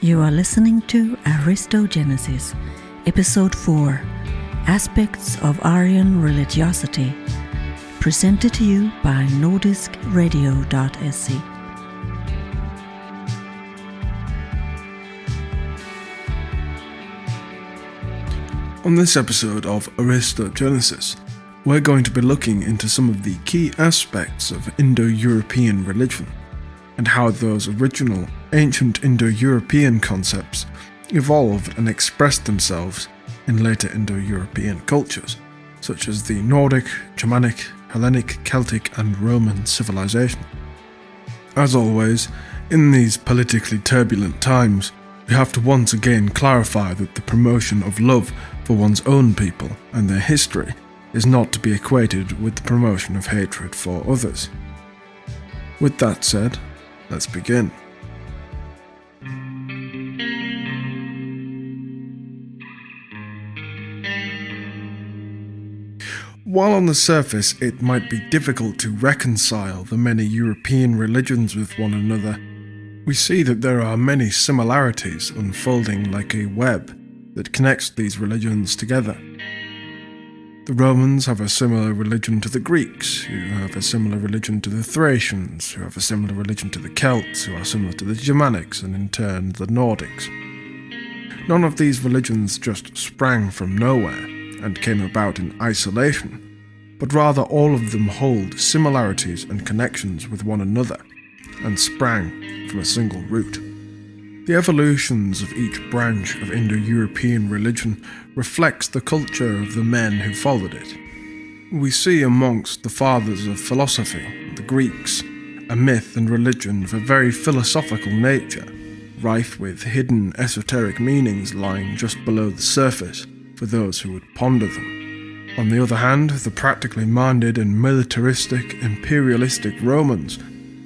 You are listening to Aristogenesis, Episode 4, Aspects of Aryan Religiosity, presented to you by nordistradio.se. On this episode of Aristogenesis, we're going to be looking into some of the key aspects of Indo-European religion, and how those original ancient Indo-European concepts evolved and expressed themselves in later Indo-European cultures, such as the Nordic, Germanic, Hellenic, Celtic and Roman civilization. As always, in these politically turbulent times, we have to once again clarify that the promotion of love for one's own people and their history is not to be equated with the promotion of hatred for others. With that said, let's begin. While on the surface it might be difficult to reconcile the many European religions with one another, we see that there are many similarities unfolding like a web that connects these religions together. The Romans have a similar religion to the Greeks, who have a similar religion to the Thracians, who have a similar religion to the Celts, who are similar to the Germanics, and in turn the Nordics. None of these religions just sprang from nowhere and came about in isolation, but rather all of them hold similarities and connections with one another, and sprang from a single root. The evolutions of each branch of Indo-European religion reflects the culture of the men who followed it. We see amongst the fathers of philosophy, the Greeks, a myth and religion of a very philosophical nature, rife with hidden esoteric meanings lying just below the surface for those who would ponder them. On the other hand, the practically minded and militaristic, imperialistic Romans,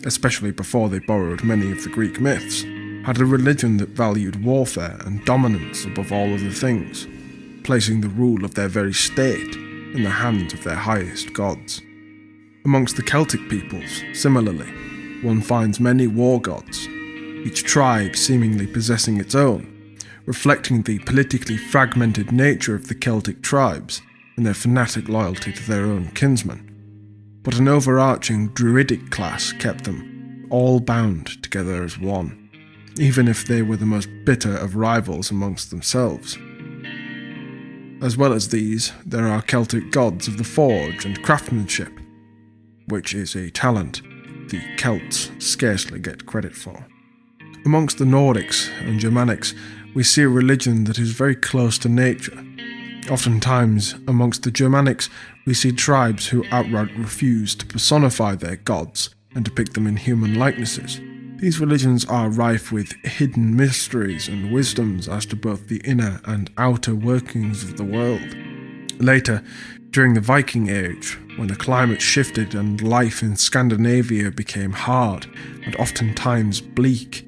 especially before they borrowed many of the Greek myths, had a religion that valued warfare and dominance above all other things, placing the rule of their very state in the hands of their highest gods. Amongst the Celtic peoples, similarly, one finds many war gods, each tribe seemingly possessing its own, reflecting the politically fragmented nature of the Celtic tribes and their fanatic loyalty to their own kinsmen. But an overarching druidic class kept them all bound together as one, even if they were the most bitter of rivals amongst themselves. As well as these, there are Celtic gods of the forge and craftsmanship, which is a talent the Celts scarcely get credit for. Amongst the Nordics and Germanics, we see a religion that is very close to nature. Oftentimes, amongst the Germanics, we see tribes who outright refuse to personify their gods and depict them in human likenesses. These religions are rife with hidden mysteries and wisdoms as to both the inner and outer workings of the world. Later, during the Viking Age, when the climate shifted and life in Scandinavia became hard and oftentimes bleak,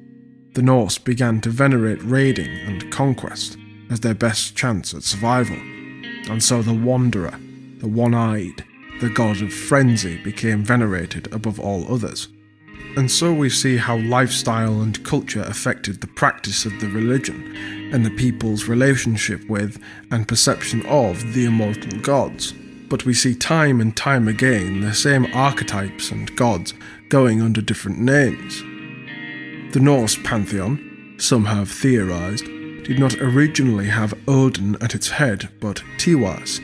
the Norse began to venerate raiding and conquest as their best chance at survival, and so the Wanderer, the One-Eyed, the god of frenzy became venerated above all others. And so we see how lifestyle and culture affected the practice of the religion and the people's relationship with and perception of the immortal gods. But we see time and time again the same archetypes and gods going under different names. The Norse pantheon, some have theorized, did not originally have Odin at its head, but Tyrus.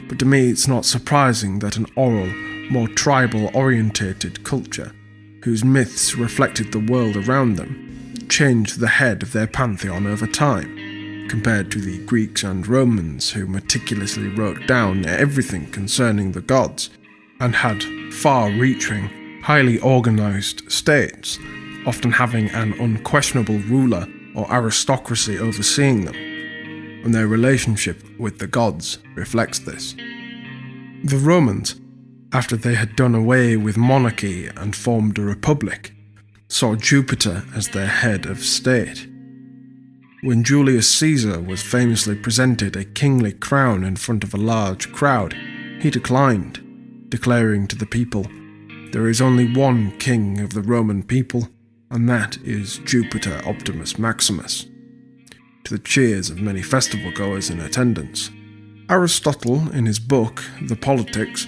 But to me it's not surprising that an oral, more tribal-orientated culture, whose myths reflected the world around them, changed the head of their pantheon over time, compared to the Greeks and Romans who meticulously wrote down everything concerning the gods, and had far-reaching, highly organized states, often having an unquestionable ruler or aristocracy overseeing them, and their relationship with the gods reflects this. The Romans, after they had done away with monarchy and formed a republic, saw Jupiter as their head of state. When Julius Caesar was famously presented a kingly crown in front of a large crowd, he declined, declaring to the people, "There is only one king of the Roman people, and that is Jupiter Optimus Maximus, to the cheers of many festival goers in attendance. Aristotle, in his book, The Politics,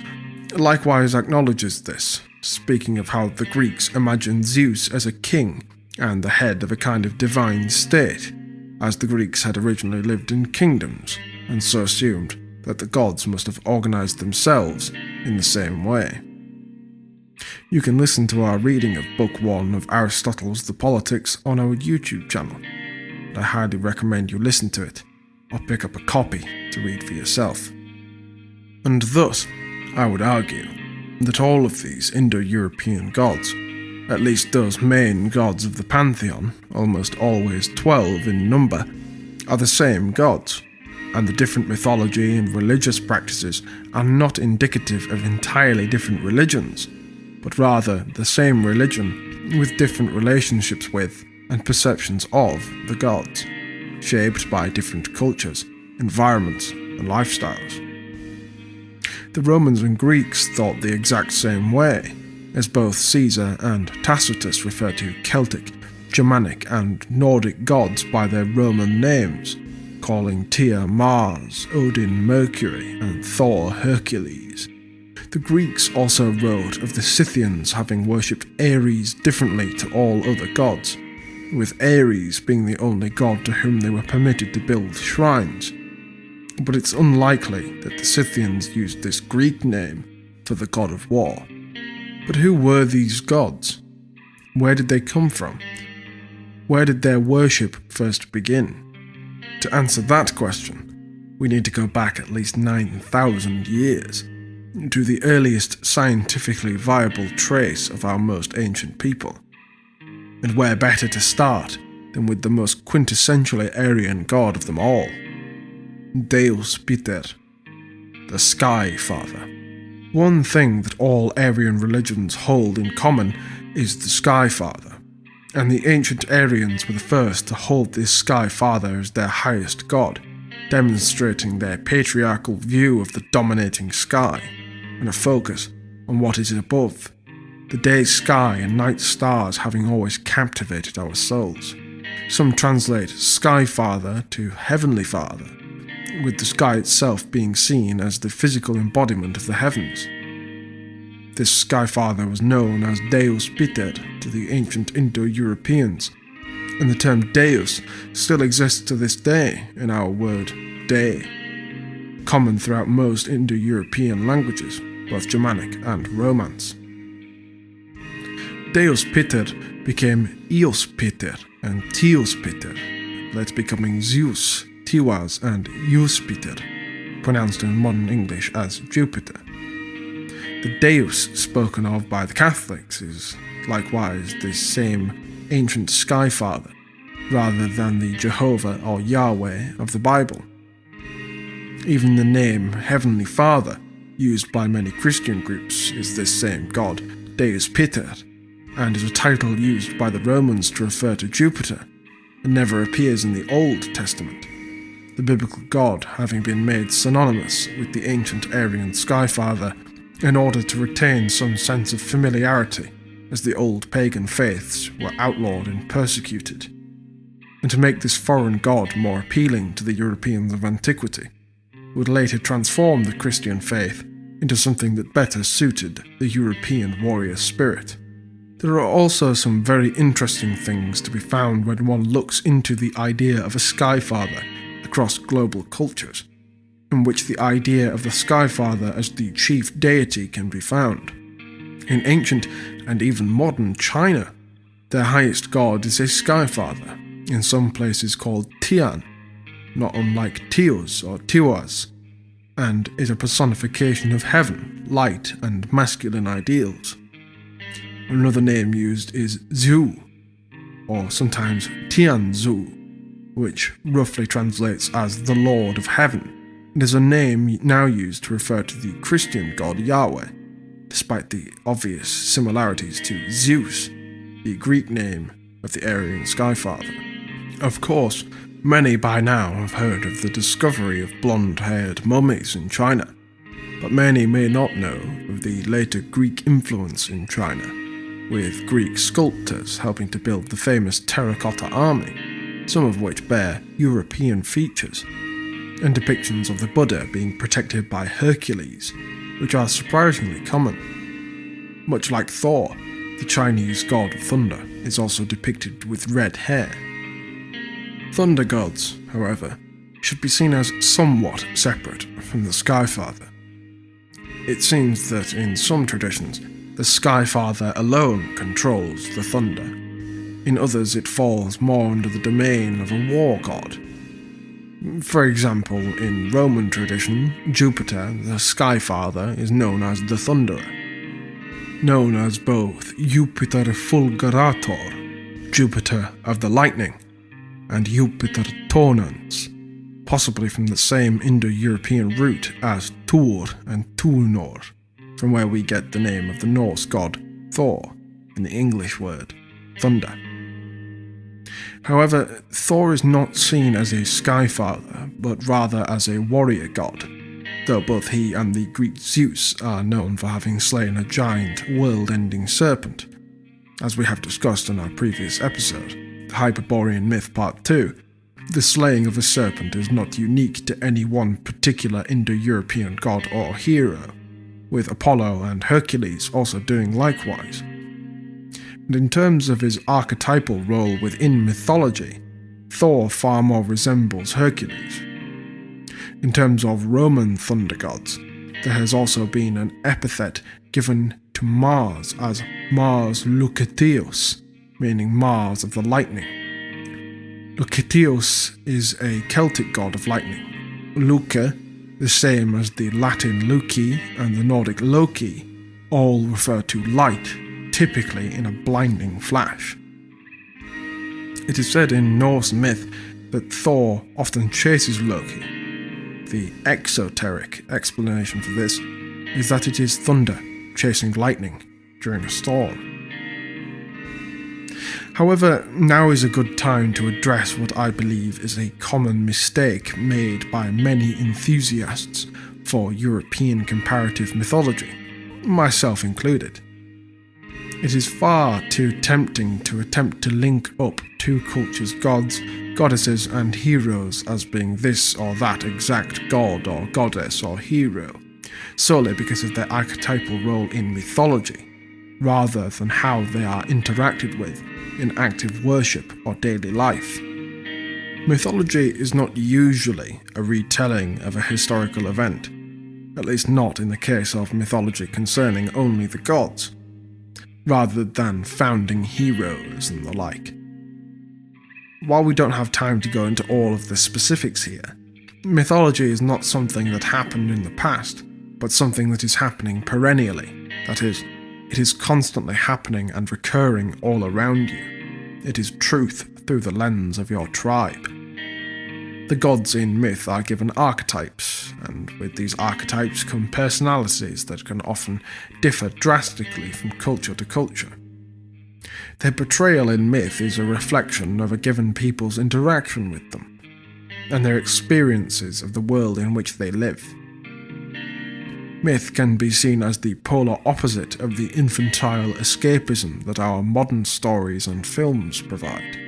likewise acknowledges this, speaking of how the Greeks imagined Zeus as a king and the head of a kind of divine state, as the Greeks had originally lived in kingdoms, and so assumed that the gods must have organized themselves in the same way. You can listen to our reading of Book 1 of Aristotle's The Politics on our YouTube channel, and I highly recommend you listen to it, or pick up a copy to read for yourself. And thus, I would argue that all of these Indo-European gods, at least those main gods of the pantheon, almost always 12 in number, are the same gods, and the different mythology and religious practices are not indicative of entirely different religions, but rather the same religion with different relationships with and perceptions of the gods, shaped by different cultures, environments, and lifestyles. The Romans and Greeks thought the exact same way, as both Caesar and Tacitus refer to Celtic, Germanic, and Nordic gods by their Roman names, calling Tyr Mars, Odin Mercury, and Thor Hercules. The Greeks also wrote of the Scythians having worshipped Ares differently to all other gods, with Ares being the only god to whom they were permitted to build shrines. But it's unlikely that the Scythians used this Greek name for the god of war. But who were these gods? Where did they come from? Where did their worship first begin? To answer that question, we need to go back at least 9,000 years, to the earliest scientifically viable trace of our most ancient people. And where better to start than with the most quintessentially Aryan god of them all, Deus Piter, the Sky Father. One thing that all Aryan religions hold in common is the Sky Father, and the ancient Aryans were the first to hold this Sky Father as their highest god, demonstrating their patriarchal view of the dominating sky, and a focus on what is above, the day sky and night stars having always captivated our souls. Some translate Sky Father to Heavenly Father, with the sky itself being seen as the physical embodiment of the heavens. This Sky Father was known as Deus Piter to the ancient Indo-Europeans, and the term Deus still exists to this day in our word day, common throughout most Indo-European languages, both Germanic and Romance. Deus Piter became Eos Piter and Theos Piter, later becoming Zeus, Tiwaz, and Euspiter, pronounced in modern English as Jupiter. The Deus spoken of by the Catholics is likewise this same ancient Sky Father, rather than the Jehovah or Yahweh of the Bible. Even the name Heavenly Father, used by many Christian groups, is this same god, Deus Piter, and is a title used by the Romans to refer to Jupiter, and never appears in the Old Testament, the biblical god having been made synonymous with the ancient Aryan Sky Father in order to retain some sense of familiarity as the old pagan faiths were outlawed and persecuted, and to make this foreign god more appealing to the Europeans of antiquity, would later transform the Christian faith into something that better suited the European warrior spirit. There are also some very interesting things to be found when one looks into the idea of a Sky Father across global cultures, in which the idea of the Sky Father as the chief deity can be found. In ancient and even modern China, their highest god is a Sky Father, in some places called Tian, not unlike Tios or Tiwas, and is a personification of heaven, light, and masculine ideals. Another name used is Zhu, or sometimes Tianzhu, which roughly translates as the Lord of Heaven. It is a name now used to refer to the Christian god Yahweh, despite the obvious similarities to Zeus, the Greek name of the Aryan Sky Father. Of course, many by now have heard of the discovery of blonde-haired mummies in China, but many may not know of the later Greek influence in China, with Greek sculptors helping to build the famous terracotta army, some of which bear European features, and depictions of the Buddha being protected by Hercules, which are surprisingly common. Much like Thor, the Chinese god of thunder is also depicted with red hair. Thunder gods, however, should be seen as somewhat separate from the Skyfather. It seems that in some traditions, the Skyfather alone controls the thunder. In others, it falls more under the domain of a war god. For example, in Roman tradition, Jupiter, the Skyfather, is known as the Thunderer. Known as both Jupiter Fulgurator, Jupiter of the lightning, and Jupiter Tonans, possibly from the same Indo-European root as Thor and Tunor, from where we get the name of the Norse god Thor, in the English word thunder. However, Thor is not seen as a Skyfather, but rather as a warrior god, though both he and the Greek Zeus are known for having slain a giant, world-ending serpent. As we have discussed in our previous episode, the Hyperborean Myth Part 2, the slaying of a serpent is not unique to any one particular Indo-European god or hero, with Apollo and Hercules also doing likewise. And in terms of his archetypal role within mythology, Thor far more resembles Hercules. In terms of Roman thunder gods, there has also been an epithet given to Mars as Mars Lucetius, meaning Mars of the lightning. Lucetius is a Celtic god of lightning. Luca, the same as the Latin Luci and the Nordic Loki, all refer to light, typically in a blinding flash. It is said in Norse myth that Thor often chases Loki. The exoteric explanation for this is that it is thunder chasing lightning during a storm. However, now is a good time to address what I believe is a common mistake made by many enthusiasts for European comparative mythology, myself included. It is far too tempting to attempt to link up two cultures' gods, goddesses, and heroes as being this or that exact god or goddess or hero, solely because of their archetypal role in mythology, rather than how they are interacted with in active worship or daily life. Mythology is not usually a retelling of a historical event, at least not in the case of mythology concerning only the gods, rather than founding heroes and the like. While we don't have time to go into all of the specifics here, mythology is not something that happened in the past, but something that is happening perennially. That is, it is constantly happening and recurring all around you. It is truth through the lens of your tribe. The gods in myth are given archetypes, and with these archetypes come personalities that can often differ drastically from culture to culture. Their portrayal in myth is a reflection of a given people's interaction with them, and their experiences of the world in which they live. Myth can be seen as the polar opposite of the infantile escapism that our modern stories and films provide.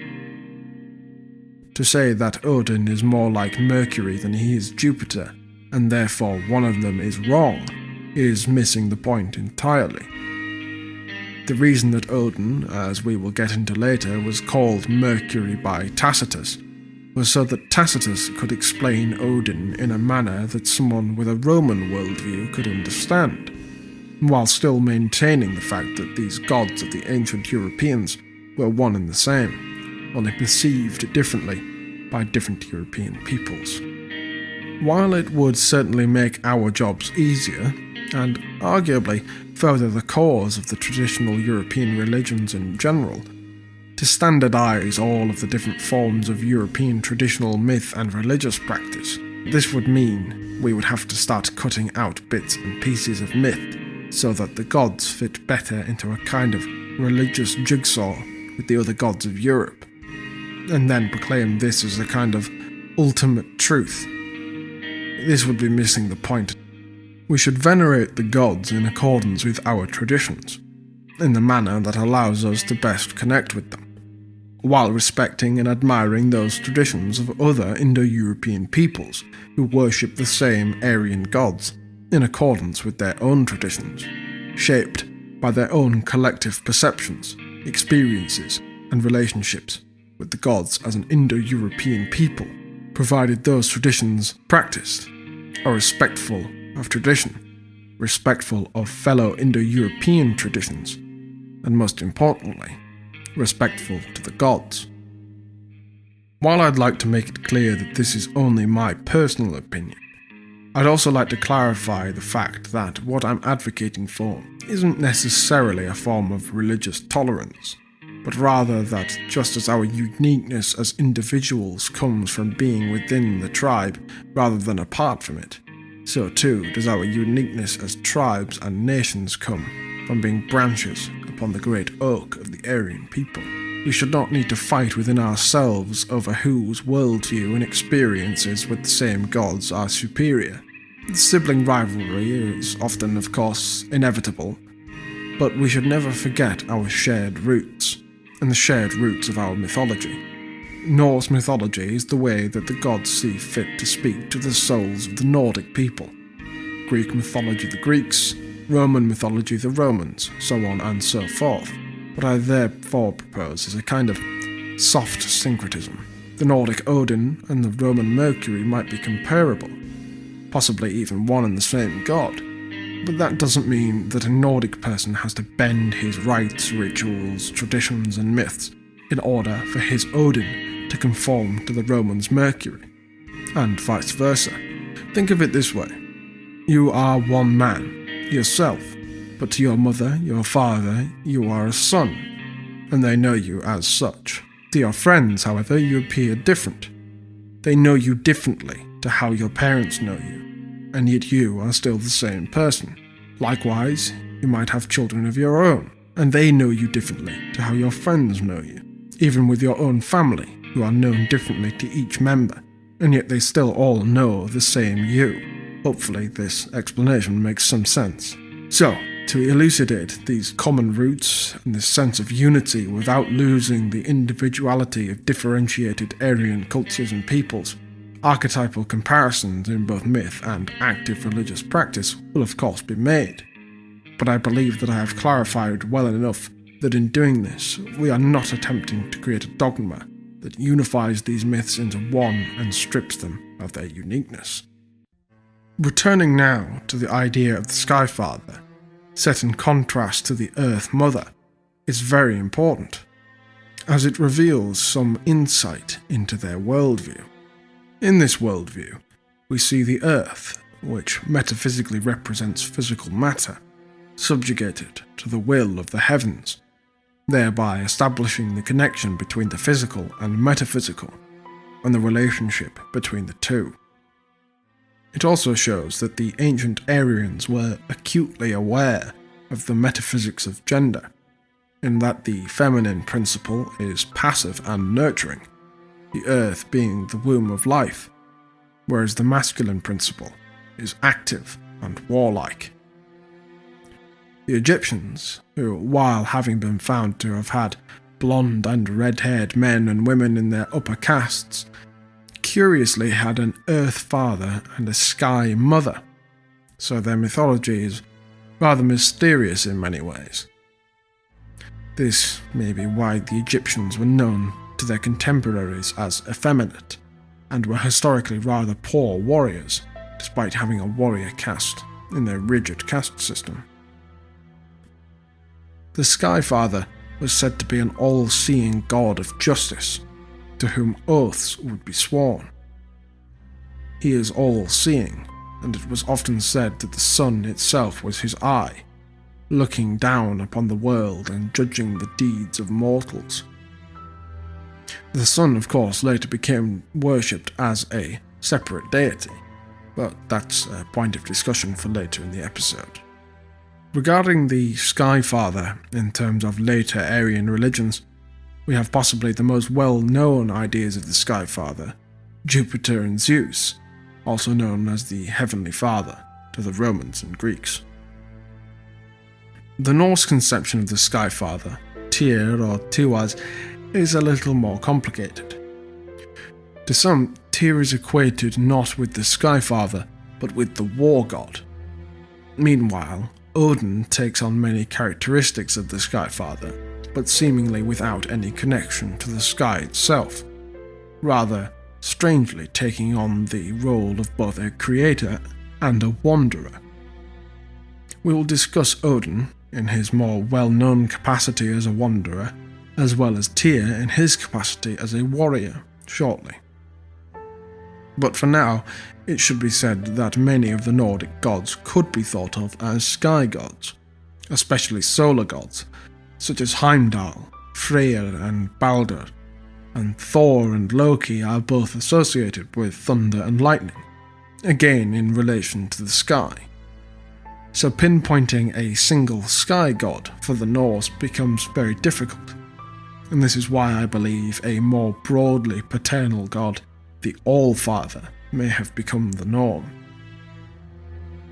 To say that Odin is more like Mercury than he is Jupiter, and therefore one of them is wrong, is missing the point entirely. The reason that Odin, as we will get into later, was called Mercury by Tacitus was so that Tacitus could explain Odin in a manner that someone with a Roman worldview could understand, while still maintaining the fact that these gods of the ancient Europeans were one and the same, only perceived differently by different European peoples. While it would certainly make our jobs easier, and arguably further the cause of the traditional European religions in general, to standardize all of the different forms of European traditional myth and religious practice, this would mean we would have to start cutting out bits and pieces of myth so that the gods fit better into a kind of religious jigsaw with the other gods of Europe, and then proclaim this as a kind of ultimate truth. This would be missing the point. We should venerate the gods in accordance with our traditions, in the manner that allows us to best connect with them, while respecting and admiring those traditions of other Indo-European peoples who worship the same Aryan gods in accordance with their own traditions, shaped by their own collective perceptions, experiences, and relationships with the gods as an Indo-European people, provided those traditions practiced are respectful of tradition, respectful of fellow Indo-European traditions, and most importantly, respectful to the gods. While I'd like to make it clear that this is only my personal opinion, I'd also like to clarify the fact that what I'm advocating for isn't necessarily a form of religious tolerance, but rather that just as our uniqueness as individuals comes from being within the tribe rather than apart from it, so too does our uniqueness as tribes and nations come from being branches upon the great oak of the Aryan people. We should not need to fight within ourselves over whose worldview and experiences with the same gods are superior. The sibling rivalry is often, of course, inevitable, but we should never forget our shared roots, and the shared roots of our mythology. Norse mythology is the way that the gods see fit to speak to the souls of the Nordic people. Greek mythology the Greeks, Roman mythology the Romans, so on and so forth. What I therefore propose is a kind of soft syncretism. The Nordic Odin and the Roman Mercury might be comparable, possibly even one and the same god, but that doesn't mean that a Nordic person has to bend his rites, rituals, traditions, and myths in order for his Odin to conform to the Roman's Mercury, and vice versa. Think of it this way. You are one man, yourself, but to your mother, your father, you are a son, and they know you as such. To your friends, however, you appear different. They know you differently to how your parents know you, and yet you are still the same person. Likewise, you might have children of your own, and they know you differently to how your friends know you. Even with your own family, you are known differently to each member, and yet they still all know the same you. Hopefully this explanation makes some sense. So, to elucidate these common roots and this sense of unity without losing the individuality of differentiated Aryan cultures and peoples, archetypal comparisons in both myth and active religious practice will of course be made. But I believe that I have clarified well enough that in doing this, we are not attempting to create a dogma that unifies these myths into one and strips them of their uniqueness. Returning now to the idea of the Sky Father, set in contrast to the Earth Mother, is very important, as it reveals some insight into their worldview. In this worldview, we see the Earth, which metaphysically represents physical matter, subjugated to the will of the heavens, thereby establishing the connection between the physical and metaphysical, and the relationship between the two. It also shows that the ancient Aryans were acutely aware of the metaphysics of gender, in that the feminine principle is passive and nurturing, the earth being the womb of life, whereas the masculine principle is active and warlike. The Egyptians, who, while having been found to have had blonde and red-haired men and women in their upper castes, curiously had an earth father and a sky mother, so their mythology is rather mysterious in many ways. This may be why the Egyptians were known to their contemporaries as effeminate, and were historically rather poor warriors, despite having a warrior caste in their rigid caste system. The Sky Father was said to be an all-seeing god of justice, to whom oaths would be sworn. He is all-seeing, and it was often said that the sun itself was his eye, looking down upon the world and judging the deeds of mortals. The sun, of course, later became worshipped as a separate deity, but that's a point of discussion for later in the episode. Regarding the Sky Father in terms of later Aryan religions, we have possibly the most well-known ideas of the Sky Father, Jupiter and Zeus, also known as the Heavenly Father to the Romans and Greeks. The Norse conception of the Sky Father, Tyr or Tiwaz, is a little more complicated. To some, Tyr is equated not with the Sky Father, but with the war god. Meanwhile, Odin takes on many characteristics of the Sky Father, but seemingly without any connection to the sky itself, rather strangely taking on the role of both a creator and a wanderer. We will discuss Odin in his more well-known capacity as a wanderer, as well as Tyr in his capacity as a warrior, shortly. But for now, it should be said that many of the Nordic gods could be thought of as sky gods, especially solar gods, such as Heimdal, Freja and Baldur, and Thor and Loki are both associated with thunder and lightning, again in relation to the sky. So pinpointing a single sky god for the Norse becomes very difficult, and this is why I believe a more broadly paternal god, the All-Father, may have become the norm.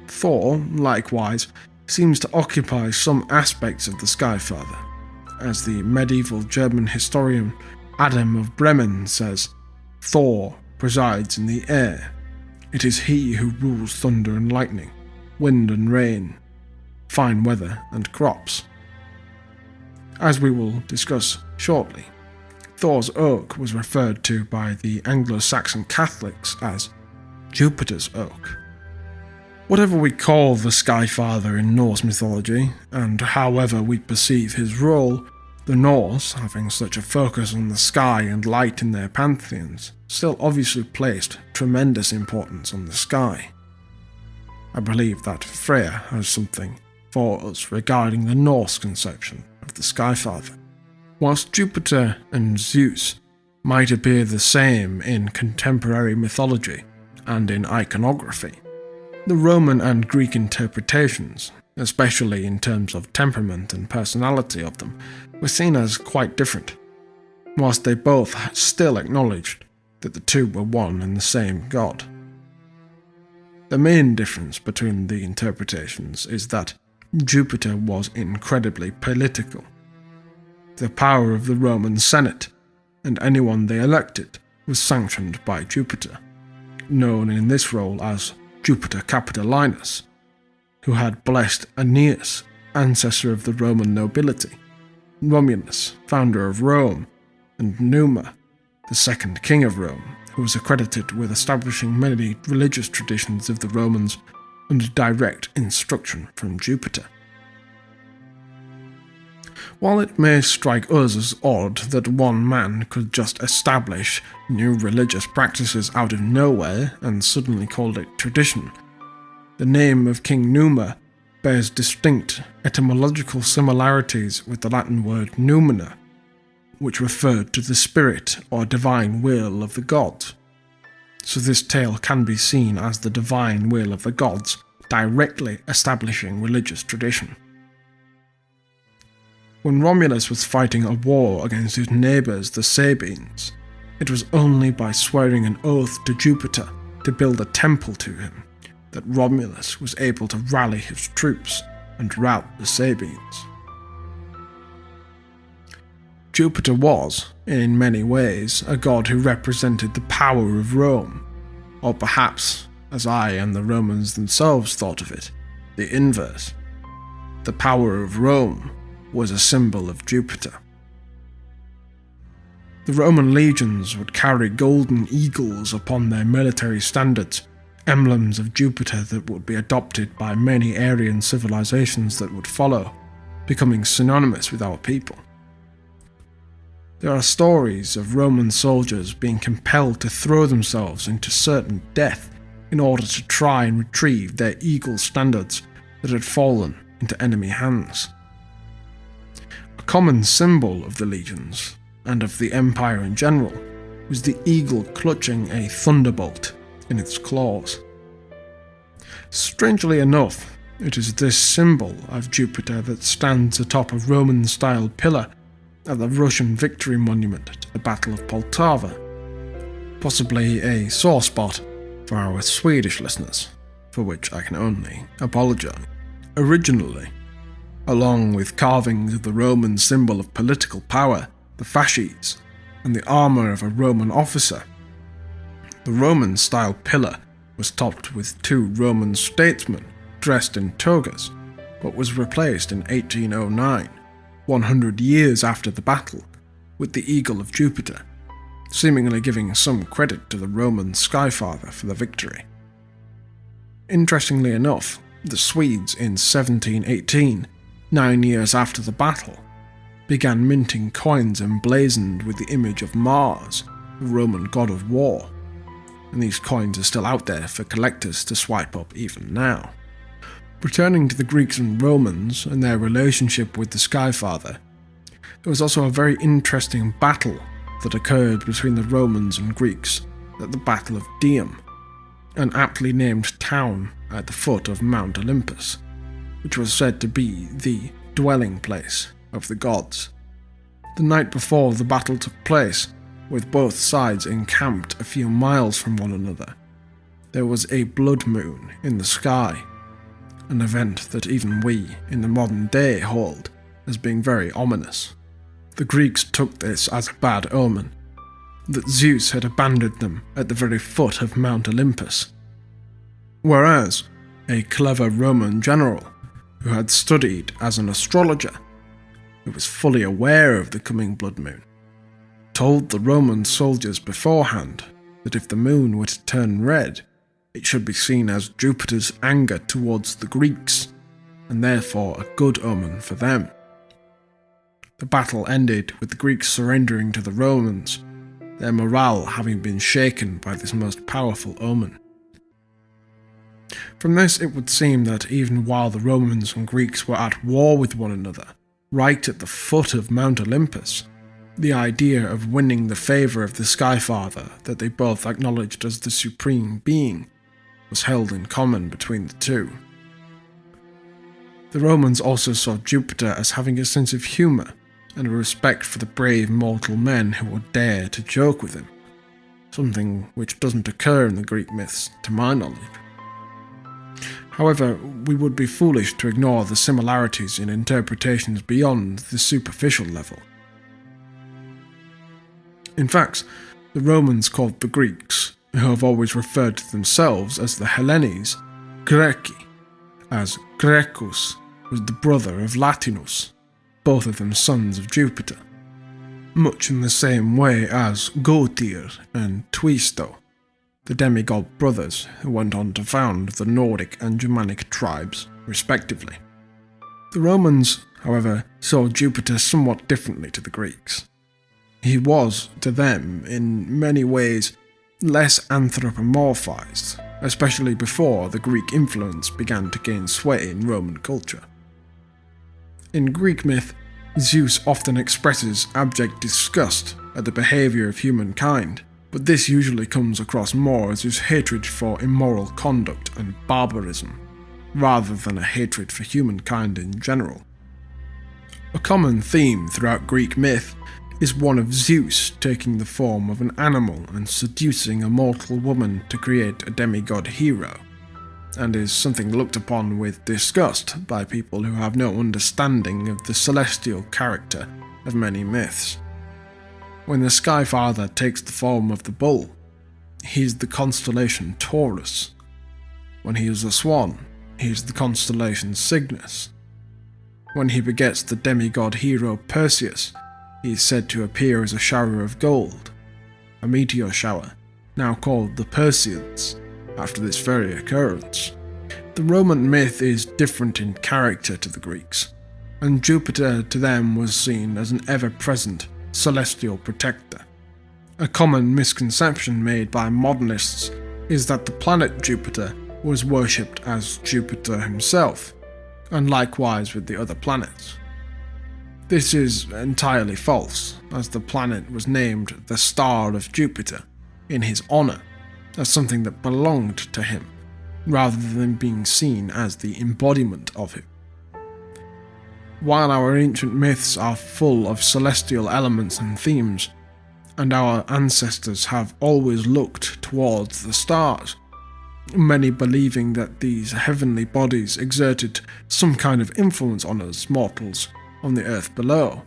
Thor, likewise, seems to occupy some aspects of the Sky Father. As the medieval German historian Adam of Bremen says, Thor presides in the air. It is he who rules thunder and lightning, wind and rain, fine weather and crops. As we will discuss shortly, Thor's oak was referred to by the Anglo-Saxon Catholics as Jupiter's oak. Whatever we call the Sky Father in Norse mythology, and however we perceive his role, the Norse, having such a focus on the sky and light in their pantheons, still obviously placed tremendous importance on the sky. I believe that Freja has something for us regarding the Norse conception of the Sky Father. Whilst Jupiter and Zeus might appear the same in contemporary mythology and in iconography, the Roman and Greek interpretations, especially in terms of temperament and personality of them, were seen as quite different, whilst they both still acknowledged that the two were one and the same god. The main difference between the interpretations is that Jupiter was incredibly political. The power of the Roman Senate, and anyone they elected, was sanctioned by Jupiter, known in this role as Jupiter Capitolinus, who had blessed Aeneas, ancestor of the Roman nobility, Romulus, founder of Rome, and Numa, the second king of Rome, who was accredited with establishing many religious traditions of the Romans under direct instruction from Jupiter. While it may strike us as odd that one man could just establish new religious practices out of nowhere and suddenly call it tradition, the name of King Numa bears distinct etymological similarities with the Latin word numina, which referred to the spirit or divine will of the gods. So this tale can be seen as the divine will of the gods directly establishing religious tradition. When Romulus was fighting a war against his neighbours, the Sabines, it was only by swearing an oath to Jupiter to build a temple to him that Romulus was able to rally his troops and rout the Sabines. Jupiter was, in many ways, a god who represented the power of Rome, or perhaps, as I and the Romans themselves thought of it, the inverse. The power of Rome was a symbol of Jupiter. The Roman legions would carry golden eagles upon their military standards, emblems of Jupiter that would be adopted by many Aryan civilizations that would follow, becoming synonymous with our people. There are stories of Roman soldiers being compelled to throw themselves into certain death in order to try and retrieve their eagle standards that had fallen into enemy hands. A common symbol of the legions, and of the empire in general, was the eagle clutching a thunderbolt in its claws. Strangely enough, it is this symbol of Jupiter that stands atop a Roman-style pillar at the Russian victory monument to the Battle of Poltava, possibly a sore spot for our Swedish listeners, for which I can only apologise. Originally, along with carvings of the Roman symbol of political power, the fasces, and the armour of a Roman officer. The Roman-style pillar was topped with two Roman statesmen dressed in togas, but was replaced in 1809, 100 years after the battle, with the eagle of Jupiter, seemingly giving some credit to the Roman skyfather for the victory. Interestingly enough, the Swedes in 1718, 9 years after the battle, began minting coins emblazoned with the image of Mars, the Roman god of war, and these coins are still out there for collectors to swipe up even now. Returning to the Greeks and Romans and their relationship with the Skyfather, there was also a very interesting battle that occurred between the Romans and Greeks at the Battle of Dium, an aptly named town at the foot of Mount Olympus, which was said to be the dwelling place of the gods. The night before the battle took place, with both sides encamped a few miles from one another, there was a blood moon in the sky, an event that even we in the modern day hold as being very ominous. The Greeks took this as a bad omen, that Zeus had abandoned them at the very foot of Mount Olympus, whereas a clever Roman general who had studied as an astrologer, who was fully aware of the coming blood moon, told the Roman soldiers beforehand that if the moon were to turn red, it should be seen as Jupiter's anger towards the Greeks, and therefore a good omen for them. The battle ended with the Greeks surrendering to the Romans, their morale having been shaken by this most powerful omen. From this it would seem that even while the Romans and Greeks were at war with one another, right at the foot of Mount Olympus, the idea of winning the favour of the Skyfather that they both acknowledged as the supreme being was held in common between the two. The Romans also saw Jupiter as having a sense of humour and a respect for the brave mortal men who would dare to joke with him, something which doesn't occur in the Greek myths to my knowledge. However, we would be foolish to ignore the similarities in interpretations beyond the superficial level. In fact, the Romans called the Greeks, who have always referred to themselves as the Hellenes, Greci, as Grecus was the brother of Latinus, both of them sons of Jupiter, much in the same way as Gotir and Twisto, the demigod brothers who went on to found the Nordic and Germanic tribes, respectively. The Romans, however, saw Jupiter somewhat differently to the Greeks. He was, to them, in many ways, less anthropomorphized, especially before the Greek influence began to gain sway in Roman culture. In Greek myth, Zeus often expresses abject disgust at the behaviour of humankind, but this usually comes across more as his hatred for immoral conduct and barbarism, rather than a hatred for humankind in general. A common theme throughout Greek myth is one of Zeus taking the form of an animal and seducing a mortal woman to create a demigod hero, and is something looked upon with disgust by people who have no understanding of the celestial character of many myths. When the Skyfather takes the form of the bull, he is the constellation Taurus. When he is a swan, he is the constellation Cygnus. When he begets the demigod hero Perseus, he is said to appear as a shower of gold, a meteor shower, now called the Perseids, after this very occurrence. The Roman myth is different in character to the Greeks, and Jupiter to them was seen as an ever-present celestial protector. A common misconception made by modernists is that the planet Jupiter was worshipped as Jupiter himself, and likewise with the other planets. This is entirely false, as the planet was named the Star of Jupiter in his honour, as something that belonged to him, rather than being seen as the embodiment of him. While our ancient myths are full of celestial elements and themes, and our ancestors have always looked towards the stars, many believing that these heavenly bodies exerted some kind of influence on us mortals on the earth below.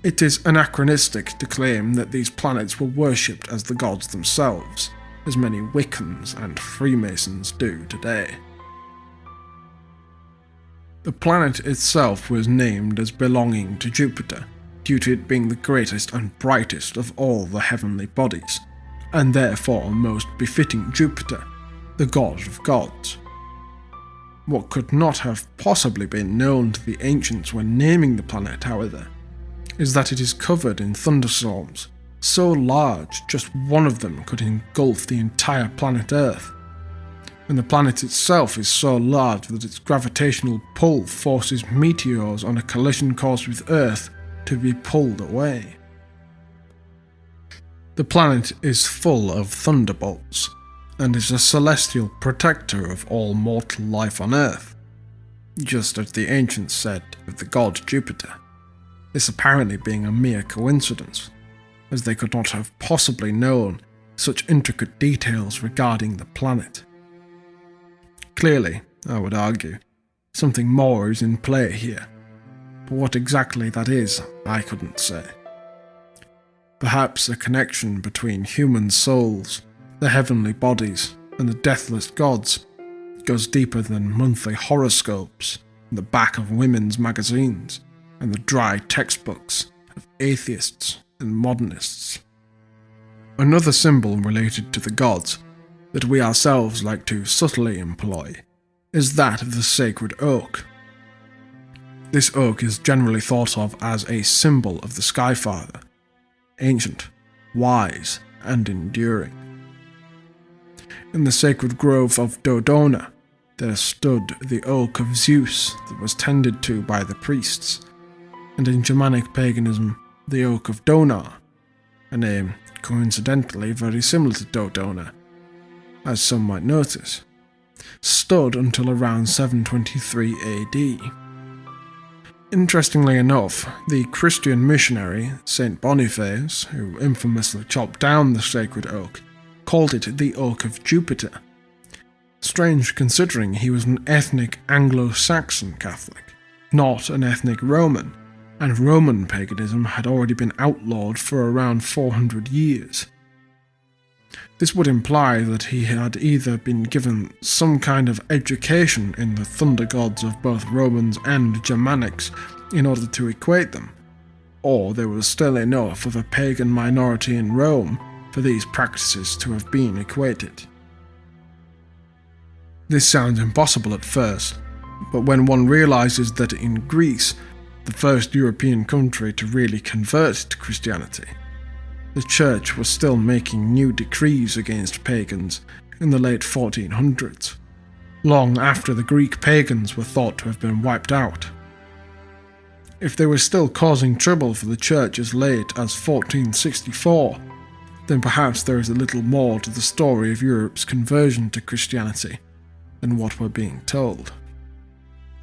It is anachronistic to claim that these planets were worshipped as the gods themselves, as many Wiccans and Freemasons do today. The planet itself was named as belonging to Jupiter, due to it being the greatest and brightest of all the heavenly bodies, and therefore most befitting Jupiter, the god of gods. What could not have possibly been known to the ancients when naming the planet, however, is that it is covered in thunderstorms, so large just one of them could engulf the entire planet Earth, and the planet itself is so large that its gravitational pull forces meteors on a collision course with Earth to be pulled away. The planet is full of thunderbolts, and is a celestial protector of all mortal life on Earth, just as the ancients said of the god Jupiter, this apparently being a mere coincidence, as they could not have possibly known such intricate details regarding the planet. Clearly, I would argue, something more is in play here, but what exactly that is, I couldn't say. Perhaps a connection between human souls, the heavenly bodies, and the deathless gods goes deeper than monthly horoscopes in the back of women's magazines and the dry textbooks of atheists and modernists. Another symbol related to the gods that we ourselves like to subtly employ is that of the sacred oak. This oak is generally thought of as a symbol of the Skyfather, ancient, wise, and enduring. In the sacred grove of Dodona, there stood the oak of Zeus that was tended to by the priests, and in Germanic paganism, the oak of Donar, a name coincidentally very similar to Dodona, as some might notice, stood until around 723 AD. Interestingly enough, the Christian missionary Saint Boniface, who infamously chopped down the sacred oak, called it the Oak of Jupiter. Strange considering he was an ethnic Anglo-Saxon Catholic, not an ethnic Roman, and Roman paganism had already been outlawed for around 400 years. This would imply that he had either been given some kind of education in the thunder gods of both Romans and Germanics in order to equate them, or there was still enough of a pagan minority in Rome for these practices to have been equated. This sounds impossible at first, but when one realizes that in Greece, the first European country to really convert to Christianity, the Church was still making new decrees against pagans in the late 1400s, long after the Greek pagans were thought to have been wiped out. If they were still causing trouble for the Church as late as 1464, then perhaps there is a little more to the story of Europe's conversion to Christianity than what we're being told.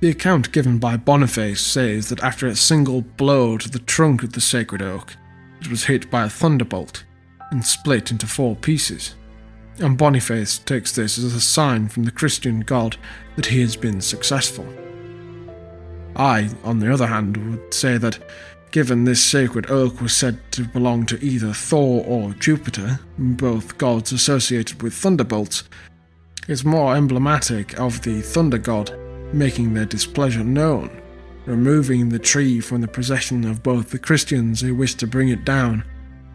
The account given by Boniface says that after a single blow to the trunk of the sacred oak, it was hit by a thunderbolt and split into 4 pieces, and Boniface takes this as a sign from the Christian God that he has been successful. I, on the other hand, would say that given this sacred oak was said to belong to either Thor or Jupiter, both gods associated with thunderbolts, it's more emblematic of the thunder god making their displeasure known, removing the tree from the possession of both the Christians who wished to bring it down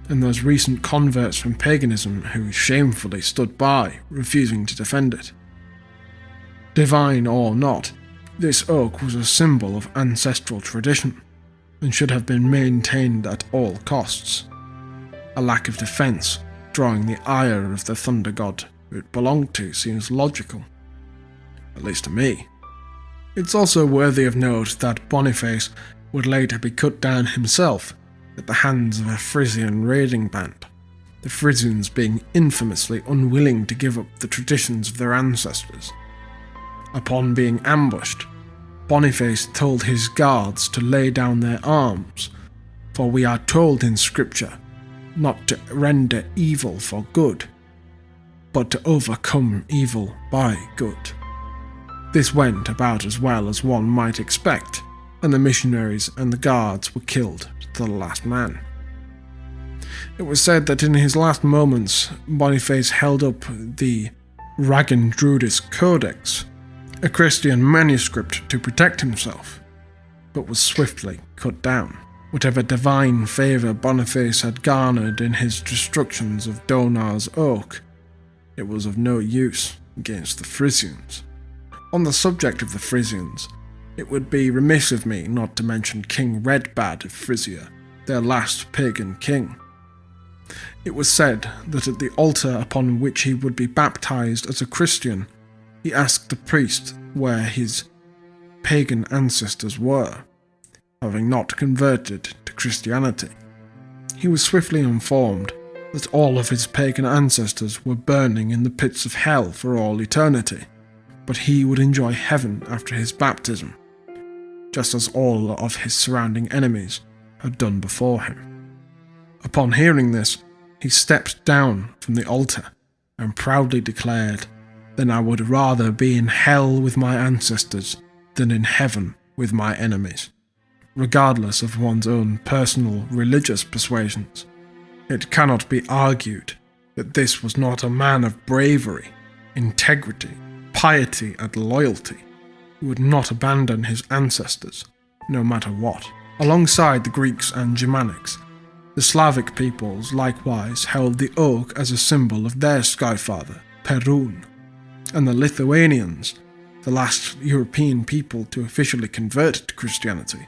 and those recent converts from paganism who shamefully stood by, refusing to defend it. Divine or not, this oak was a symbol of ancestral tradition, and should have been maintained at all costs. A lack of defence, drawing the ire of the thunder god it belonged to, seems logical, at least to me. It's also worthy of note that Boniface would later be cut down himself at the hands of a Frisian raiding band, the Frisians being infamously unwilling to give up the traditions of their ancestors. Upon being ambushed, Boniface told his guards to lay down their arms, for we are told in Scripture not to render evil for good. but to overcome evil by good. This went about as well as one might expect, and the missionaries and the guards were killed to the last man. It was said that in his last moments, Boniface held up the Ragendrudis Codex, a Christian manuscript, to protect himself, but was swiftly cut down. Whatever divine favour Boniface had garnered in his destructions of Donar's oak, it was of no use against the Frisians. On the subject of the Frisians, it would be remiss of me not to mention King Redbad of Frisia, their last pagan king. It was said that at the altar upon which he would be baptized as a Christian, he asked the priest where his pagan ancestors were, having not converted to Christianity. He was swiftly informed that all of his pagan ancestors were burning in the pits of hell for all eternity, but he would enjoy heaven after his baptism, just as all of his surrounding enemies had done before him. Upon hearing this, he stepped down from the altar and proudly declared, "Then I would rather be in hell with my ancestors than in heaven with my enemies." Regardless of one's own personal religious persuasions, it cannot be argued that this was not a man of bravery, integrity, piety, and loyalty, who would not abandon his ancestors, no matter what. Alongside the Greeks and Germanics, the Slavic peoples likewise held the oak as a symbol of their skyfather, Perun, and the Lithuanians, the last European people to officially convert to Christianity,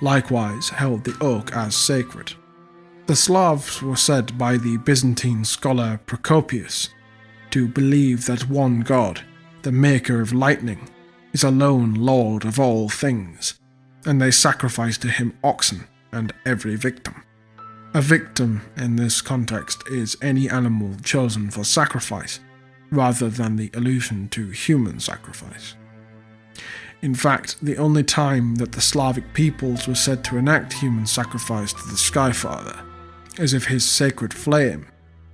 likewise held the oak as sacred. The Slavs were said by the Byzantine scholar Procopius to believe that one God, the maker of lightning, is alone Lord of all things, and they sacrificed to him oxen and every victim. A victim in this context is any animal chosen for sacrifice, rather than the allusion to human sacrifice. In fact, the only time that the Slavic peoples were said to enact human sacrifice to the Skyfather is if his sacred flame,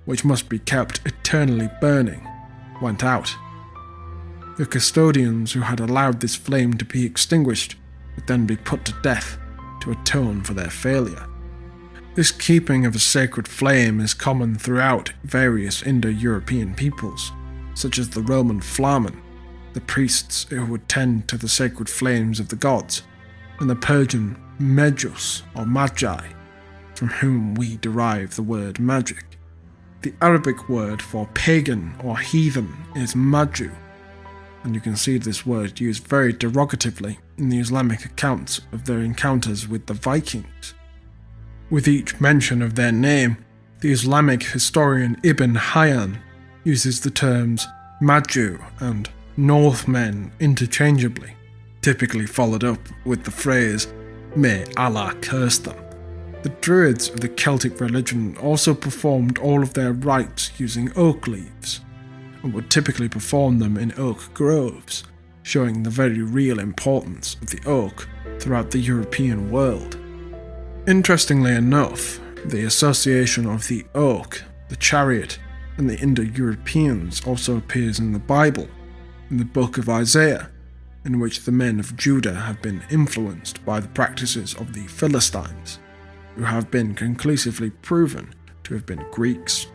which must be kept eternally burning, went out. The custodians who had allowed this flame to be extinguished would then be put to death to atone for their failure. This keeping of a sacred flame is common throughout various Indo-European peoples, such as the Roman Flamen, the priests who would tend to the sacred flames of the gods, and the Persian Magus or Magi, from whom we derive the word magic. The Arabic word for pagan or heathen is Maju, and you can see this word used very derogatively in the Islamic accounts of their encounters with the Vikings. With each mention of their name, the Islamic historian Ibn Hayyan uses the terms Maju and Northmen interchangeably, typically followed up with the phrase, "May Allah curse them." The Druids of the Celtic religion also performed all of their rites using oak leaves, and would typically perform them in oak groves, showing the very real importance of the oak throughout the European world. Interestingly enough, the association of the oak, the chariot, and the Indo-Europeans also appears in the Bible, in the book of Isaiah, in which the men of Judah have been influenced by the practices of the Philistines, who have been conclusively proven to have been Greeks.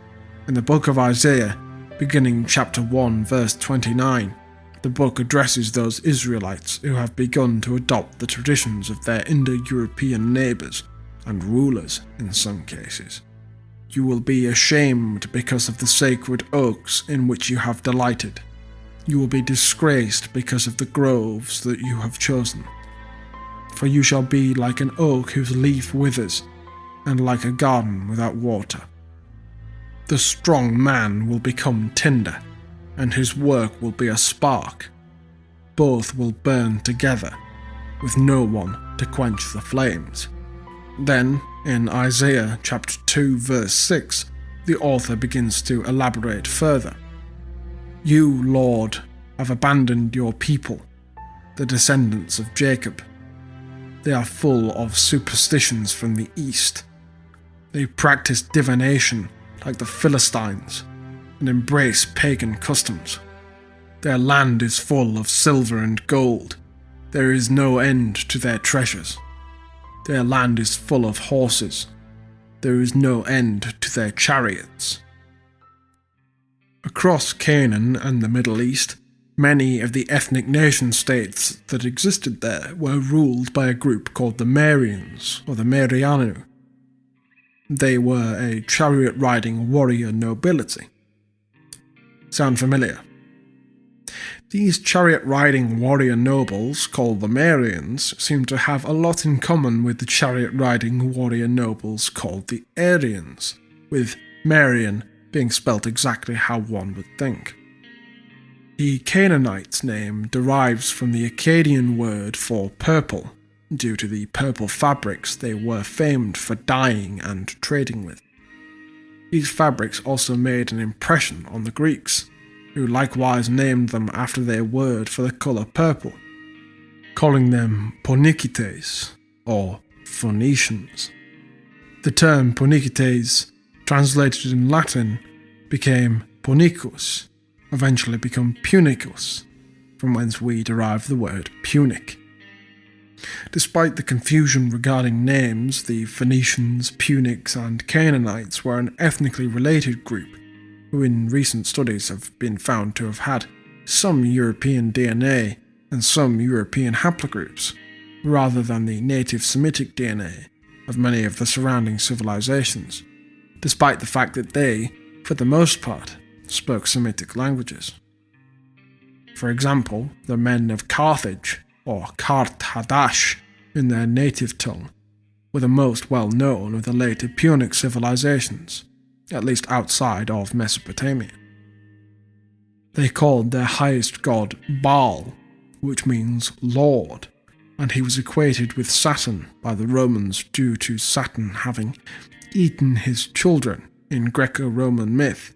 In the book of Isaiah, beginning chapter 1 verse 29, the book addresses those Israelites who have begun to adopt the traditions of their Indo-European neighbours and rulers in some cases. You will be ashamed because of the sacred oaks in which you have delighted. You will be disgraced because of the groves that you have chosen. For you shall be like an oak whose leaf withers, and like a garden without water. The strong man will become tinder, and his work will be a spark. Both will burn together, with no one to quench the flames. Then, in Isaiah chapter 2 verse 6, the author begins to elaborate further. You, Lord, have abandoned your people, the descendants of Jacob. They are full of superstitions from the east. They practice divination like the Philistines, and embrace pagan customs. Their land is full of silver and gold. There is no end to their treasures. Their land is full of horses. There is no end to their chariots. Across Canaan and the Middle East, many of the ethnic nation-states that existed there were ruled by a group called the Marians, or the Marianu. They were a chariot-riding warrior nobility. Sound familiar? These chariot-riding warrior nobles, called the Marians, seem to have a lot in common with the chariot-riding warrior nobles called the Aryans, with Marian being spelt exactly how one would think. The Canaanites' name derives from the Akkadian word for purple, due to the purple fabrics they were famed for dyeing and trading with. These fabrics also made an impression on the Greeks, who likewise named them after their word for the colour purple, calling them Ponikites, or Phoenicians. The term Ponikites, translated in Latin, became Punicus, eventually become Punicus, from whence we derive the word Punic. Despite the confusion regarding names, the Phoenicians, Punics, and Canaanites were an ethnically related group who in recent studies have been found to have had some European DNA and some European haplogroups, rather than the native Semitic DNA of many of the surrounding civilizations, despite the fact that they, for the most part, spoke Semitic languages. For example, the men of Carthage, or Kart-Hadash in their native tongue, were the most well-known of the later Punic civilizations, at least outside of Mesopotamia. They called their highest god Baal, which means Lord, and he was equated with Saturn by the Romans due to Saturn having eaten his children in Greco-Roman myth,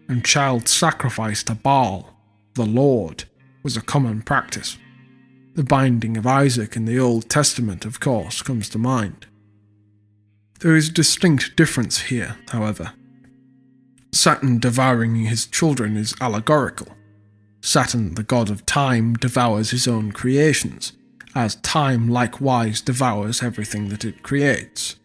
and child sacrifice to Baal, the Lord, was a common practice. The binding of Isaac in the Old Testament, of course, comes to mind. There is a distinct difference here, however. Saturn devouring his children is allegorical. Saturn, the god of time, devours his own creations, as time likewise devours everything that it creates.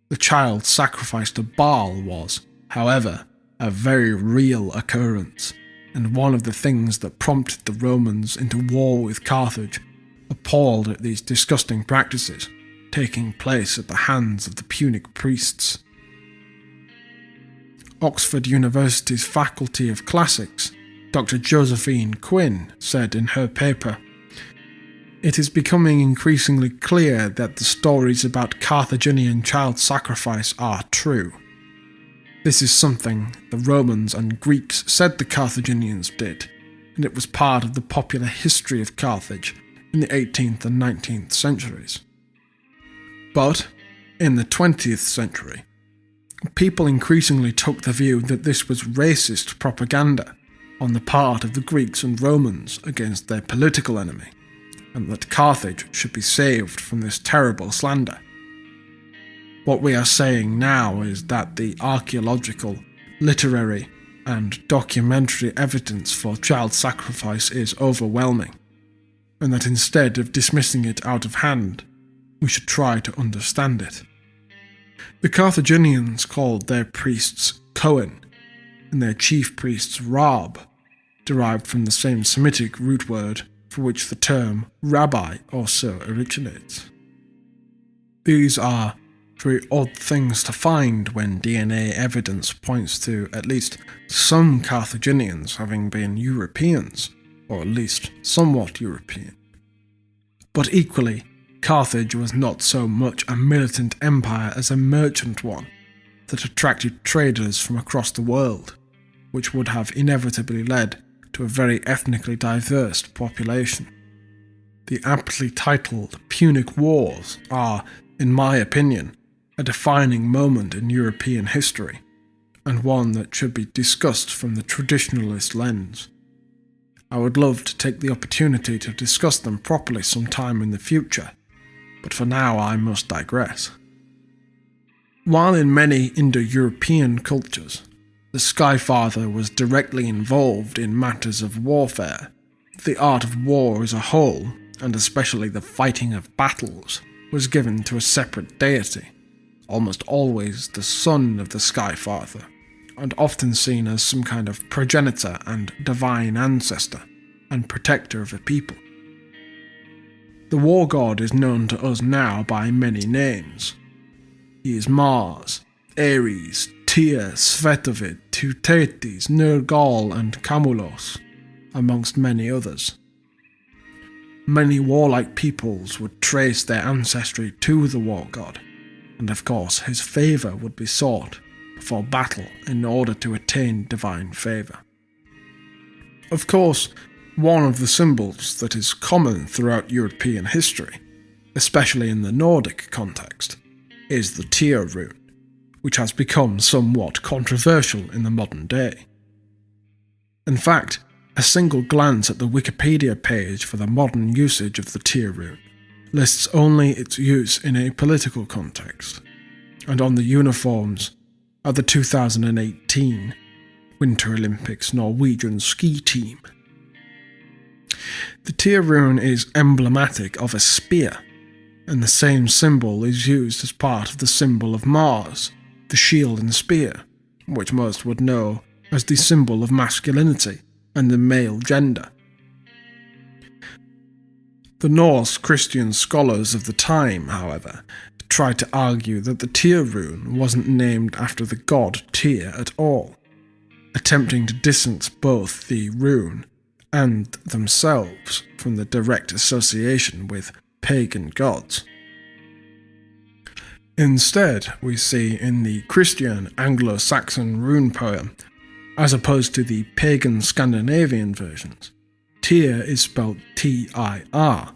The child sacrifice to Baal was, however, a very real occurrence, and one of the things that prompted the Romans into war with Carthage, appalled at these disgusting practices taking place at the hands of the Punic priests. Oxford University's Faculty of Classics, Dr. Josephine Quinn, said in her paper, "It is becoming increasingly clear that the stories about Carthaginian child sacrifice are true. This is something the Romans and Greeks said the Carthaginians did, and it was part of the popular history of Carthage in the 18th and 19th centuries. But, in the 20th century, people increasingly took the view that this was racist propaganda on the part of the Greeks and Romans against their political enemy, and that Carthage should be saved from this terrible slander. What we are saying now is that the archaeological, literary, and documentary evidence for child sacrifice is overwhelming, and that instead of dismissing it out of hand, we should try to understand it. The Carthaginians called their priests Cohen, and their chief priests Rab, derived from the same Semitic root word for which the term rabbi also originates. These are very odd things to find when DNA evidence points to at least some Carthaginians having been Europeans, or at least somewhat European. But equally, Carthage was not so much a militant empire as a merchant one that attracted traders from across the world, which would have inevitably led to a very ethnically diverse population. The aptly titled Punic Wars are, in my opinion, a defining moment in European history, and one that should be discussed from the traditionalist lens. I would love to take the opportunity to discuss them properly sometime in the future, but for now I must digress. While in many Indo-European cultures, The Skyfather was directly involved in matters of warfare. The art of war as a whole, and especially the fighting of battles, was given to a separate deity, almost always the son of the Skyfather, and often seen as some kind of progenitor and divine ancestor, and protector of a people. The war god is known to us now by many names. He is Mars, Ares, Tyr, Svetovid, Teutetes, Nergal and Camulos, amongst many others. Many warlike peoples would trace their ancestry to the war god, and of course his favour would be sought before battle in order to attain divine favour. Of course, one of the symbols that is common throughout European history, especially in the Nordic context, is the Tyr rune, which has become somewhat controversial in the modern day. In fact, a single glance at the Wikipedia page for the modern usage of the Tyr rune lists only its use in a political context, and on the uniforms of the 2018 Winter Olympics Norwegian ski team. The Tyr rune is emblematic of a spear, and the same symbol is used as part of the symbol of Mars, the shield and spear, which most would know as the symbol of masculinity and the male gender. The Norse Christian scholars of the time, however, tried to argue that the Tyr rune wasn't named after the god Tyr at all, attempting to distance both the rune and themselves from the direct association with pagan gods. Instead, we see in the Christian Anglo-Saxon rune poem, as opposed to the pagan Scandinavian versions, Tyr is spelled T-I-R,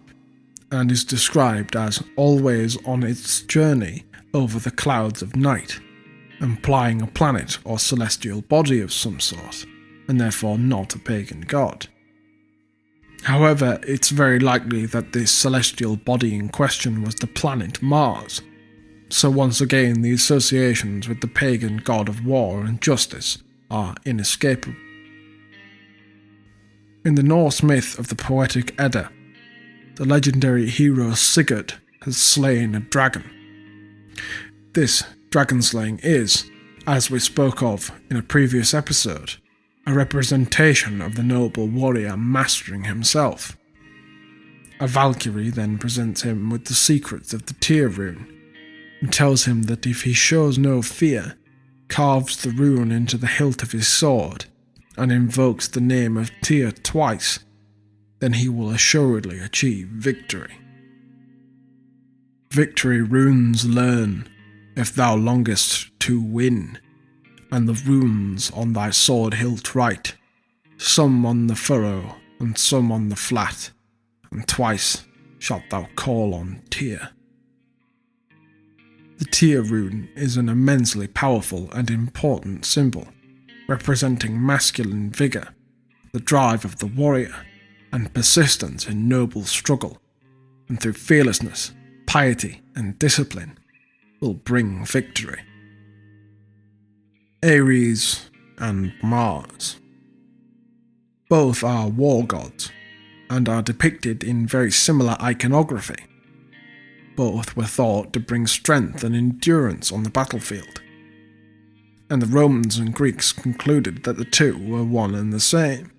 and is described as always on its journey over the clouds of night, implying a planet or celestial body of some sort, and therefore not a pagan god. However, it's very likely that this celestial body in question was the planet Mars, so once again the associations with the pagan god of war and justice are inescapable. In the Norse myth of the poetic Edda, the legendary hero Sigurd has slain a dragon. This dragon slaying is, as we spoke of in a previous episode, a representation of the noble warrior mastering himself. A Valkyrie then presents him with the secrets of the Tyr rune, and tells him that if he shows no fear, carves the rune into the hilt of his sword, and invokes the name of Tyr twice, then he will assuredly achieve victory. Victory runes learn, if thou longest to win, and the runes on thy sword hilt write, some on the furrow, and some on the flat, and twice shalt thou call on Tyr. The Tyr rune is an immensely powerful and important symbol, representing masculine vigour, the drive of the warrior, and persistence in noble struggle, and through fearlessness, piety, and discipline, will bring victory. Ares and Mars. Both are war gods, and are depicted in very similar iconography. Both were thought to bring strength and endurance on the battlefield, and the Romans and Greeks concluded that the two were one and the same.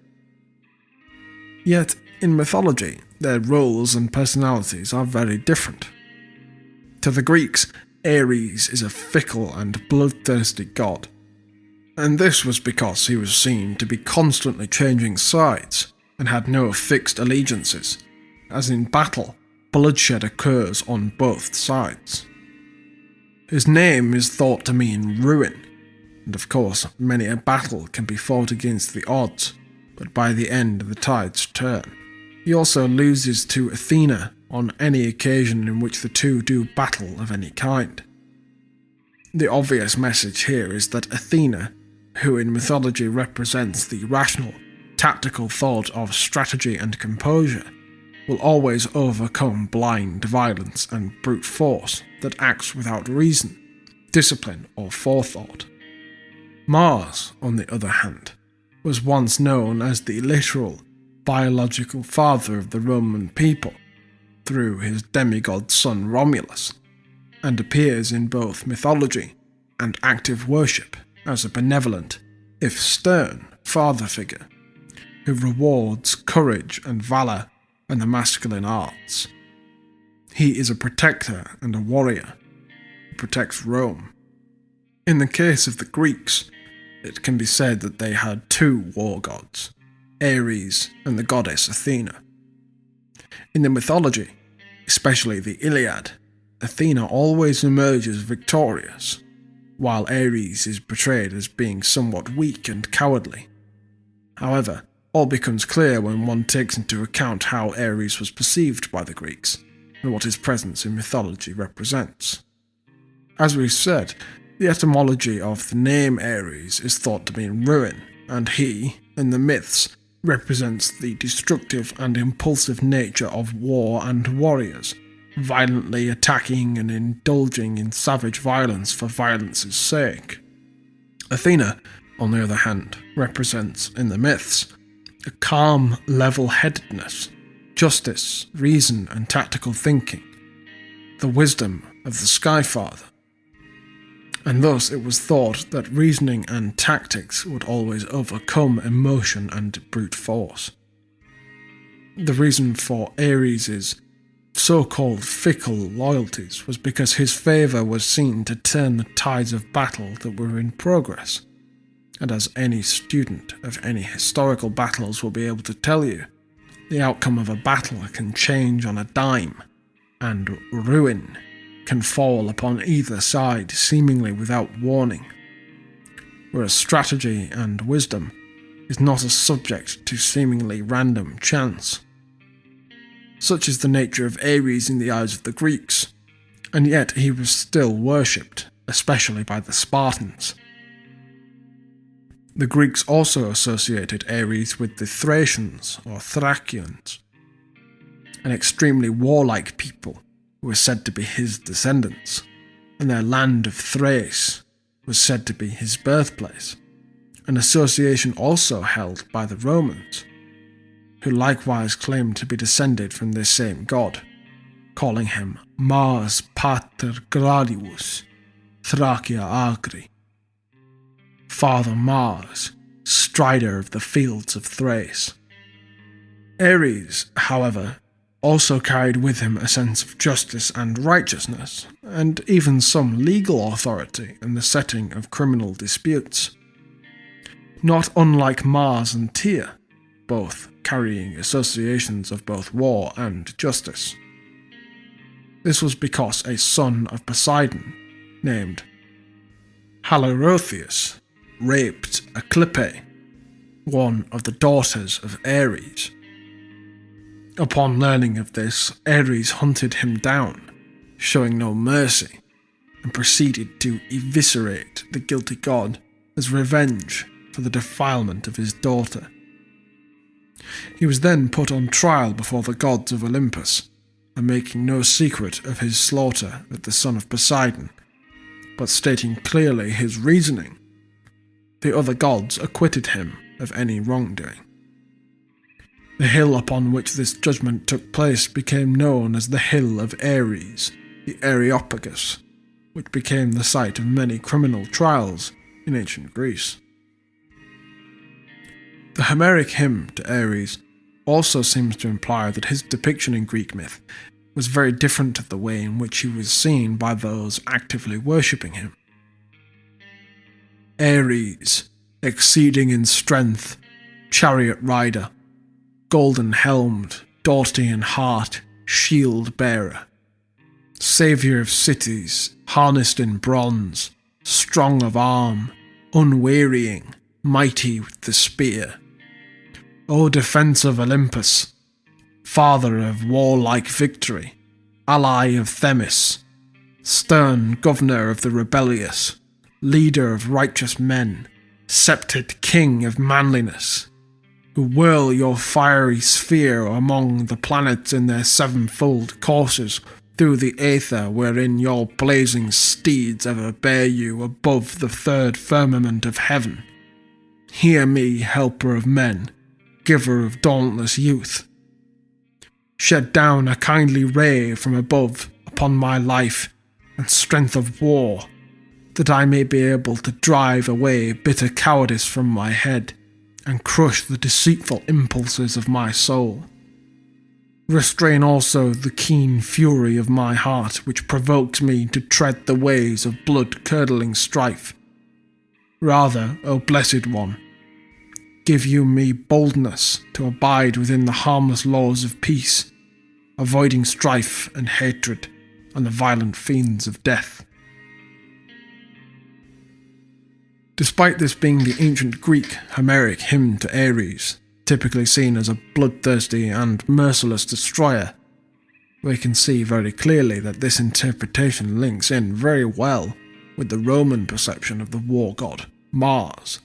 Yet, in mythology, their roles and personalities are very different. To the Greeks, Ares is a fickle and bloodthirsty god, and this was because he was seen to be constantly changing sides and had no fixed allegiances, as in battle, bloodshed occurs on both sides. His name is thought to mean ruin, and of course many a battle can be fought against the odds, but by the end the tides turn. He also loses to Athena on any occasion in which the two do battle of any kind. The obvious message here is that Athena, who in mythology represents the rational, tactical thought of strategy and composure, will always overcome blind violence and brute force that acts without reason, discipline, or forethought. Mars, on the other hand, was once known as the literal, biological father of the Roman people through his demigod son Romulus, and appears in both mythology and active worship as a benevolent, if stern, father figure who rewards courage and valour and the masculine arts. He is a protector and a warrior who protects Rome. In the case of the Greeks, it can be said that they had two war gods, Ares and the goddess Athena. In the mythology, especially the Iliad, Athena always emerges victorious, while Ares is portrayed as being somewhat weak and cowardly. However, all becomes clear when one takes into account how Ares was perceived by the Greeks, and what his presence in mythology represents. As we've said, the etymology of the name Ares is thought to mean ruin, and he, in the myths, represents the destructive and impulsive nature of war and warriors, violently attacking and indulging in savage violence for violence's sake. Athena, on the other hand, represents, in the myths, a calm level-headedness, justice, reason and tactical thinking, the wisdom of the Skyfather. And thus it was thought that reasoning and tactics would always overcome emotion and brute force. The reason for Ares' so-called fickle loyalties was because his favour was seen to turn the tides of battle that were in progress. And as any student of any historical battles will be able to tell you, the outcome of a battle can change on a dime, and ruin can fall upon either side seemingly without warning, whereas strategy and wisdom is not a subject to seemingly random chance. Such is the nature of Ares in the eyes of the Greeks, and yet he was still worshipped, especially by the Spartans. The Greeks also associated Ares with the Thracians or Thracians, an extremely warlike people who were said to be his descendants, and their land of Thrace was said to be his birthplace, an association also held by the Romans, who likewise claimed to be descended from this same god, calling him Mars Pater Gradius, Thracia Agri, Father Mars, strider of the fields of Thrace. Ares, however, also carried with him a sense of justice and righteousness, and even some legal authority in the setting of criminal disputes. Not unlike Mars and Tyr, both carrying associations of both war and justice. This was because a son of Poseidon, named Halorotheus, raped Eclipse, one of the daughters of Ares. Upon learning of this, Ares hunted him down, showing no mercy, and proceeded to eviscerate the guilty god as revenge for the defilement of his daughter. He was then put on trial before the gods of Olympus, and making no secret of his slaughter of the son of Poseidon, but stating clearly his reasoning, the other gods acquitted him of any wrongdoing. The hill upon which this judgment took place became known as the Hill of Ares, the Areopagus, which became the site of many criminal trials in ancient Greece. The Homeric hymn to Ares also seems to imply that his depiction in Greek myth was very different to the way in which he was seen by those actively worshipping him. Ares, exceeding in strength, chariot rider, golden-helmed, doughty in heart, shield-bearer, saviour of cities, harnessed in bronze, strong of arm, unwearying, mighty with the spear. O defence of Olympus, father of warlike victory, ally of Themis, stern governor of the rebellious, leader of righteous men, sceptred king of manliness, who whirl your fiery sphere among the planets in their sevenfold courses, through the aether wherein your blazing steeds ever bear you above the third firmament of heaven. Hear me, helper of men, giver of dauntless youth. Shed down a kindly ray from above upon my life and strength of war, that I may be able to drive away bitter cowardice from my head and crush the deceitful impulses of my soul. Restrain also the keen fury of my heart, which provokes me to tread the ways of blood-curdling strife. Rather, O Blessed One, give you me boldness to abide within the harmless laws of peace, avoiding strife and hatred and the violent fiends of death. Despite this being the ancient Greek Homeric hymn to Ares, typically seen as a bloodthirsty and merciless destroyer, we can see very clearly that this interpretation links in very well with the Roman perception of the war god Mars,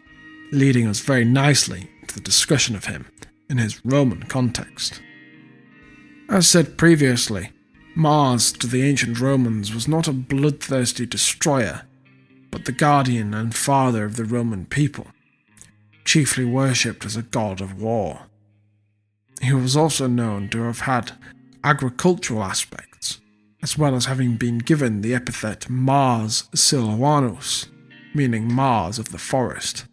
leading us very nicely to the discussion of him in his Roman context. As said previously, Mars to the ancient Romans was not a bloodthirsty destroyer, but the guardian and father of the Roman people, chiefly worshipped as a god of war. He was also known to have had agricultural aspects, as well as having been given the epithet Mars Silvanus, meaning Mars of the forest.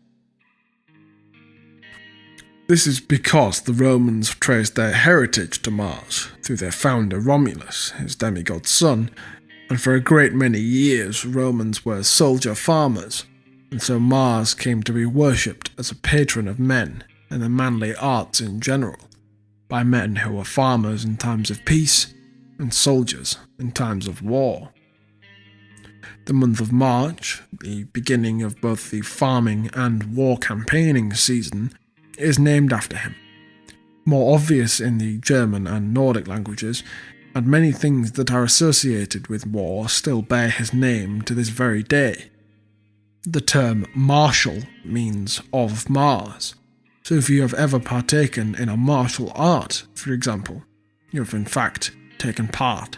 This is because the Romans traced their heritage to Mars through their founder Romulus, his demigod son, and for a great many years Romans were soldier farmers, and so Mars came to be worshipped as a patron of men and the manly arts in general, by men who were farmers in times of peace and soldiers in times of war. The month of March, the beginning of both the farming and war campaigning season, is named after him. More obvious in the German and Nordic languages, and many things that are associated with war still bear his name to this very day. The term martial means of Mars, so if you have ever partaken in a martial art, for example, you have in fact taken part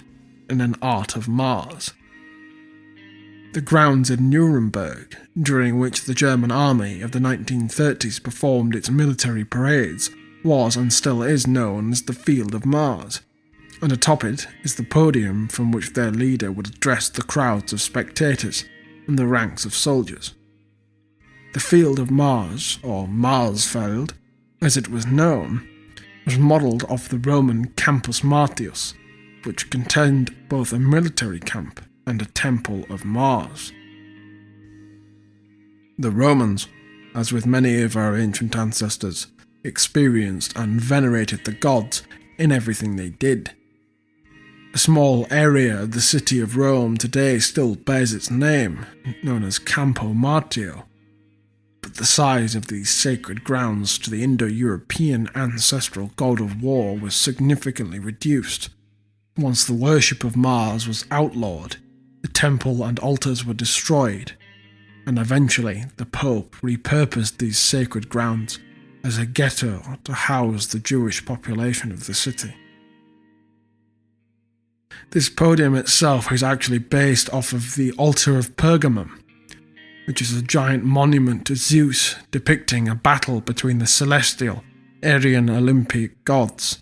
in an art of Mars. The grounds in Nuremberg, during which the German army of the 1930s performed its military parades, was and still is known as the Field of Mars, and atop it is the podium from which their leader would address the crowds of spectators and the ranks of soldiers. The Field of Mars, or Marsfeld, as it was known, was modelled off the Roman Campus Martius, which contained both a military camp and a temple of Mars. The Romans, as with many of our ancient ancestors, experienced and venerated the gods in everything they did. A small area of the city of Rome today still bears its name, known as Campo Martio, but the size of these sacred grounds to the Indo-European ancestral god of war was significantly reduced. Once the worship of Mars was outlawed, the temple and altars were destroyed, and eventually the Pope repurposed these sacred grounds as a ghetto to house the Jewish population of the city. This podium itself is actually based off of the Altar of Pergamum, which is a giant monument to Zeus depicting a battle between the celestial Aryan Olympic gods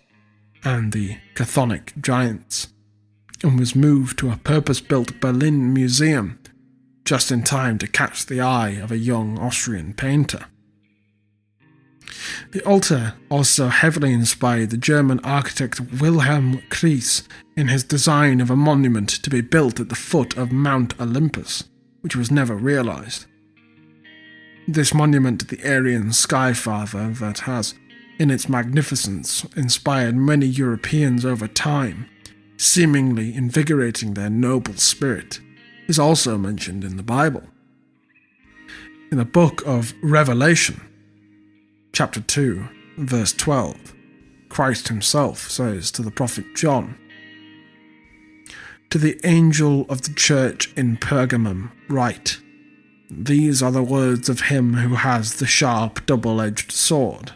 and the Chthonic giants, and was moved to a purpose-built Berlin museum just in time to catch the eye of a young Austrian painter. The altar also heavily inspired the German architect Wilhelm Kreis in his design of a monument to be built at the foot of Mount Olympus, which was never realised. This monument to the Aryan Skyfather that has, in its magnificence, inspired many Europeans over time, seemingly invigorating their noble spirit, is also mentioned in the Bible. In the book of Revelation, chapter 2, verse 12, Christ himself says to the prophet John, "To the angel of the church in Pergamum write, These are the words of him who has the sharp double-edged sword.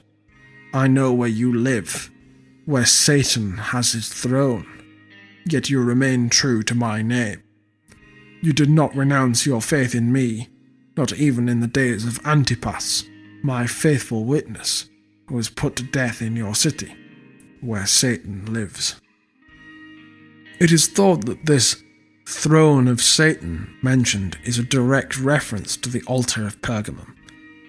I know where you live, where Satan has his throne, yet you remain true to my name. You did not renounce your faith in me, not even in the days of Antipas, my faithful witness, who was put to death in your city, where Satan lives." It is thought that this throne of Satan mentioned is a direct reference to the altar of Pergamum,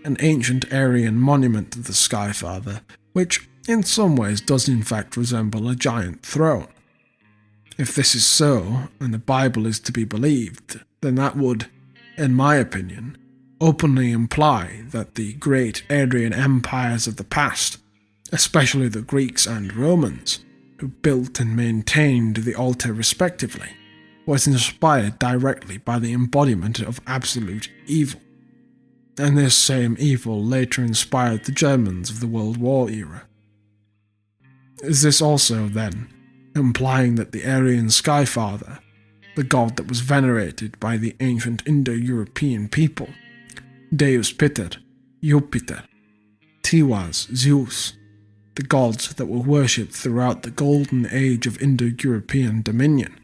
an ancient Aryan monument to the Skyfather, which in some ways does in fact resemble a giant throne. If this is so, and the Bible is to be believed, then that would, in my opinion, openly imply that the great Aryan empires of the past, especially the Greeks and Romans, who built and maintained the altar respectively, was inspired directly by the embodiment of absolute evil. And this same evil later inspired the Germans of the World War era. Is this also, then, implying that the Aryan Skyfather, the god that was venerated by the ancient Indo-European people, Deus Piter, Jupiter, Tiwaz, Zeus, the gods that were worshipped throughout the golden age of Indo-European dominion,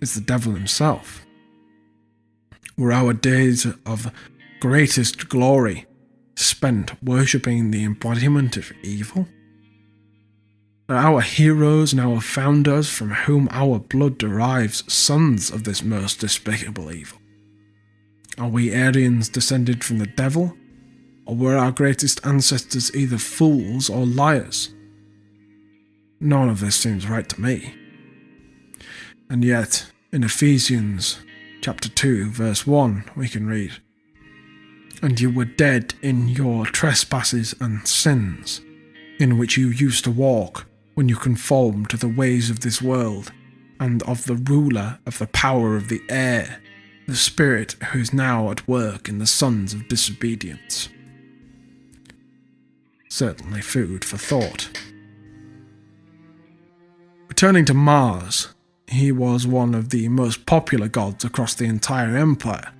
is the devil himself? Were our days of greatest glory spent worshipping the embodiment of evil? Are our heroes and our founders, from whom our blood derives, sons of this most despicable evil? Are we Aryans descended from the devil, or were our greatest ancestors either fools or liars? None of this seems right to me. And yet, in Ephesians chapter 2, verse 1, we can read, "And you were dead in your trespasses and sins, in which you used to walk when you conformed to the ways of this world, and of the ruler of the power of the air, the spirit who is now at work in the sons of disobedience." Certainly food for thought. Returning to Mars, he was one of the most popular gods across the entire empire.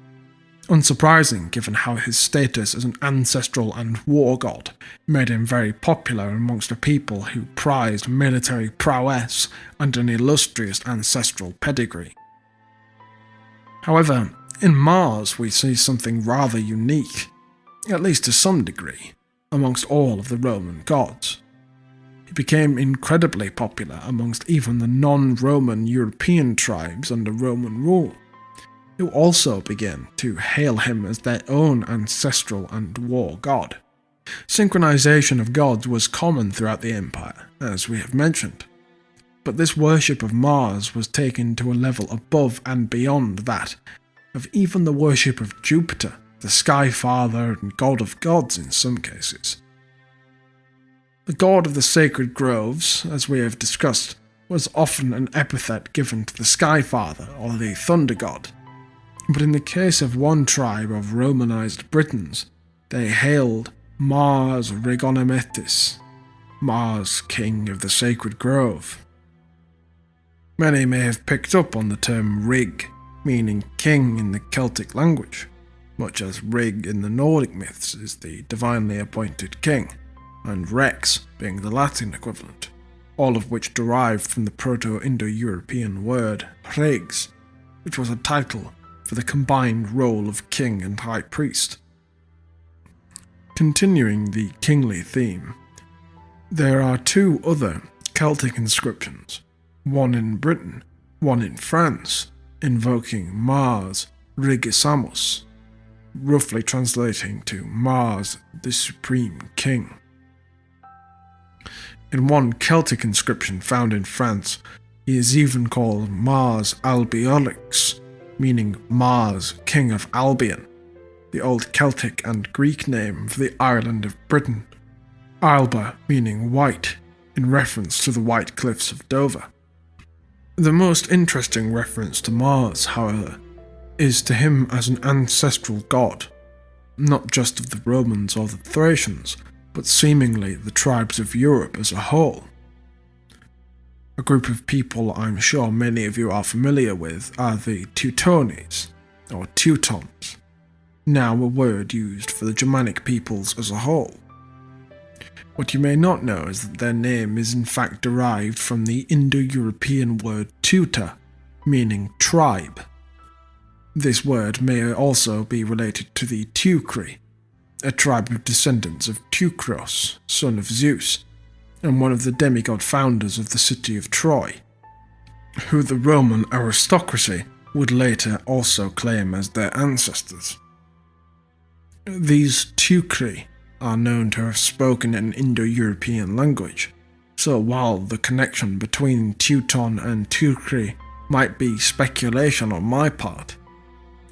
Unsurprising given how his status as an ancestral and war god made him very popular amongst a people who prized military prowess and an illustrious ancestral pedigree. However, in Mars we see something rather unique, at least to some degree, amongst all of the Roman gods. He became incredibly popular amongst even the non-Roman European tribes under Roman rule, who also began to hail him as their own ancestral and war god. Synchronization of gods was common throughout the empire, as we have mentioned, but this worship of Mars was taken to a level above and beyond that of even the worship of Jupiter, the Sky Father and God of gods in some cases. The god of the sacred groves, as we have discussed, was often an epithet given to the Sky Father or the Thunder God, but in the case of one tribe of Romanized Britons, they hailed Mars Regonometis, Mars, king of the sacred grove. Many may have picked up on the term Rig, meaning king in the Celtic language, much as Rig in the Nordic myths is the divinely appointed king, and Rex being the Latin equivalent, all of which derived from the proto-indo-European word regs, which was a title for the combined role of king and high priest. Continuing the kingly theme, there are two other Celtic inscriptions, one in Britain, one in France, invoking Mars Regisamus, roughly translating to Mars the Supreme King. In one Celtic inscription found in France, he is even called Mars Albiolix, meaning Mars, King of Albion, the old Celtic and Greek name for the island of Britain, Alba meaning white, in reference to the white cliffs of Dover. The most interesting reference to Mars, however, is to him as an ancestral god, not just of the Romans or the Thracians, but seemingly the tribes of Europe as a whole. A group of people I'm sure many of you are familiar with are the Teutones, or Teutons, now a word used for the Germanic peoples as a whole. What you may not know is that their name is in fact derived from the Indo-European word tuta, meaning tribe. This word may also be related to the Teucri, a tribe of descendants of Teucros, son of Zeus, and one of the demigod founders of the city of Troy, who the Roman aristocracy would later also claim as their ancestors. These Teucri are known to have spoken an Indo-European language, so while the connection between Teuton and Teucri might be speculation on my part,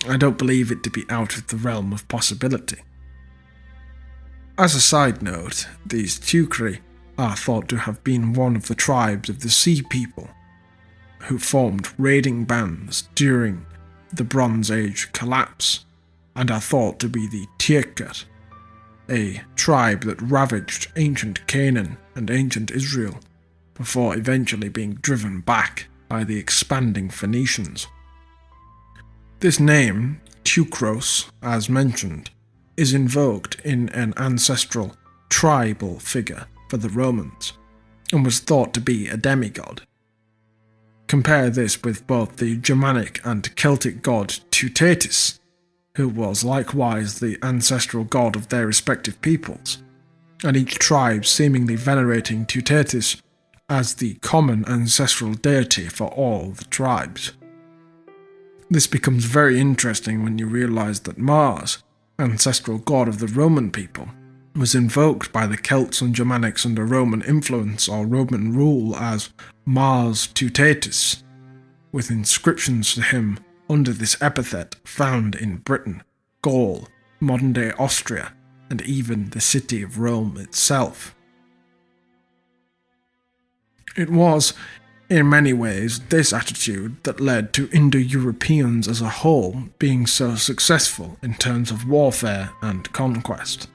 I don't believe it to be out of the realm of possibility. As a side note, these Teucri are thought to have been one of the tribes of the Sea People, who formed raiding bands during the Bronze Age collapse, and are thought to be the Tyrker, a tribe that ravaged ancient Canaan and ancient Israel, before eventually being driven back by the expanding Phoenicians. This name, Teucros, as mentioned, is invoked in an ancestral, tribal figure for the Romans, and was thought to be a demigod. Compare this with both the Germanic and Celtic god Teutatis, who was likewise the ancestral god of their respective peoples, and each tribe seemingly venerating Teutatis as the common ancestral deity for all the tribes. This becomes very interesting when you realise that Mars, ancestral god of the Roman people, was invoked by the Celts and Germanics under Roman influence or Roman rule as Mars Teutatis, with inscriptions to him under this epithet found in Britain, Gaul, modern-day Austria, and even the city of Rome itself. It was, in many ways, this attitude that led to Indo-Europeans as a whole being so successful in terms of warfare and conquest.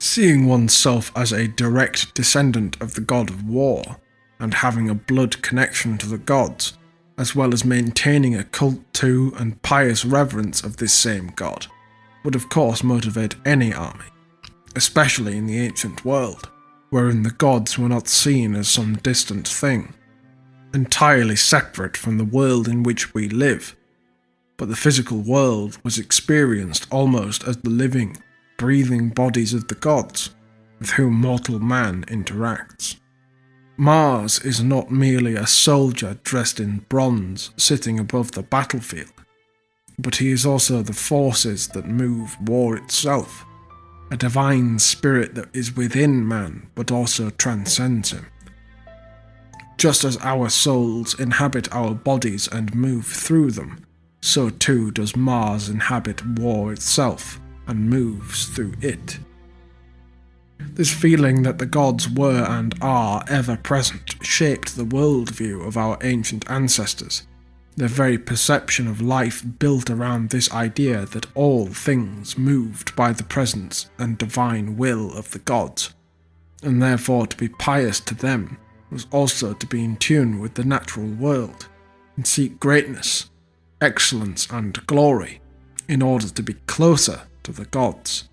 Seeing oneself as a direct descendant of the god of war, and having a blood connection to the gods, as well as maintaining a cult to and pious reverence of this same god, would of course motivate any army, especially in the ancient world, wherein the gods were not seen as some distant thing, entirely separate from the world in which we live, but the physical world was experienced almost as the living, breathing bodies of the gods, with whom mortal man interacts. Mars is not merely a soldier dressed in bronze sitting above the battlefield, but he is also the forces that move war itself, a divine spirit that is within man but also transcends him. Just as our souls inhabit our bodies and move through them, so too does Mars inhabit war itself and moves through it. This feeling that the gods were and are ever present shaped the worldview of our ancient ancestors, their very perception of life built around this idea that all things moved by the presence and divine will of the gods, and therefore to be pious to them was also to be in tune with the natural world, and seek greatness, excellence and glory in order to be closer to the gods.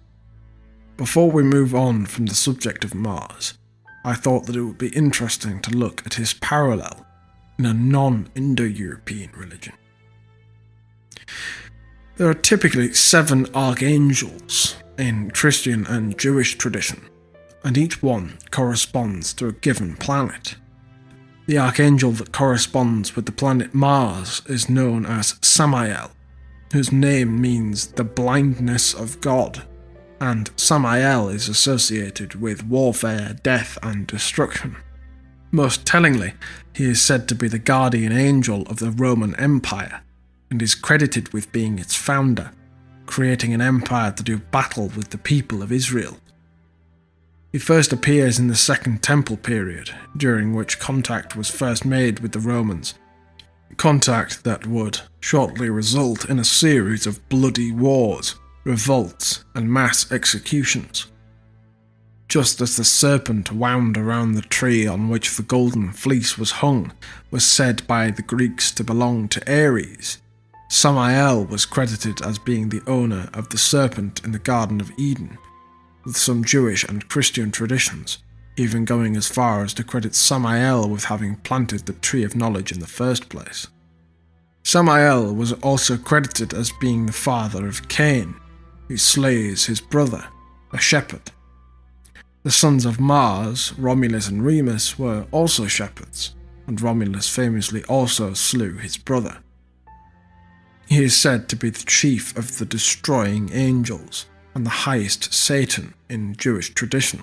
Before we move on from the subject of Mars, I thought that it would be interesting to look at his parallel in a non-Indo-European religion. There are typically 7 archangels in Christian and Jewish tradition, and each one corresponds to a given planet. The archangel that corresponds with the planet Mars is known as Samael, whose name means the blindness of God, and Samael is associated with warfare, death, and destruction. Most tellingly, he is said to be the guardian angel of the Roman Empire, and is credited with being its founder, creating an empire to do battle with the people of Israel. He first appears in the Second Temple period, during which contact was first made with the Romans, contact that would shortly result in a series of bloody wars, revolts, and mass executions. Just as the serpent wound around the tree on which the golden fleece was hung was said by the Greeks to belong to Ares, Samael was credited as being the owner of the serpent in the Garden of Eden, with some Jewish and Christian traditions even going as far as to credit Samael with having planted the tree of knowledge in the first place. Samael was also credited as being the father of Cain, who slays his brother, a shepherd. The sons of Mars, Romulus and Remus, were also shepherds, and Romulus famously also slew his brother. He is said to be the chief of the destroying angels and the highest Satan in Jewish tradition,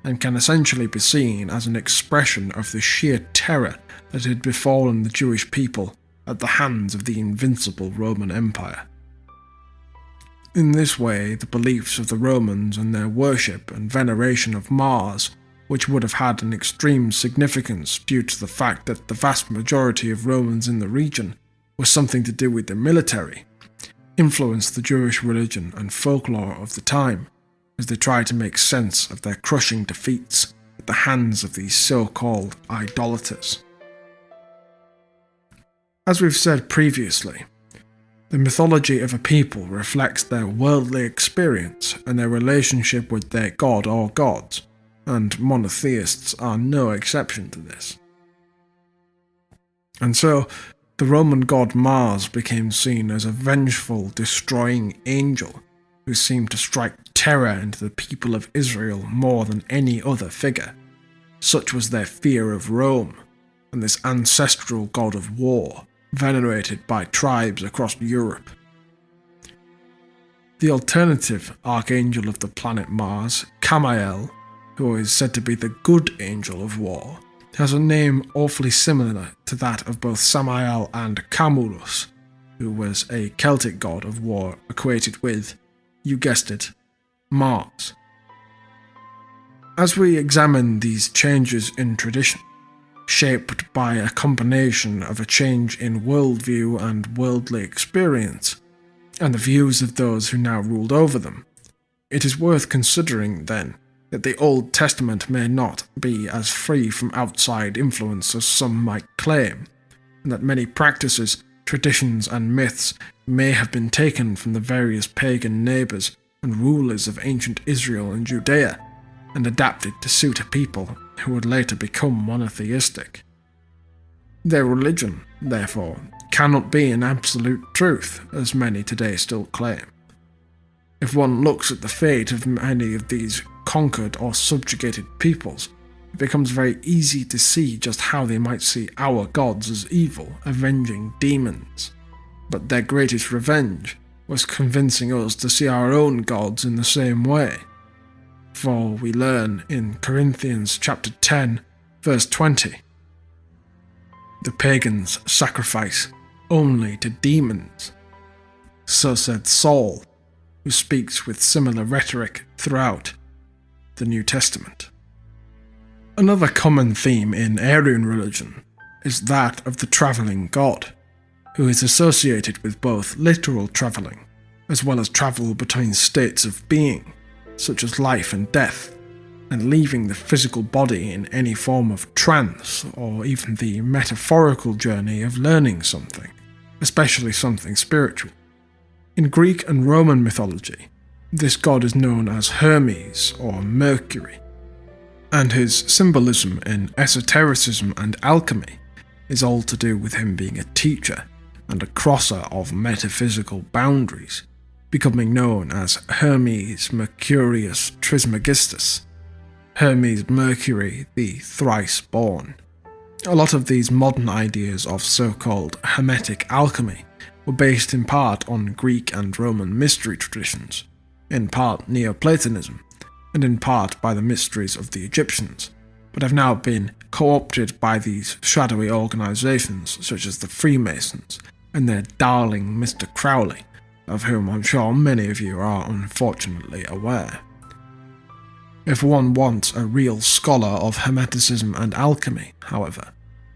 and can essentially be seen as an expression of the sheer terror that had befallen the Jewish people at the hands of the invincible Roman Empire. In this way, the beliefs of the Romans and their worship and veneration of Mars, which would have had an extreme significance due to the fact that the vast majority of Romans in the region was something to do with the military, influenced the Jewish religion and folklore of the time, as they tried to make sense of their crushing defeats at the hands of these so-called idolaters. As we've said previously, the mythology of a people reflects their worldly experience and their relationship with their god or gods, and monotheists are no exception to this. And so, the Roman god Mars became seen as a vengeful, destroying angel who seemed to strike terror into the people of Israel more than any other figure. Such was their fear of Rome, and this ancestral god of war, venerated by tribes across Europe. The alternative archangel of the planet Mars, Camael, who is said to be the good angel of war, has a name awfully similar to that of both Samael and Camulus, who was a Celtic god of war equated with, you guessed it, Mars. As we examine these changes in tradition, shaped by a combination of a change in worldview and worldly experience, and the views of those who now ruled over them, it is worth considering, then, that the Old Testament may not be as free from outside influence as some might claim, and that many practices, traditions, and myths may have been taken from the various pagan neighbours and rulers of ancient Israel and Judea, and adapted to suit a people who would later become monotheistic. Their religion, therefore, cannot be an absolute truth, as many today still claim. If one looks at the fate of many of these conquered or subjugated peoples, it becomes very easy to see just how they might see our gods as evil, avenging demons. But their greatest revenge was convincing us to see our own gods in the same way. For we learn in Corinthians chapter 10, verse 20, the pagans sacrifice only to demons. So said Saul, who speaks with similar rhetoric throughout the New Testament. Another common theme in Aryan religion is that of the travelling god, who is associated with both literal travelling as well as travel between states of being, such as life and death, and leaving the physical body in any form of trance or even the metaphorical journey of learning something, especially something spiritual. In Greek and Roman mythology, this god is known as Hermes or Mercury, and his symbolism in esotericism and alchemy is all to do with him being a teacher and a crosser of metaphysical boundaries, becoming known as Hermes Mercurius Trismegistus, Hermes Mercury the thrice-born. A lot of these modern ideas of so-called Hermetic alchemy were based in part on Greek and Roman mystery traditions, in part Neoplatonism, and in part by the mysteries of the Egyptians, but have now been co-opted by these shadowy organisations such as the Freemasons and their darling Mr. Crowley, of whom I'm sure many of you are unfortunately aware. If one wants a real scholar of Hermeticism and alchemy, however,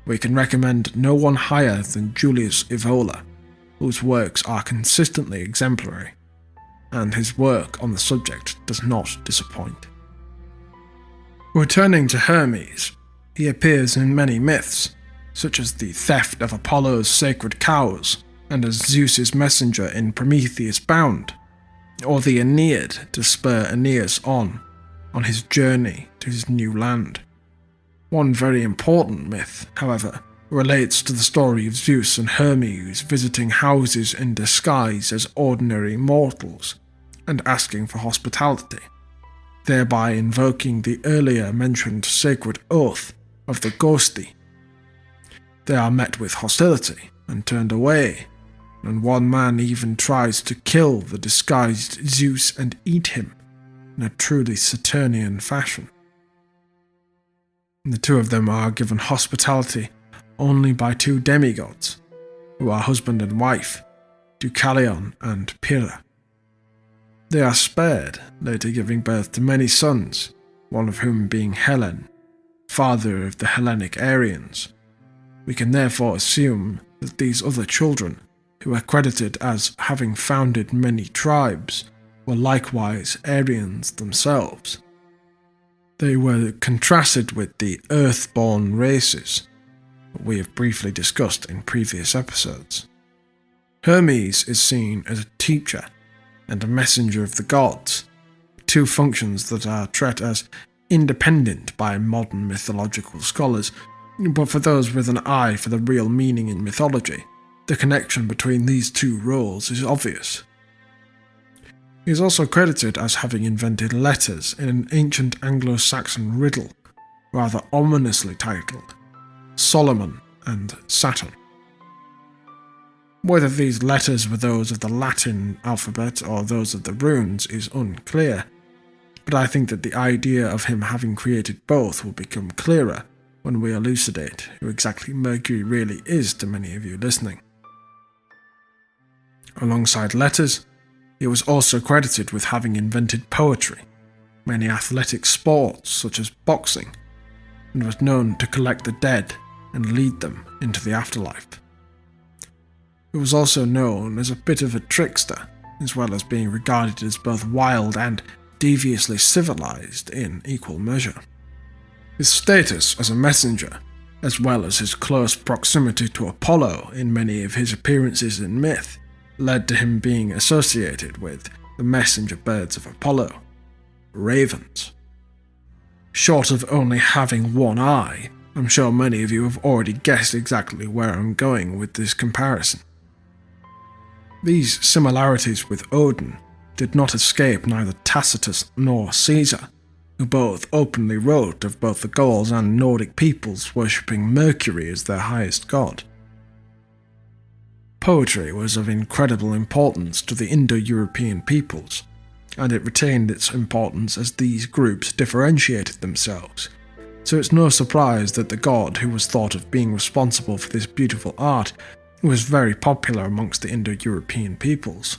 we can recommend no one higher than Julius Evola, whose works are consistently exemplary, and his work on the subject does not disappoint. Returning to Hermes, he appears in many myths, such as the theft of Apollo's sacred cows, and as Zeus's messenger in Prometheus Bound. or the Aeneid to spur Aeneas on his journey to his new land. One very important myth, however, relates to the story of Zeus and Hermes visiting houses in disguise as ordinary mortals and asking for hospitality, thereby invoking the earlier mentioned sacred oath of the Ghosti. They are met with hostility and turned away, and one man even tries to kill the disguised Zeus and eat him in a truly Saturnian fashion. The two of them are given hospitality only by two demigods, who are husband and wife, Deucalion and Pyrrha. They are spared, later giving birth to many sons, one of whom being Hellen, father of the Hellenic Aryans. We can therefore assume that these other children, who are credited as having founded many tribes, were likewise Aryans themselves. They were contrasted with the earth-born races that we have briefly discussed in previous episodes. Hermes is seen as a teacher and a messenger of the gods, two functions that are treated as independent by modern mythological scholars, but for those with an eye for the real meaning in mythology, the connection between these two roles is obvious. He is also credited as having invented letters in an ancient Anglo-Saxon riddle, rather ominously titled Solomon and Saturn. Whether these letters were those of the Latin alphabet or those of the runes is unclear, but I think that the idea of him having created both will become clearer when we elucidate who exactly Mercury really is to many of you listening. Alongside letters, he was also credited with having invented poetry, many athletic sports such as boxing, and was known to collect the dead and lead them into the afterlife. He was also known as a bit of a trickster, as well as being regarded as both wild and deviously civilized in equal measure. His status as a messenger, as well as his close proximity to Apollo in many of his appearances in myth, led to him being associated with the messenger birds of Apollo, ravens. Short of only having one eye, I'm sure many of you have already guessed exactly where I'm going with this comparison. These similarities with Odin did not escape neither Tacitus nor Caesar, who both openly wrote of both the Gauls and Nordic peoples worshipping Mercury as their highest god. Poetry was of incredible importance to the Indo-European peoples, and it retained its importance as these groups differentiated themselves, so it's no surprise that the god who was thought of being responsible for this beautiful art was very popular amongst the Indo-European peoples.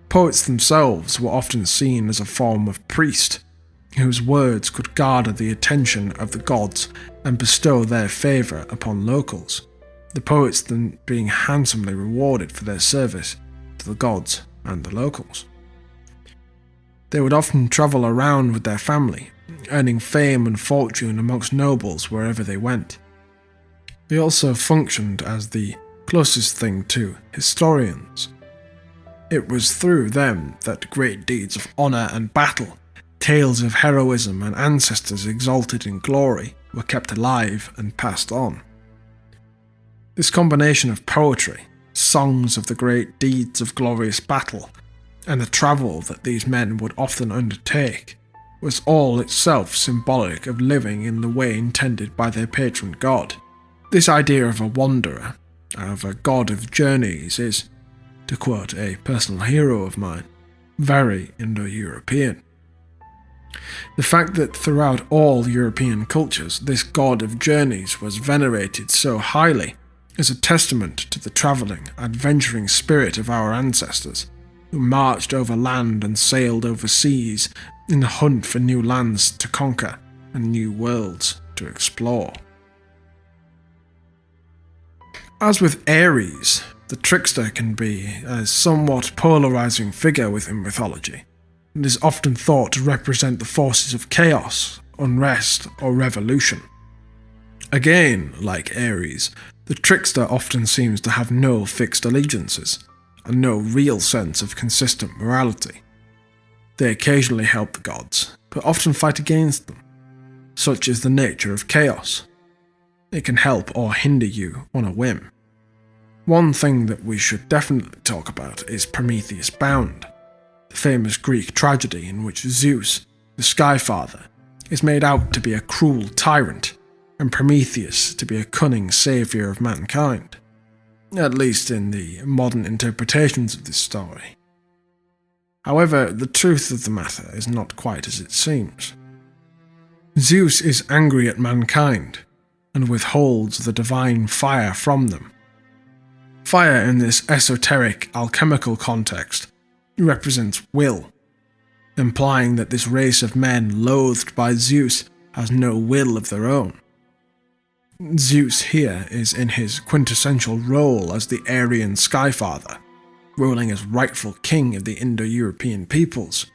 Poets themselves were often seen as a form of priest, whose words could garner the attention of the gods and bestow their favour upon locals, the poets then being handsomely rewarded for their service to the gods and the locals. They would often travel around with their family, earning fame and fortune amongst nobles wherever they went. They also functioned as the closest thing to historians. It was through them that great deeds of honour and battle, tales of heroism and ancestors exalted in glory were kept alive and passed on. This combination of poetry, songs of the great deeds of glorious battle, and the travel that these men would often undertake, was all itself symbolic of living in the way intended by their patron god. This idea of a wanderer, of a god of journeys, is, to quote a personal hero of mine, very Indo-European. The fact that throughout all European cultures this god of journeys was venerated so highly is a testament to the travelling, adventuring spirit of our ancestors, who marched over land and sailed over seas in the hunt for new lands to conquer and new worlds to explore. As with Ares, the trickster can be a somewhat polarizing figure within mythology, and is often thought to represent the forces of chaos, unrest, or revolution. Again, like Ares, the trickster often seems to have no fixed allegiances, and no real sense of consistent morality. They occasionally help the gods, but often fight against them. Such is the nature of chaos. It can help or hinder you on a whim. One thing that we should definitely talk about is Prometheus Bound, the famous Greek tragedy in which Zeus, the Skyfather, is made out to be a cruel tyrant, and Prometheus to be a cunning saviour of mankind, at least in the modern interpretations of this story. However, the truth of the matter is not quite as it seems. Zeus is angry at mankind, and withholds the divine fire from them. Fire in this esoteric, alchemical context represents will, implying that this race of men loathed by Zeus has no will of their own. Zeus here is in his quintessential role as the Aryan Skyfather, ruling as rightful king of the Indo-European peoples.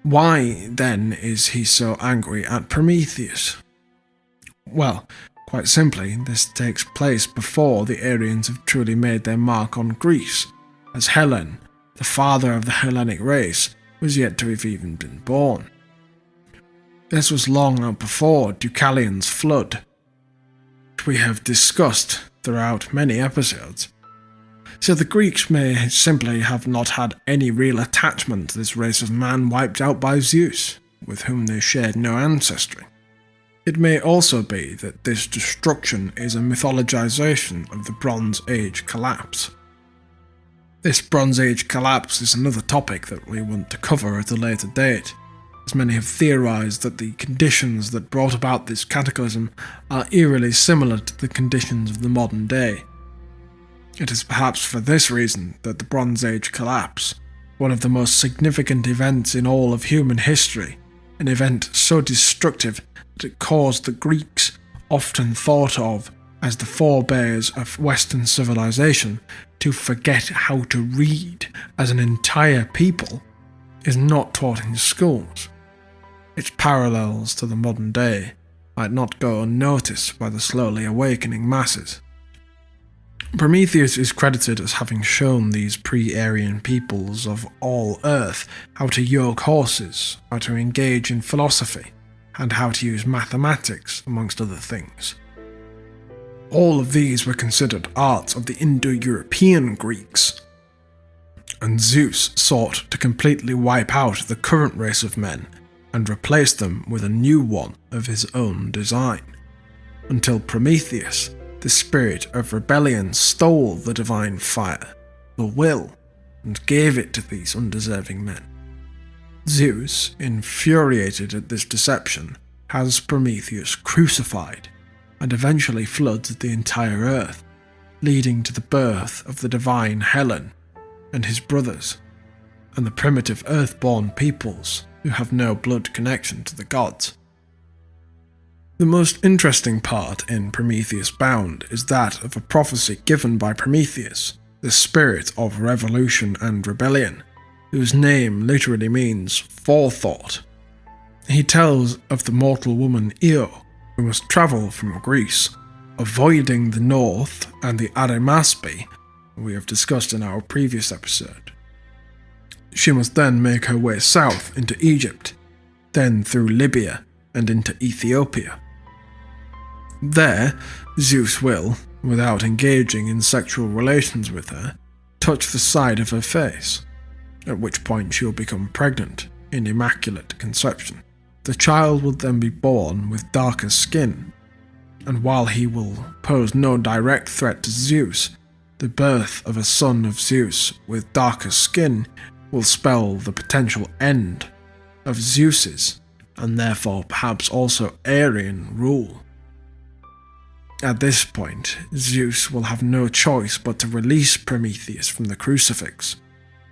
Why, then, is he so angry at Prometheus? Well, quite simply, this takes place before the Aryans have truly made their mark on Greece, as Hellen, the father of the Hellenic race, was yet to have even been born. This was long out before Deucalion's flood, which we have discussed throughout many episodes. So the Greeks may simply have not had any real attachment to this race of man wiped out by Zeus, with whom they shared no ancestry. It may also be that this destruction is a mythologization of the Bronze Age collapse. This Bronze Age collapse is another topic that we want to cover at a later date, as many have theorized that the conditions that brought about this cataclysm are eerily similar to the conditions of the modern day. It is perhaps for this reason that the Bronze Age collapse, one of the most significant events in all of human history, an event so destructive that it caused the Greeks, often thought of as the forebears of Western civilization, to forget how to read as an entire people, is not taught in schools. Its parallels to the modern day might not go unnoticed by the slowly awakening masses. Prometheus is credited as having shown these pre-Aryan peoples of all Earth how to yoke horses, how to engage in philosophy, and how to use mathematics, amongst other things. All of these were considered arts of the Indo-European Greeks, and Zeus sought to completely wipe out the current race of men and replace them with a new one of his own design, until Prometheus, the spirit of rebellion, stole the divine fire, the will, and gave it to these undeserving men. Zeus, infuriated at this deception, has Prometheus crucified, and eventually floods the entire earth, leading to the birth of the divine Hellen and his brothers, and the primitive earthborn peoples who have no blood connection to the gods. The most interesting part in Prometheus Bound is that of a prophecy given by Prometheus, the spirit of revolution and rebellion, whose name literally means forethought. He tells of the mortal woman Io, who must travel from Greece, avoiding the north and the Arimaspi we have discussed in our previous episode. She must then make her way south into Egypt, then through Libya and into Ethiopia. There, Zeus will, without engaging in sexual relations with her, touch the side of her face, at which point she will become pregnant in immaculate conception. The child will then be born with darker skin, and while he will pose no direct threat to Zeus, the birth of a son of Zeus with darker skin will spell the potential end of Zeus's, and therefore perhaps also Aryan, rule. At this point, Zeus will have no choice but to release Prometheus from the crucifix,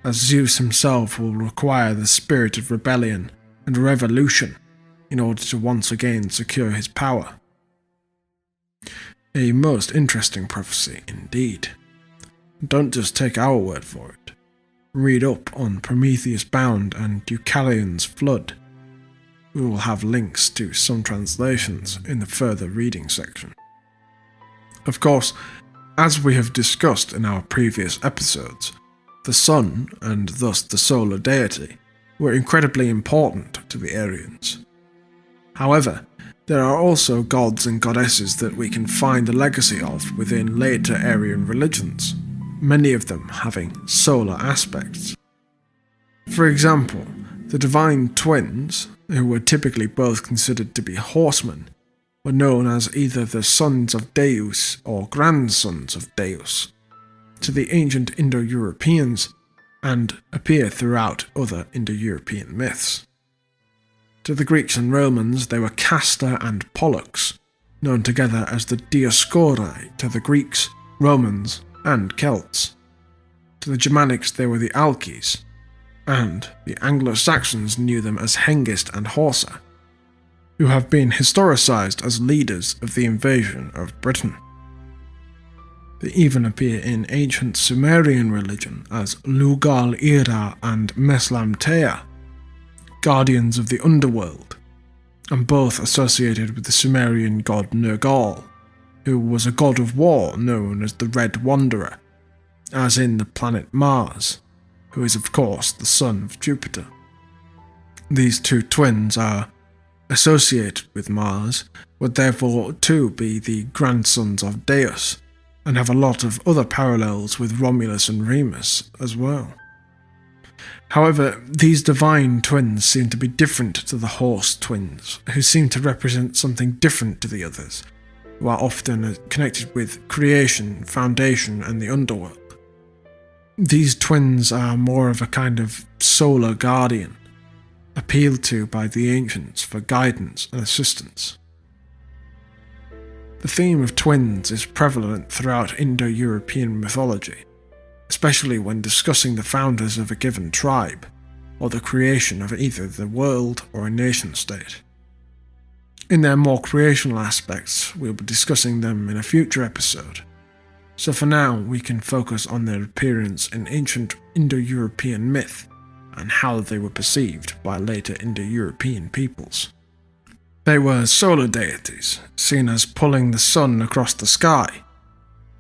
as Zeus himself will require the spirit of rebellion and revolution in order to once again secure his power. A most interesting prophecy indeed. Don't just take our word for it. Read up on Prometheus Bound and Deucalion's flood. We will have links to some translations in the further reading section. Of course, As we have discussed in our previous episodes, the sun, and thus the solar deity, were incredibly important to the Aryans. However, there are also gods and goddesses that we can find the legacy of within later Aryan religions, many of them having solar aspects. For example, the divine twins, who were typically both considered to be horsemen, were known as either the sons of Deus or grandsons of Deus to the ancient Indo-Europeans, and appear throughout other Indo-European myths. To the Greeks and Romans, they were Castor and Pollux, known together as the Dioscuri to the Greeks, Romans, and Celts. To the Germanics, they were the Alkes, and the Anglo-Saxons knew them as Hengist and Horsa, who have been historicised as leaders of the invasion of Britain. They even appear in ancient Sumerian religion as Lugal-Ira and Meslamtea, guardians of the underworld, and both associated with the Sumerian god Nergal, who was a god of war known as the Red Wanderer, as in the planet Mars, who is of course the son of Jupiter. These two twins are associated with Mars, would therefore too be the grandsons of Deus, and have a lot of other parallels with Romulus and Remus as well. However, these divine twins seem to be different to the horse twins, who seem to represent something different to the others, who are often connected with creation, foundation, and the underworld. These twins are more of a kind of solar guardian, appealed to by the ancients for guidance and assistance. The theme of twins is prevalent throughout Indo-European mythology, especially when discussing the founders of a given tribe, or the creation of either the world or a nation-state. In their more creational aspects, we'll be discussing them in a future episode, so for now we can focus on their appearance in ancient Indo-European myth and how they were perceived by later Indo-European peoples. They were solar deities, seen as pulling the sun across the sky.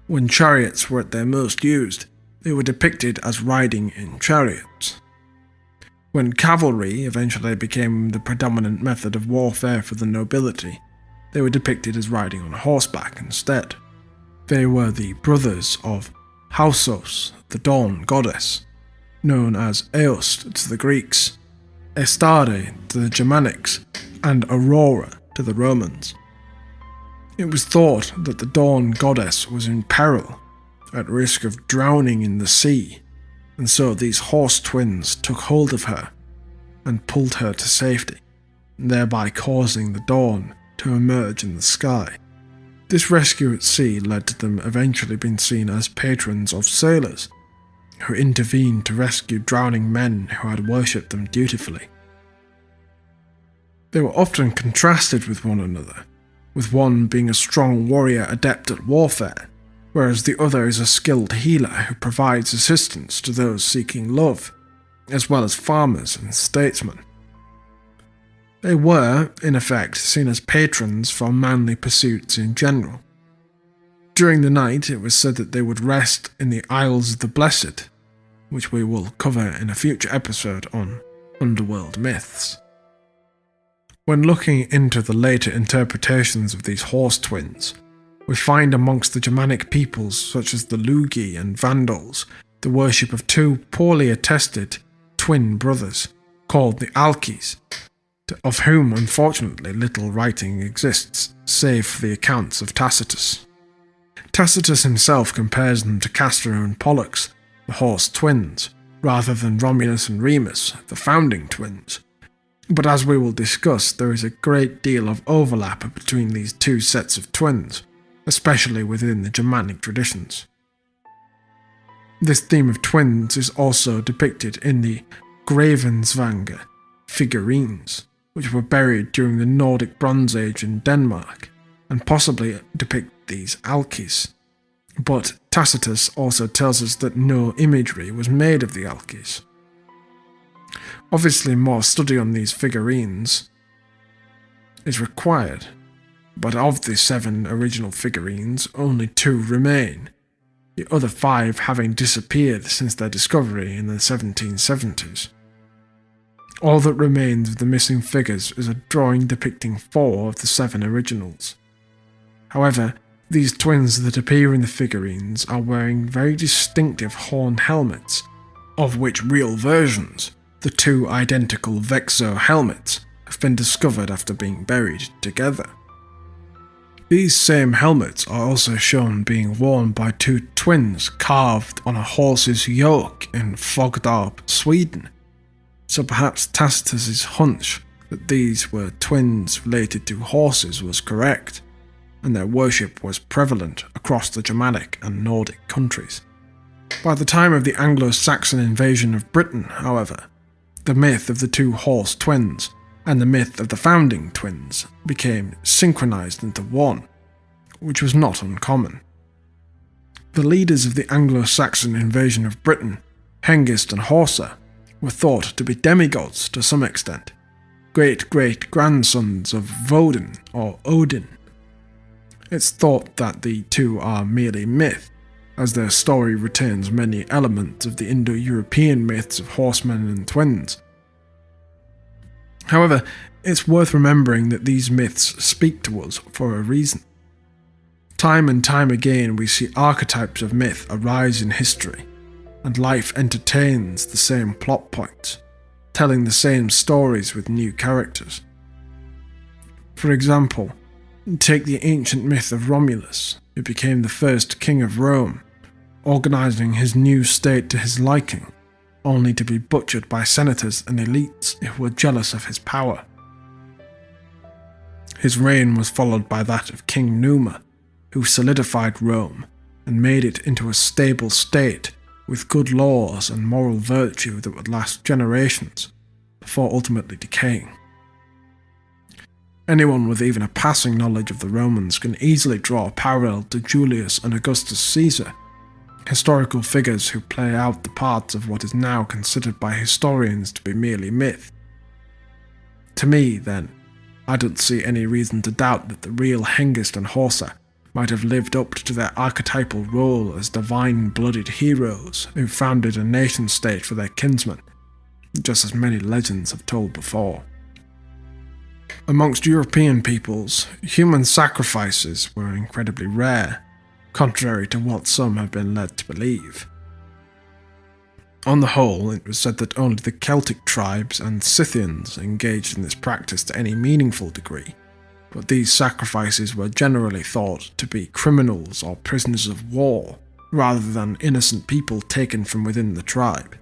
When chariots were at their most used, they were depicted as riding in chariots. When cavalry eventually became the predominant method of warfare for the nobility, they were depicted as riding on horseback instead. They were the brothers of Hausos, the dawn goddess, known as Eost to the Greeks, Estare to the Germanics, and Aurora to the Romans. It was thought that the dawn goddess was in peril, at risk of drowning in the sea, and so these horse twins took hold of her and pulled her to safety, thereby causing the dawn to emerge in the sky. This rescue at sea led to them eventually being seen as patrons of sailors, who intervened to rescue drowning men who had worshipped them dutifully. They were often contrasted with one another, with one being a strong warrior adept at warfare, whereas the other is a skilled healer who provides assistance to those seeking love, as well as farmers and statesmen. They were, in effect, seen as patrons for manly pursuits in general. During the night, it was said that they would rest in the Isles of the Blessed, which we will cover in a future episode on underworld myths. When looking into the later interpretations of these horse twins, we find amongst the Germanic peoples such as the Lugi and Vandals the worship of two poorly attested twin brothers called the Alkes, of whom unfortunately little writing exists save for the accounts of Tacitus. Tacitus himself compares them to Castor and Pollux, the horse twins, rather than Romulus and Remus, the founding twins. But as we will discuss, there is a great deal of overlap between these two sets of twins, especially within the Germanic traditions. This theme of twins is also depicted in the Gravensvanger figurines, which were buried during the Nordic Bronze Age in Denmark, and possibly depict these Alkes. But Tacitus also tells us that no imagery was made of the Alkes. Obviously, more study on these figurines is required, but of the 7 original figurines, only 2 remain, the other 5 having disappeared since their discovery in the 1770s. All that remains of the missing figures is a drawing depicting 4 of the 7 originals. However, these twins that appear in the figurines are wearing very distinctive horned helmets, of which real versions, the 2 identical Vexo helmets, have been discovered after being buried together. These same helmets are also shown being worn by 2 twins carved on a horse's yoke in Fogdarp, Sweden, so perhaps Tacitus's hunch that these were twins related to horses was correct, and their worship was prevalent across the Germanic and Nordic countries. By the time of the Anglo-Saxon invasion of Britain, however, the myth of the 2 horse twins and the myth of the founding twins became synchronized into one, which was not uncommon. The leaders of the Anglo-Saxon invasion of Britain, Hengist and Horsa, were thought to be demigods to some extent, great-great-grandsons of Vodin or Odin. It's thought that the 2 are merely myth, as their story retains many elements of the Indo-European myths of horsemen and twins. However, it's worth remembering that these myths speak to us for a reason. Time and time again we see archetypes of myth arise in history, and life entertains the same plot points, telling the same stories with new characters. For example, take the ancient myth of Romulus, who became the first king of Rome, organising his new state to his liking, only to be butchered by senators and elites who were jealous of his power. His reign was followed by that of King Numa, who solidified Rome and made it into a stable state with good laws and moral virtue that would last generations, before ultimately decaying. Anyone with even a passing knowledge of the Romans can easily draw a parallel to Julius and Augustus Caesar, historical figures who play out the parts of what is now considered by historians to be merely myth. To me, then, I don't see any reason to doubt that the real Hengist and Horsa might have lived up to their archetypal role as divine-blooded heroes who founded a nation-state for their kinsmen, just as many legends have told before. Amongst European peoples, human sacrifices were incredibly rare, contrary to what some have been led to believe. On the whole, it was said that only the Celtic tribes and Scythians engaged in this practice to any meaningful degree, but these sacrifices were generally thought to be criminals or prisoners of war, rather than innocent people taken from within the tribe.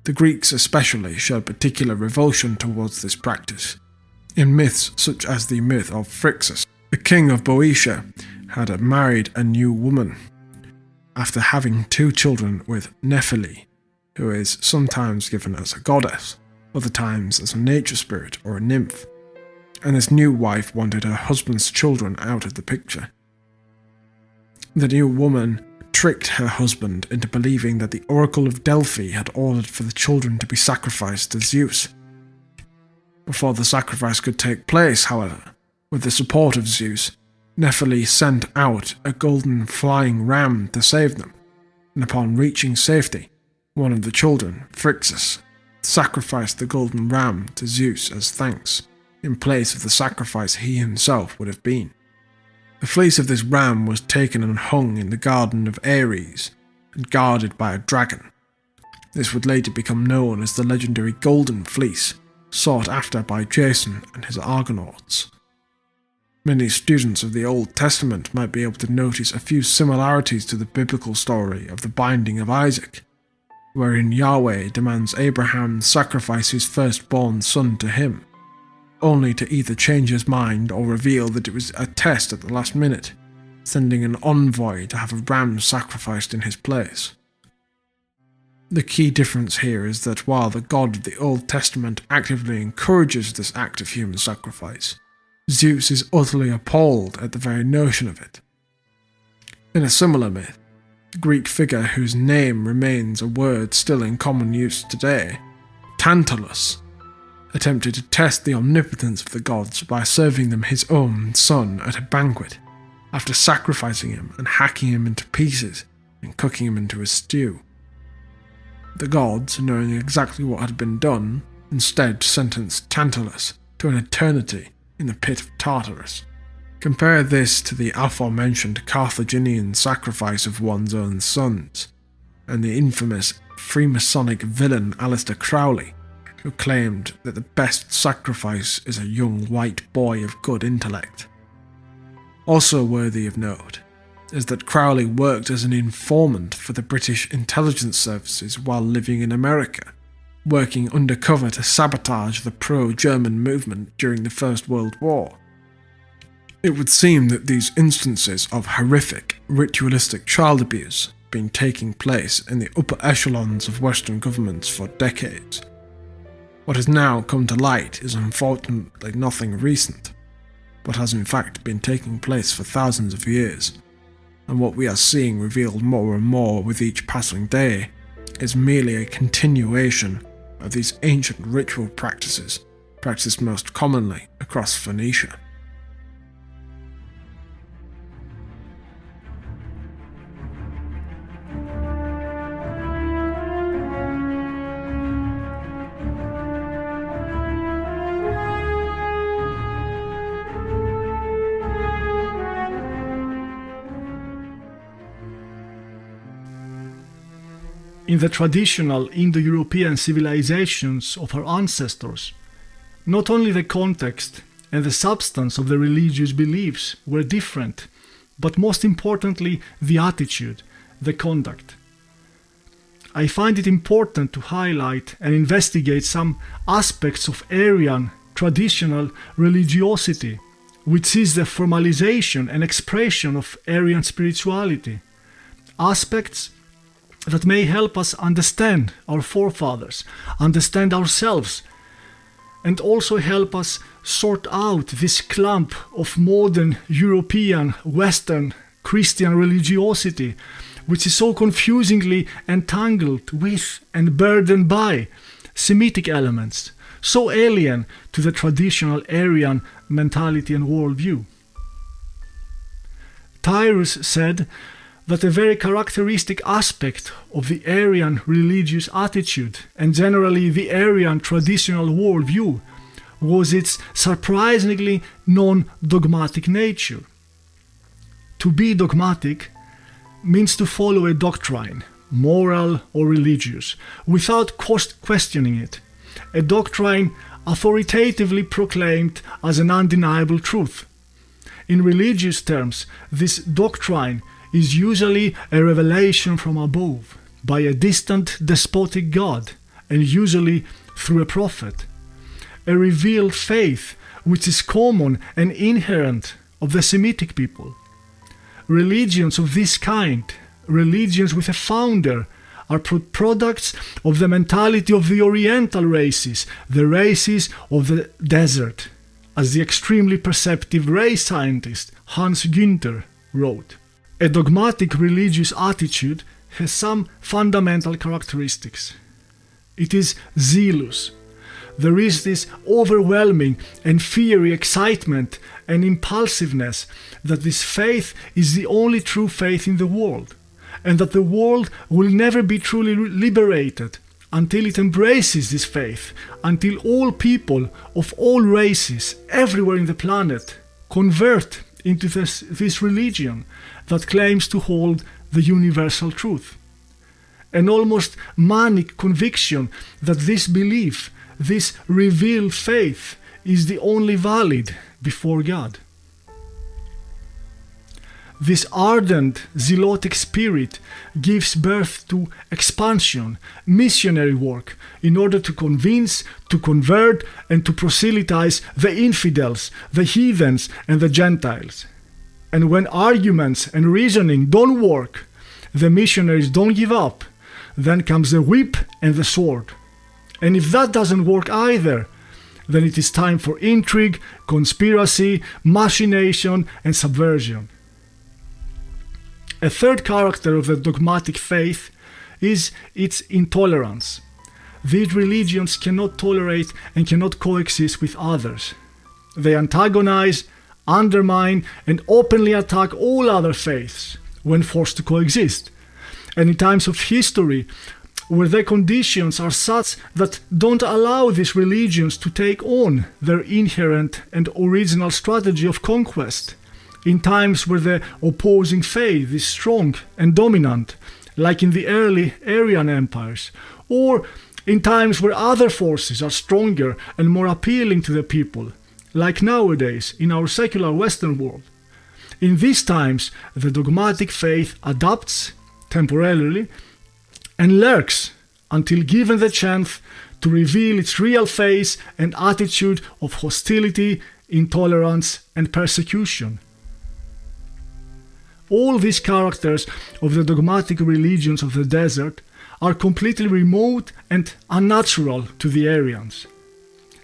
The Greeks especially showed particular revulsion towards this practice. In myths such as the myth of Phrixus, the king of Boeotia had married a new woman, after having 2 children with Nephili, who is sometimes given as a goddess, other times as a nature spirit or a nymph, and this new wife wanted her husband's children out of the picture. The new woman tricked her husband into believing that the Oracle of Delphi had ordered for the children to be sacrificed to Zeus. Before the sacrifice could take place, however, with the support of Zeus, Nephili sent out a golden flying ram to save them, and upon reaching safety, one of the children, Phrixus, sacrificed the golden ram to Zeus as thanks, in place of the sacrifice he himself would have been. The fleece of this ram was taken and hung in the garden of Ares, and guarded by a dragon. This would later become known as the legendary Golden Fleece, sought after by Jason and his Argonauts. Many students of the Old Testament might be able to notice a few similarities to the biblical story of the binding of Isaac, wherein Yahweh demands Abraham sacrifice his firstborn son to him, only to either change his mind or reveal that it was a test at the last minute, sending an envoy to have a ram sacrificed in his place. The key difference here is that while the God of the Old Testament actively encourages this act of human sacrifice, Zeus is utterly appalled at the very notion of it. In a similar myth, the Greek figure whose name remains a word still in common use today, Tantalus, attempted to test the omnipotence of the gods by serving them his own son at a banquet, after sacrificing him and hacking him into pieces and cooking him into a stew. The gods, knowing exactly what had been done, instead sentenced Tantalus to an eternity in the pit of Tartarus. Compare this to the aforementioned Carthaginian sacrifice of one's own sons, and the infamous Freemasonic villain Aleister Crowley, who claimed that the best sacrifice is a young white boy of good intellect. Also worthy of note is that Crowley worked as an informant for the British intelligence services while living in America, working undercover to sabotage the pro-German movement during the First World War. It would seem that these instances of horrific, ritualistic child abuse have been taking place in the upper echelons of Western governments for decades. What has now come to light is unfortunately nothing recent, but has in fact been taking place for thousands of years, and what we are seeing revealed more and more with each passing day is merely a continuation of these ancient ritual practices practiced most commonly across Phoenicia. In the traditional Indo-European civilizations of our ancestors, not only the context and the substance of the religious beliefs were different, but most importantly, the attitude, the conduct. I find it important to highlight and investigate some aspects of Aryan traditional religiosity, which is the formalization and expression of Aryan spirituality. Aspects that may help us understand our forefathers, understand ourselves, and also help us sort out this clump of modern European, Western, Christian religiosity, which is so confusingly entangled with and burdened by Semitic elements, so alien to the traditional Aryan mentality and worldview. Tyrus said that a very characteristic aspect of the Aryan religious attitude and generally the Aryan traditional worldview was its surprisingly non-dogmatic nature. To be dogmatic means to follow a doctrine, moral or religious, without questioning it, a doctrine authoritatively proclaimed as an undeniable truth. In religious terms, this doctrine is usually a revelation from above, by a distant despotic God, and usually through a prophet. A revealed faith which is common and inherent of the Semitic people. Religions of this kind, religions with a founder, are products of the mentality of the Oriental races, the races of the desert, as the extremely perceptive race scientist Hans Günther wrote. A dogmatic religious attitude has some fundamental characteristics. It is zealous. There is this overwhelming and fiery excitement and impulsiveness that this faith is the only true faith in the world, and that the world will never be truly liberated until it embraces this faith, until all people of all races everywhere in the planet convert into this religion that claims to hold the universal truth. An almost manic conviction that this belief, this revealed faith, is the only valid before God. This ardent, zealotic spirit gives birth to expansion, missionary work, in order to convince, to convert, and to proselytize the infidels, the heathens, and the Gentiles. And when arguments and reasoning don't work, the missionaries don't give up, then comes the whip and the sword. And if that doesn't work either, then it is time for intrigue, conspiracy, machination, and subversion. A third character of the dogmatic faith is its intolerance. These religions cannot tolerate and cannot coexist with others. They antagonize, undermine, and openly attack all other faiths when forced to coexist. And in times of history, where the conditions are such that don't allow these religions to take on their inherent and original strategy of conquest, in times where the opposing faith is strong and dominant, like in the early Aryan empires, or in times where other forces are stronger and more appealing to the people, like nowadays in our secular Western world. In these times, the dogmatic faith adapts temporarily and lurks until given the chance to reveal its real face and attitude of hostility, intolerance, and persecution. All these characters of the dogmatic religions of the desert are completely remote and unnatural to the Aryans.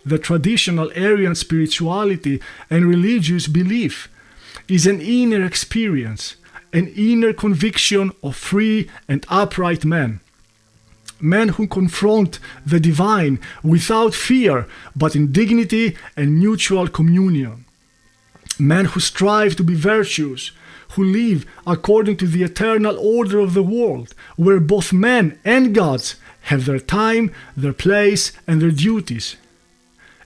The traditional Aryan spirituality and religious belief is an inner experience, an inner conviction of free and upright men. Men who confront the divine without fear, but in dignity and mutual communion. Men who strive to be virtuous, who live according to the eternal order of the world, where both men and gods have their time, their place, and their duties.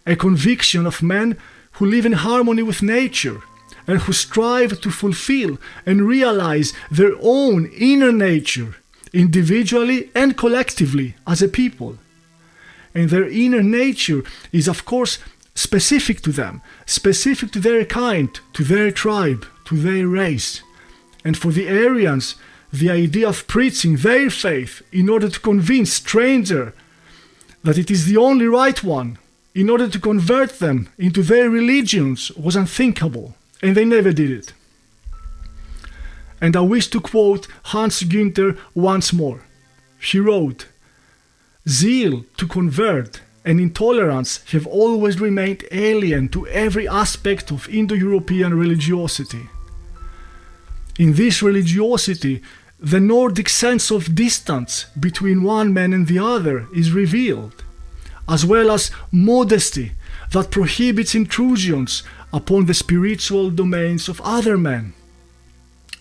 A conviction of men who live in harmony with nature, and who strive to fulfill and realize their own inner nature, individually and collectively as a people. And their inner nature is of course specific to them, specific to their kind, to their tribe, to their race. And for the Aryans, the idea of preaching their faith in order to convince strangers that it is the only right one, in order to convert them into their religions, was unthinkable, and they never did it. And I wish to quote Hans Günther once more. He wrote, "Zeal to convert and intolerance have always remained alien to every aspect of Indo-European religiosity. In this religiosity, the Nordic sense of distance between one man and the other is revealed, as well as modesty that prohibits intrusions upon the spiritual domains of other men.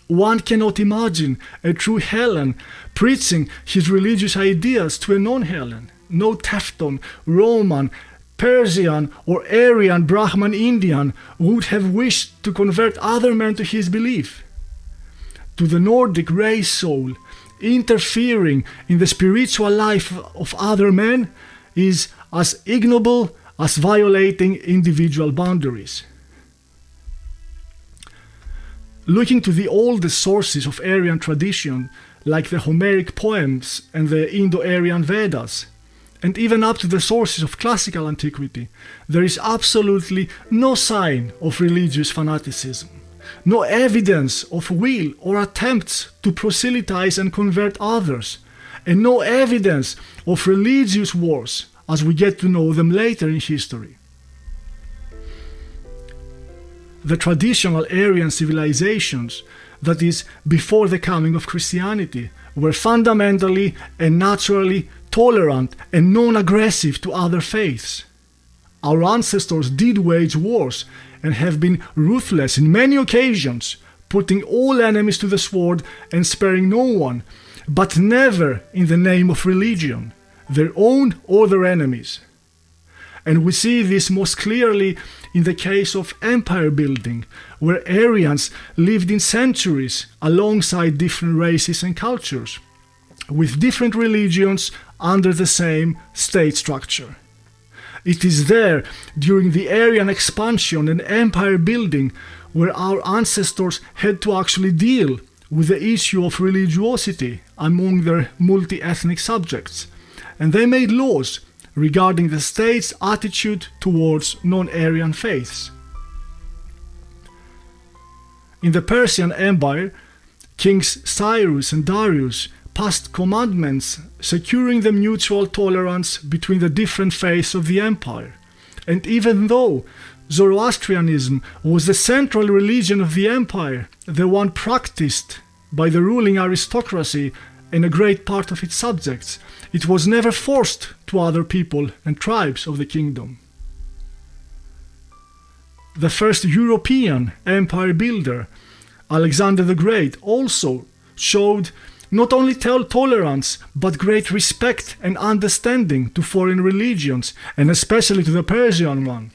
One cannot imagine a true Hellen preaching his religious ideas to a non-Hellen. No Teuton, Roman, Persian, or Aryan Brahman Indian would have wished to convert other men to his belief. To the Nordic race soul, interfering in the spiritual life of other men is as ignoble as violating individual boundaries." Looking to the oldest sources of Aryan tradition, like the Homeric poems and the Indo-Aryan Vedas, and even up to the sources of classical antiquity, there is absolutely no sign of religious fanaticism, no evidence of will or attempts to proselytize and convert others, and no evidence of religious wars as we get to know them later in history. The traditional Aryan civilizations, that is, before the coming of Christianity, were fundamentally and naturally tolerant and non-aggressive to other faiths. Our ancestors did wage wars and have been ruthless in many occasions, putting all enemies to the sword and sparing no one, but never in the name of religion, their own or their enemies. And we see this most clearly in the case of empire building, where Aryans lived in centuries alongside different races and cultures, with different religions under the same state structure. It is there, during the Aryan expansion and empire building, where our ancestors had to actually deal with the issue of religiosity among their multi-ethnic subjects, and they made laws regarding the state's attitude towards non-Aryan faiths. In the Persian Empire, Kings Tyrus and Darius passed commandments securing the mutual tolerance between the different faiths of the empire. And even though Zoroastrianism was the central religion of the empire, the one practiced by the ruling aristocracy and a great part of its subjects, it was never forced to other people and tribes of the kingdom. the first European empire builder, Alexander the Great, also showed not only tolerance, but great respect and understanding to foreign religions, and especially to the Persian one.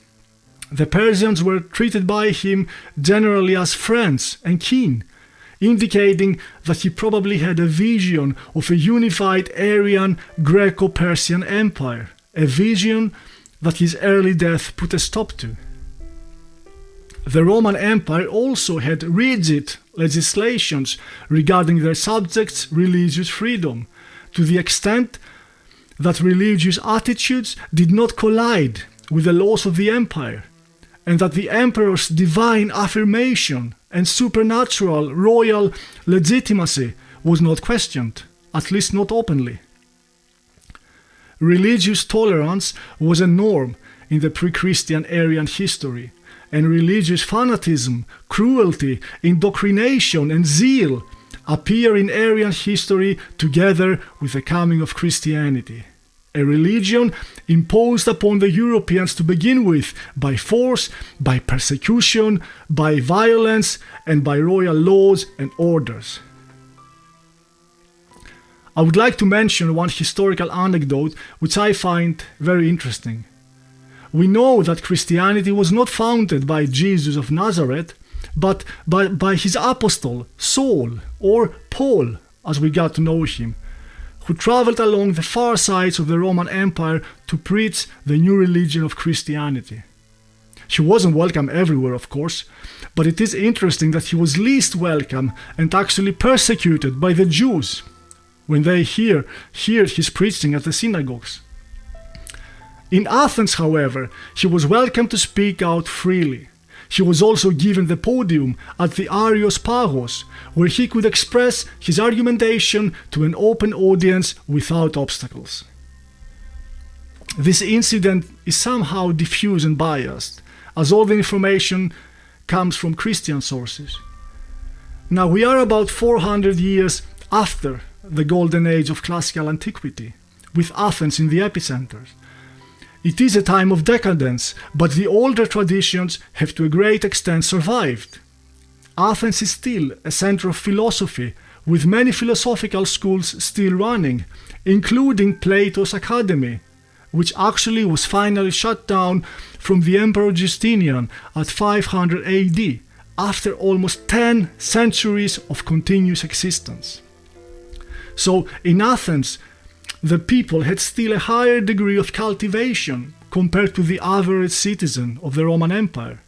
The Persians were treated by him generally as friends and kin, indicating that he probably had a vision of a unified Aryan Greco-Persian empire, a vision that his early death put a stop to. The Roman Empire also had rigid legislations regarding their subjects' religious freedom, to the extent that religious attitudes did not collide with the laws of the empire, and that the emperor's divine affirmation and supernatural royal legitimacy was not questioned, at least not openly. Religious tolerance was a norm in the pre-Christian Aryan history, and religious fanatism, cruelty, indoctrination, and zeal appear in Aryan history together with the coming of Christianity, a religion imposed upon the Europeans to begin with by force, by persecution, by violence, and by royal laws and orders. I would like to mention one historical anecdote which I find very interesting. We know that Christianity was not founded by Jesus of Nazareth, but by his apostle, Saul, or Paul, as we got to know him, who traveled along the far sides of the Roman Empire to preach the new religion of Christianity. He wasn't welcome everywhere, of course, but it is interesting that he was least welcome and actually persecuted by the Jews when they heard his preaching at the synagogues. In Athens, however, he was welcome to speak out freely. He was also given the podium at the Areospagos, where he could express his argumentation to an open audience without obstacles. This incident is somehow diffuse and biased, as all the information comes from Christian sources. Now we are about 400 years after the golden age of classical antiquity, with Athens in the epicenter. It is a time of decadence, but the older traditions have to a great extent survived. Athens is still a center of philosophy, with many philosophical schools still running, including Plato's Academy, which actually was finally shut down from the Emperor Justinian at 500 AD, after almost 10 centuries of continuous existence. So in Athens, the people had still a higher degree of cultivation compared to the average citizen of the Roman Empire.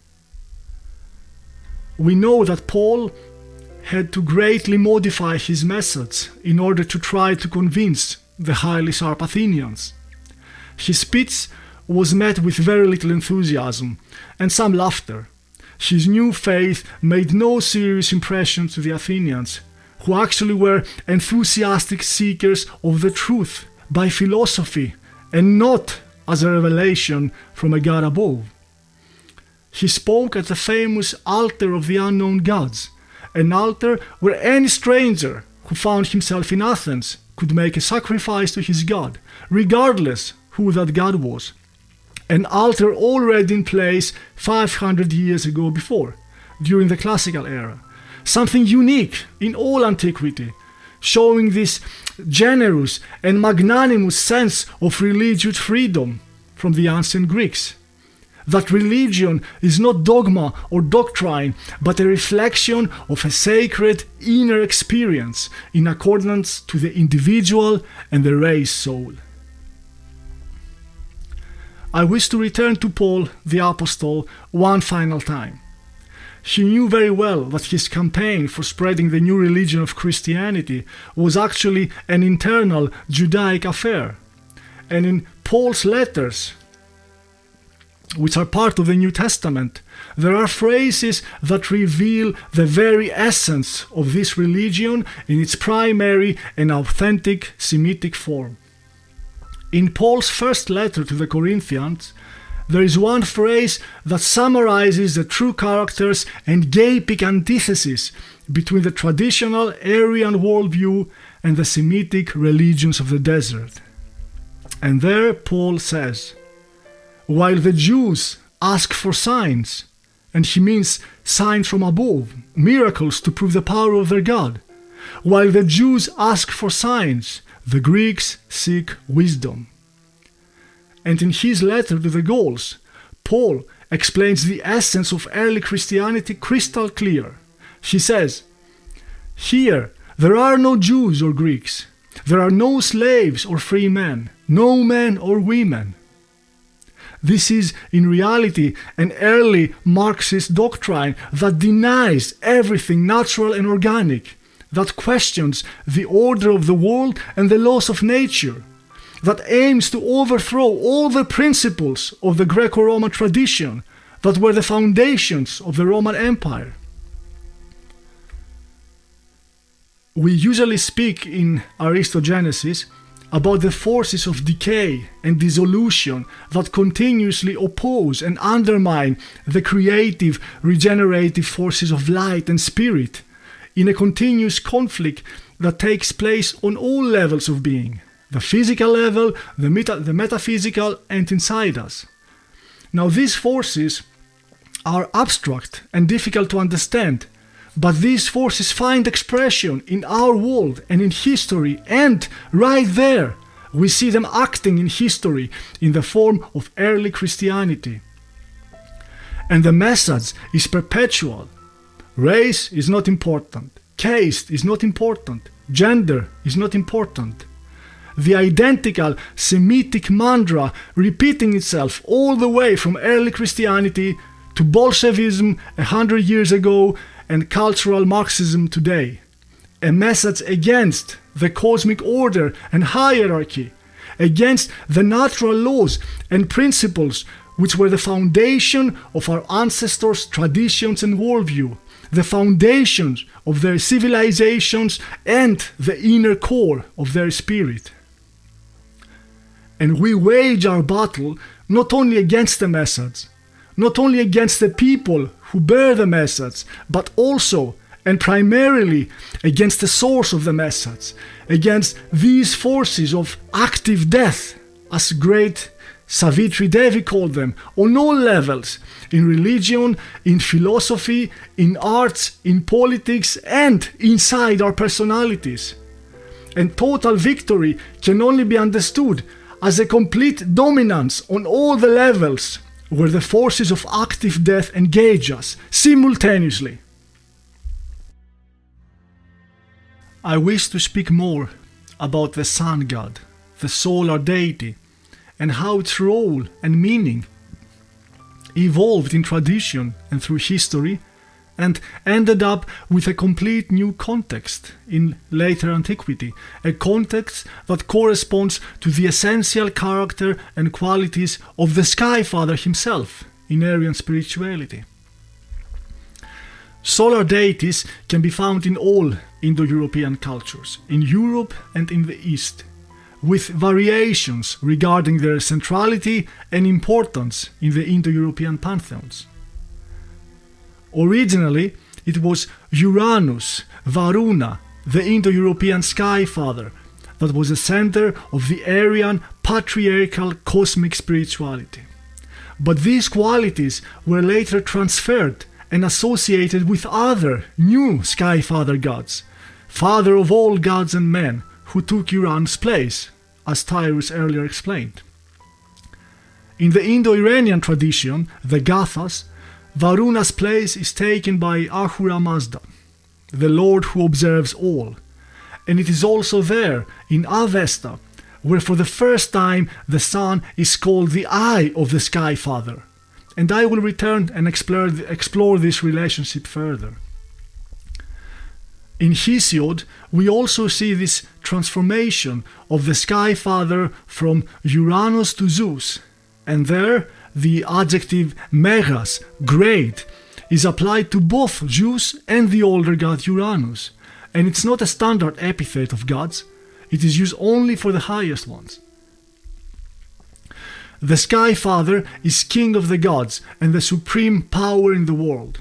We know that Paul had to greatly modify his methods in order to try to convince the highly sharp Athenians. His speech was met with very little enthusiasm and some laughter. His new faith made no serious impression to the Athenians, who actually were enthusiastic seekers of the truth by philosophy and not as a revelation from a god above. He spoke at the famous altar of the unknown gods, an altar where any stranger who found himself in Athens could make a sacrifice to his god, regardless who that god was. An altar already in place 500 years ago before, during the classical era. Something unique in all antiquity, showing this generous and magnanimous sense of religious freedom from the ancient Greeks. That religion is not dogma or doctrine, but a reflection of a sacred inner experience in accordance to the individual and the race soul. I wish to return to Paul the Apostle one final time. He knew very well that his campaign for spreading the new religion of Christianity was actually an internal Judaic affair. And in Paul's letters, which are part of the New Testament, there are phrases that reveal the very essence of this religion in its primary and authentic Semitic form. In Paul's first letter to the Corinthians, there is one phrase that summarizes the true characters and gaping antithesis between the traditional Aryan worldview and the Semitic religions of the desert. And there Paul says, "While the Jews ask for signs, and he means signs from above, miracles to prove the power of their God. While the Jews ask for signs, the Greeks seek wisdom. And in his letter to the Gauls, Paul explains the essence of early Christianity crystal clear. He says, "Here there are no Jews or Greeks, there are no slaves or free men, no men or women." This is, in reality, an early Marxist doctrine that denies everything natural and organic, that questions the order of the world and the laws of nature, that aims to overthrow all the principles of the Greco-Roman tradition that were the foundations of the Roman Empire. We usually speak in Aristogenesis about the forces of decay and dissolution that continuously oppose and undermine the creative, regenerative forces of light and spirit in a continuous conflict that takes place on all levels of being, the physical level, the metaphysical, and inside us. Now, these forces are abstract and difficult to understand, but these forces find expression in our world and in history, and right there we see them acting in history in the form of early Christianity. And the message is perpetual. Race is not important, caste is not important, gender is not important. The identical Semitic mantra repeating itself all the way from early Christianity to Bolshevism 100 years ago and cultural Marxism today. A message against the cosmic order and hierarchy, against the natural laws and principles which were the foundation of our ancestors' traditions and worldview, the foundations of their civilizations and the inner core of their spirit. And we wage our battle not only against the message, not only against the people who bear the message, but also and primarily against the source of the message, against these forces of active death, as great Savitri Devi called them, on all levels, in religion, in philosophy, in arts, in politics, and inside our personalities. And total victory can only be understood as a complete dominance on all the levels where the forces of active death engage us simultaneously. I wish to speak more about the sun god, the solar deity, and how its role and meaning evolved in tradition and through history, and ended up with a complete new context in later antiquity, a context that corresponds to the essential character and qualities of the Sky Father himself in Aryan spirituality. Solar deities can be found in all Indo-European cultures, in Europe and in the East, with variations regarding their centrality and importance in the Indo-European pantheons. Originally, it was Uranus, Varuna, the Indo-European Sky Father, that was the center of the Aryan patriarchal cosmic spirituality. But these qualities were later transferred and associated with other new Sky Father gods, father of all gods and men, who took Uranus' place, as Tyrus earlier explained. In the Indo-Iranian tradition, the Gathas, Varuna's place is taken by Ahura Mazda, the Lord who observes all, and it is also there in Avesta where for the first time the sun is called the eye of the Sky Father, and I will return and explore this relationship further. In Hesiod, we also see this transformation of the Sky Father from Uranus to Zeus, and there the adjective megas, great, is applied to both Zeus and the older god Uranus, and it's not a standard epithet of gods, it is used only for the highest ones. The Sky Father is king of the gods and the supreme power in the world.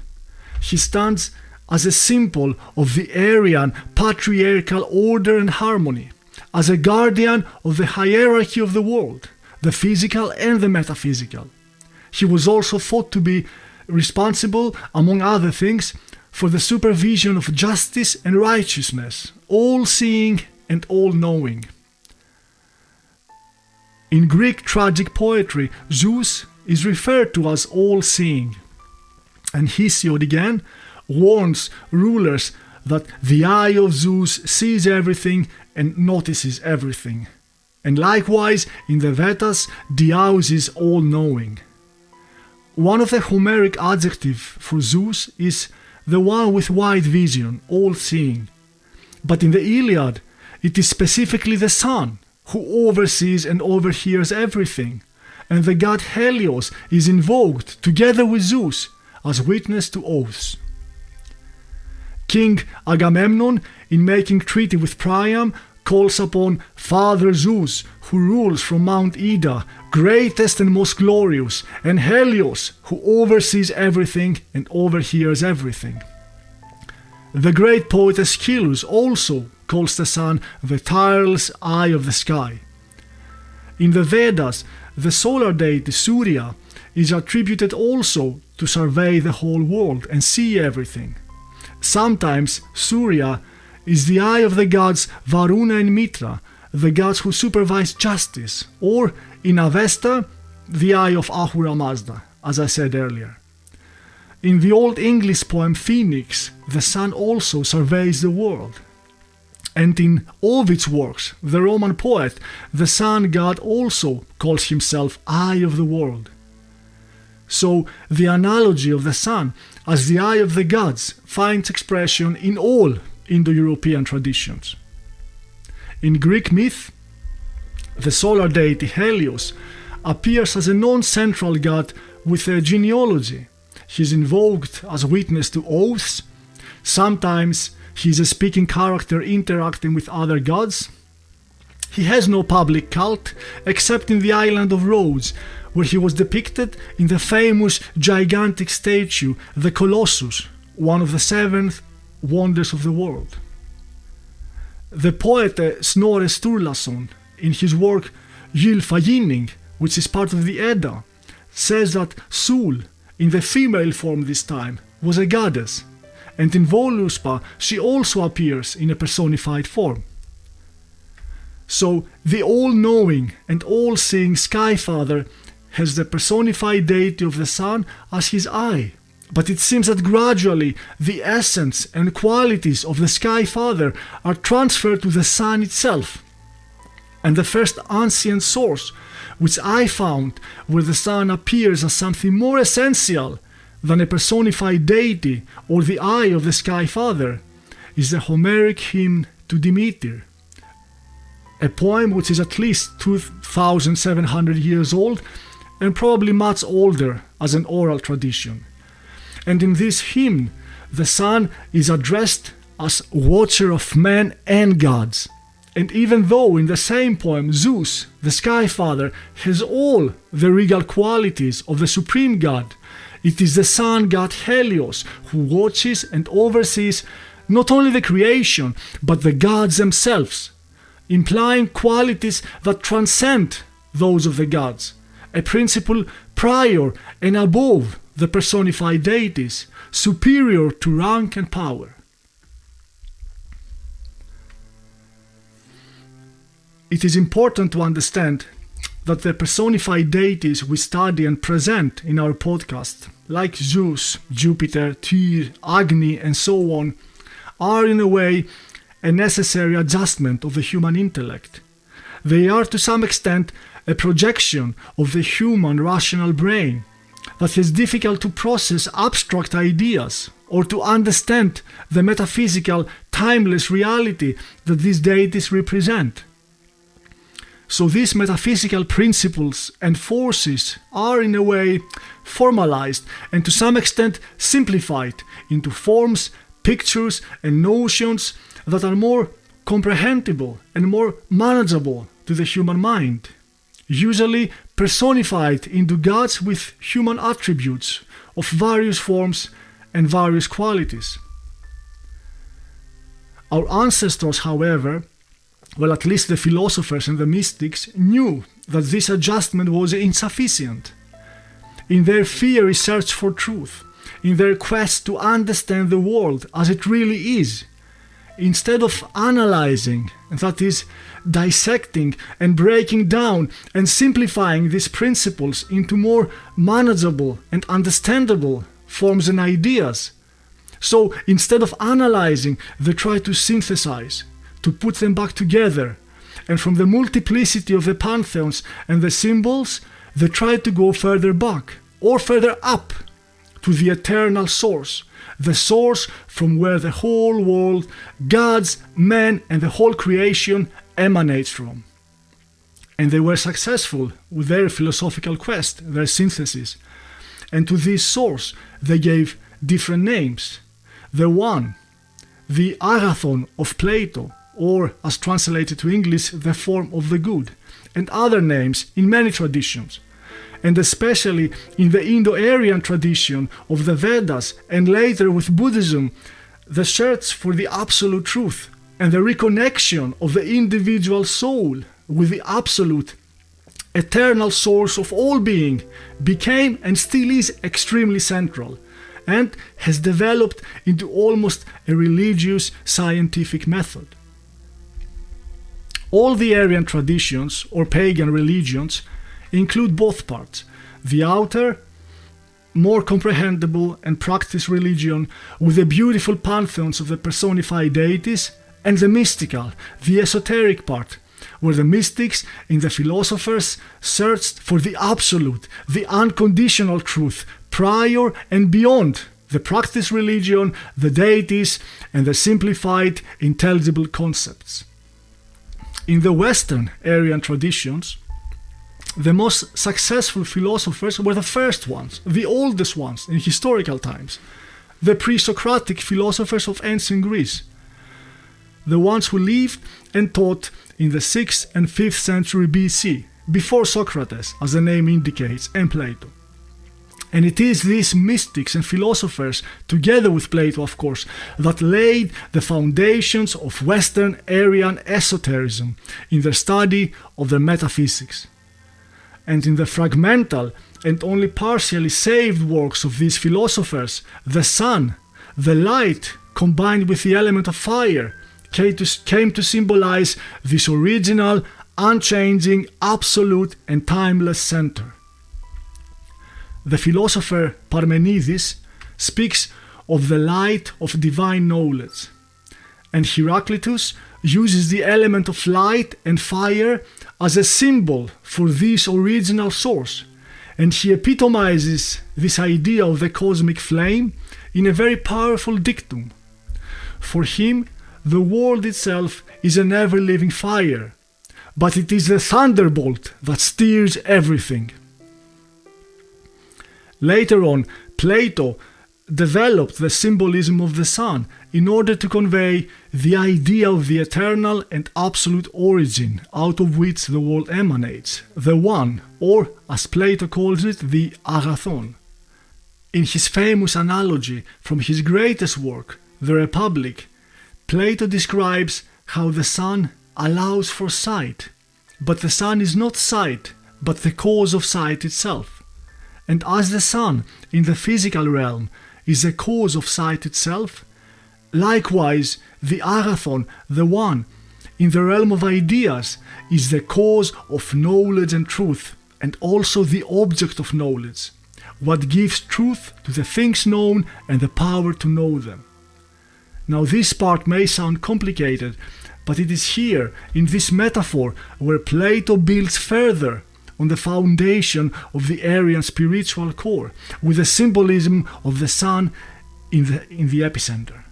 He stands as a symbol of the Aryan patriarchal order and harmony, as a guardian of the hierarchy of the world, the physical and the metaphysical. He was also thought to be responsible, among other things, for the supervision of justice and righteousness, all-seeing and all-knowing. In Greek tragic poetry, Zeus is referred to as all-seeing, and Hesiod again warns rulers that the eye of Zeus sees everything and notices everything. And likewise, in the Vedas, Dyaus is all-knowing. One of the Homeric adjectives for Zeus is the one with wide vision, all-seeing. But in the Iliad, it is specifically the sun who oversees and overhears everything, and the god Helios is invoked together with Zeus as witness to oaths. King Agamemnon, in making treaty with Priam, calls upon Father Zeus, who rules from Mount Ida, greatest and most glorious, and Helios, who oversees everything and overhears everything. The great poet Aeschylus also calls the sun the tireless eye of the sky. In the Vedas, the solar deity Surya is attributed also to survey the whole world and see everything. Sometimes Surya is the eye of the gods Varuna and Mitra, the gods who supervise justice, or in Avesta, the eye of Ahura Mazda, as I said earlier. In the Old English poem Phoenix, the sun also surveys the world. And in Ovid's works, the Roman poet, the sun god also calls himself eye of the world. So the analogy of the sun as the eye of the gods finds expression in all Indo-European traditions. In Greek myth, the solar deity Helios appears as a non-central god with a genealogy. He is invoked as witness to oaths. Sometimes he is a speaking character interacting with other gods. He has no public cult except in the island of Rhodes, where he was depicted in the famous gigantic statue, the Colossus, one of the 7 wonders of the world. The poet Snorre Sturlason, in his work Gylfaginning, which is part of the Edda, says that Sul, in the female form this time, was a goddess, and in Voluspa she also appears in a personified form. So the all-knowing and all-seeing Sky Father has the personified deity of the sun as his eye. But it seems that gradually the essence and qualities of the Sky Father are transferred to the sun itself. And the first ancient source which I found where the sun appears as something more essential than a personified deity or the eye of the Sky Father is the Homeric hymn to Demeter, a poem which is at least 2,700 years old and probably much older as an oral tradition. And in this hymn, the sun is addressed as watcher of men and gods. And even though in the same poem Zeus, the Sky Father, has all the regal qualities of the supreme god, it is the sun god Helios who watches and oversees not only the creation, but the gods themselves, implying qualities that transcend those of the gods, a principle prior and above the personified deities, superior to rank and power. It is important to understand that the personified deities we study and present in our podcast, like Zeus, Jupiter, Tyr, Agni, and so on, are in a way a necessary adjustment of the human intellect. They are to some extent a projection of the human rational brain that is difficult to process abstract ideas or to understand the metaphysical, timeless reality that these deities represent. So these metaphysical principles and forces are in a way formalized and to some extent simplified into forms, pictures and notions that are more comprehensible and more manageable to the human mind, usually personified into gods with human attributes of various forms and various qualities. Our ancestors, however, well, at least the philosophers and the mystics, knew that this adjustment was insufficient. in their fiery search for truth, in their quest to understand the world as it really is, instead of analyzing, that is, dissecting and breaking down and simplifying these principles into more manageable and understandable forms and ideas. So instead of analyzing, they try to synthesize, to put them back together, and from the multiplicity of the pantheons and the symbols, they try to go further back or further up to the eternal source, the source from where the whole world, gods, men, and the whole creation emanates from. And they were successful with their philosophical quest, their synthesis. And to this source they gave different names. The one, the agathon of Plato, or as translated to English, the form of the good, and other names in many traditions, and especially in the Indo-Aryan tradition of the Vedas, and later with Buddhism, the search for the absolute truth and the reconnection of the individual soul with the absolute, eternal source of all being became and still is extremely central, and has developed into almost a religious scientific method. All the Aryan traditions or pagan religions include both parts, the outer, more comprehensible and practiced religion with the beautiful pantheons of the personified deities, and the mystical, the esoteric part, where the mystics and the philosophers searched for the absolute, the unconditional truth, prior and beyond the practiced religion, the deities, and the simplified, intelligible concepts. In the Western Aryan traditions, the most successful philosophers were the first ones, the oldest ones in historical times, the pre-Socratic philosophers of ancient Greece, the ones who lived and taught in the 6th and 5th century BC, before Socrates, as the name indicates, and Plato. And it is these mystics and philosophers, together with Plato of course, that laid the foundations of Western Aryan esotericism in their study of the metaphysics. And in the fragmental and only partially saved works of these philosophers, the sun, the light combined with the element of fire, came to symbolize this original, unchanging, absolute and timeless center. The philosopher Parmenides speaks of the light of divine knowledge, and Heraclitus uses the element of light and fire as a symbol for this original source, and he epitomizes this idea of the cosmic flame in a very powerful dictum. For him, the world itself is an ever-living fire, but it is the thunderbolt that steers everything. Later on, Plato developed the symbolism of the sun in order to convey the idea of the eternal and absolute origin out of which the world emanates, the one, or as Plato calls it, the agathon. In his famous analogy from his greatest work, The Republic, Plato describes how the sun allows for sight, but the sun is not sight, but the cause of sight itself. And as the sun in the physical realm is the cause of sight itself, likewise the agathon, the one, in the realm of ideas is the cause of knowledge and truth, and also the object of knowledge, what gives truth to the things known and the power to know them. Now this part may sound complicated, but it is here, in this metaphor, where Plato builds further on the foundation of the Aryan spiritual core, with the symbolism of the sun in the epicenter.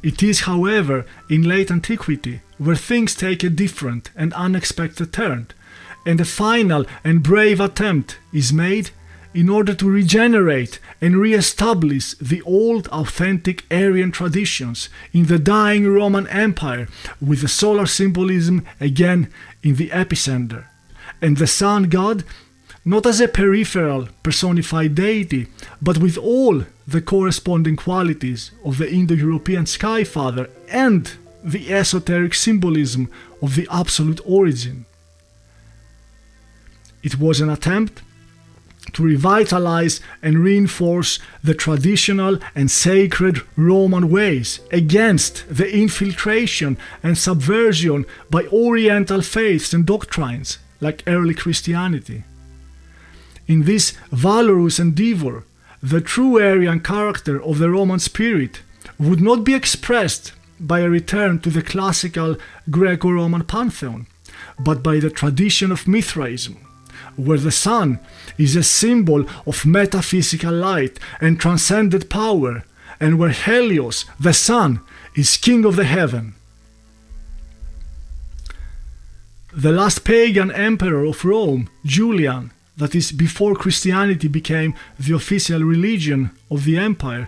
It is, however, in late antiquity where things take a different and unexpected turn, and a final and brave attempt is made in order to regenerate and re-establish the old authentic Aryan traditions in the dying Roman Empire, with the solar symbolism again in the epicenter, and the sun god not as a peripheral personified deity, but with all the corresponding qualities of the Indo-European Sky Father and the esoteric symbolism of the absolute origin. It was an attempt to revitalize and reinforce the traditional and sacred Roman ways against the infiltration and subversion by Oriental faiths and doctrines like early Christianity. In this valorous endeavor, the true Aryan character of the Roman spirit would not be expressed by a return to the classical Greco-Roman pantheon, but by the tradition of Mithraism, where the sun is a symbol of metaphysical light and transcendent power, and where Helios, the sun, is king of the heaven. The last pagan emperor of Rome, Julian, that is before Christianity became the official religion of the empire,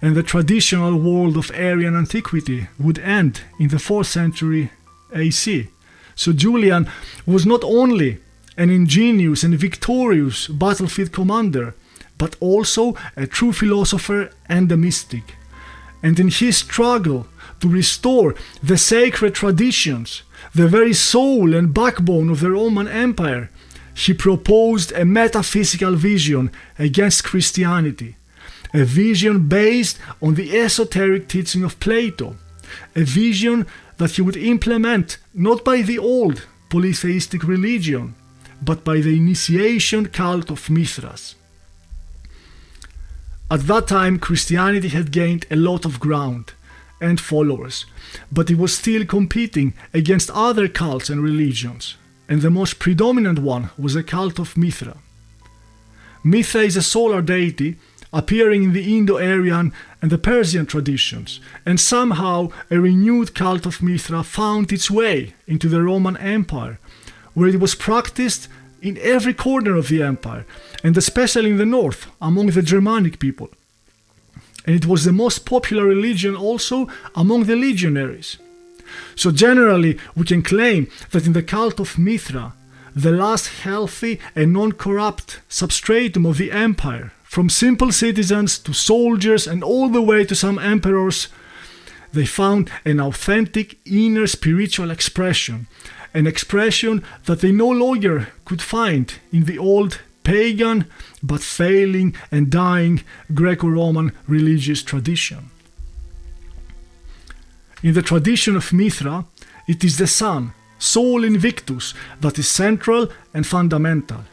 and the traditional world of Aryan antiquity would end in the 4th century AC. So Julian was not only an ingenious and victorious battlefield commander, but also a true philosopher and a mystic. And in his struggle to restore the sacred traditions, the very soul and backbone of the Roman Empire, he proposed a metaphysical vision against Christianity, a vision based on the esoteric teaching of Plato, a vision that he would implement not by the old polytheistic religion, but by the initiation cult of Mithras. At that time, Christianity had gained a lot of ground and followers, but it was still competing against other cults and religions, and the most predominant one was the cult of Mithra. Mithra is a solar deity appearing in the Indo-Aryan and the Persian traditions, and somehow a renewed cult of Mithra found its way into the Roman Empire, where it was practiced in every corner of the empire, and especially in the north, among the Germanic people. And it was the most popular religion also among the legionaries. So generally, we can claim that in the cult of Mithra, the last healthy and non-corrupt substratum of the empire, from simple citizens to soldiers and all the way to some emperors, they found an authentic inner spiritual expression, an expression that they no longer could find in the old pagan but failing and dying Greco-Roman religious tradition. In the tradition of Mithra, it is the sun, Sol Invictus, that is central and fundamental.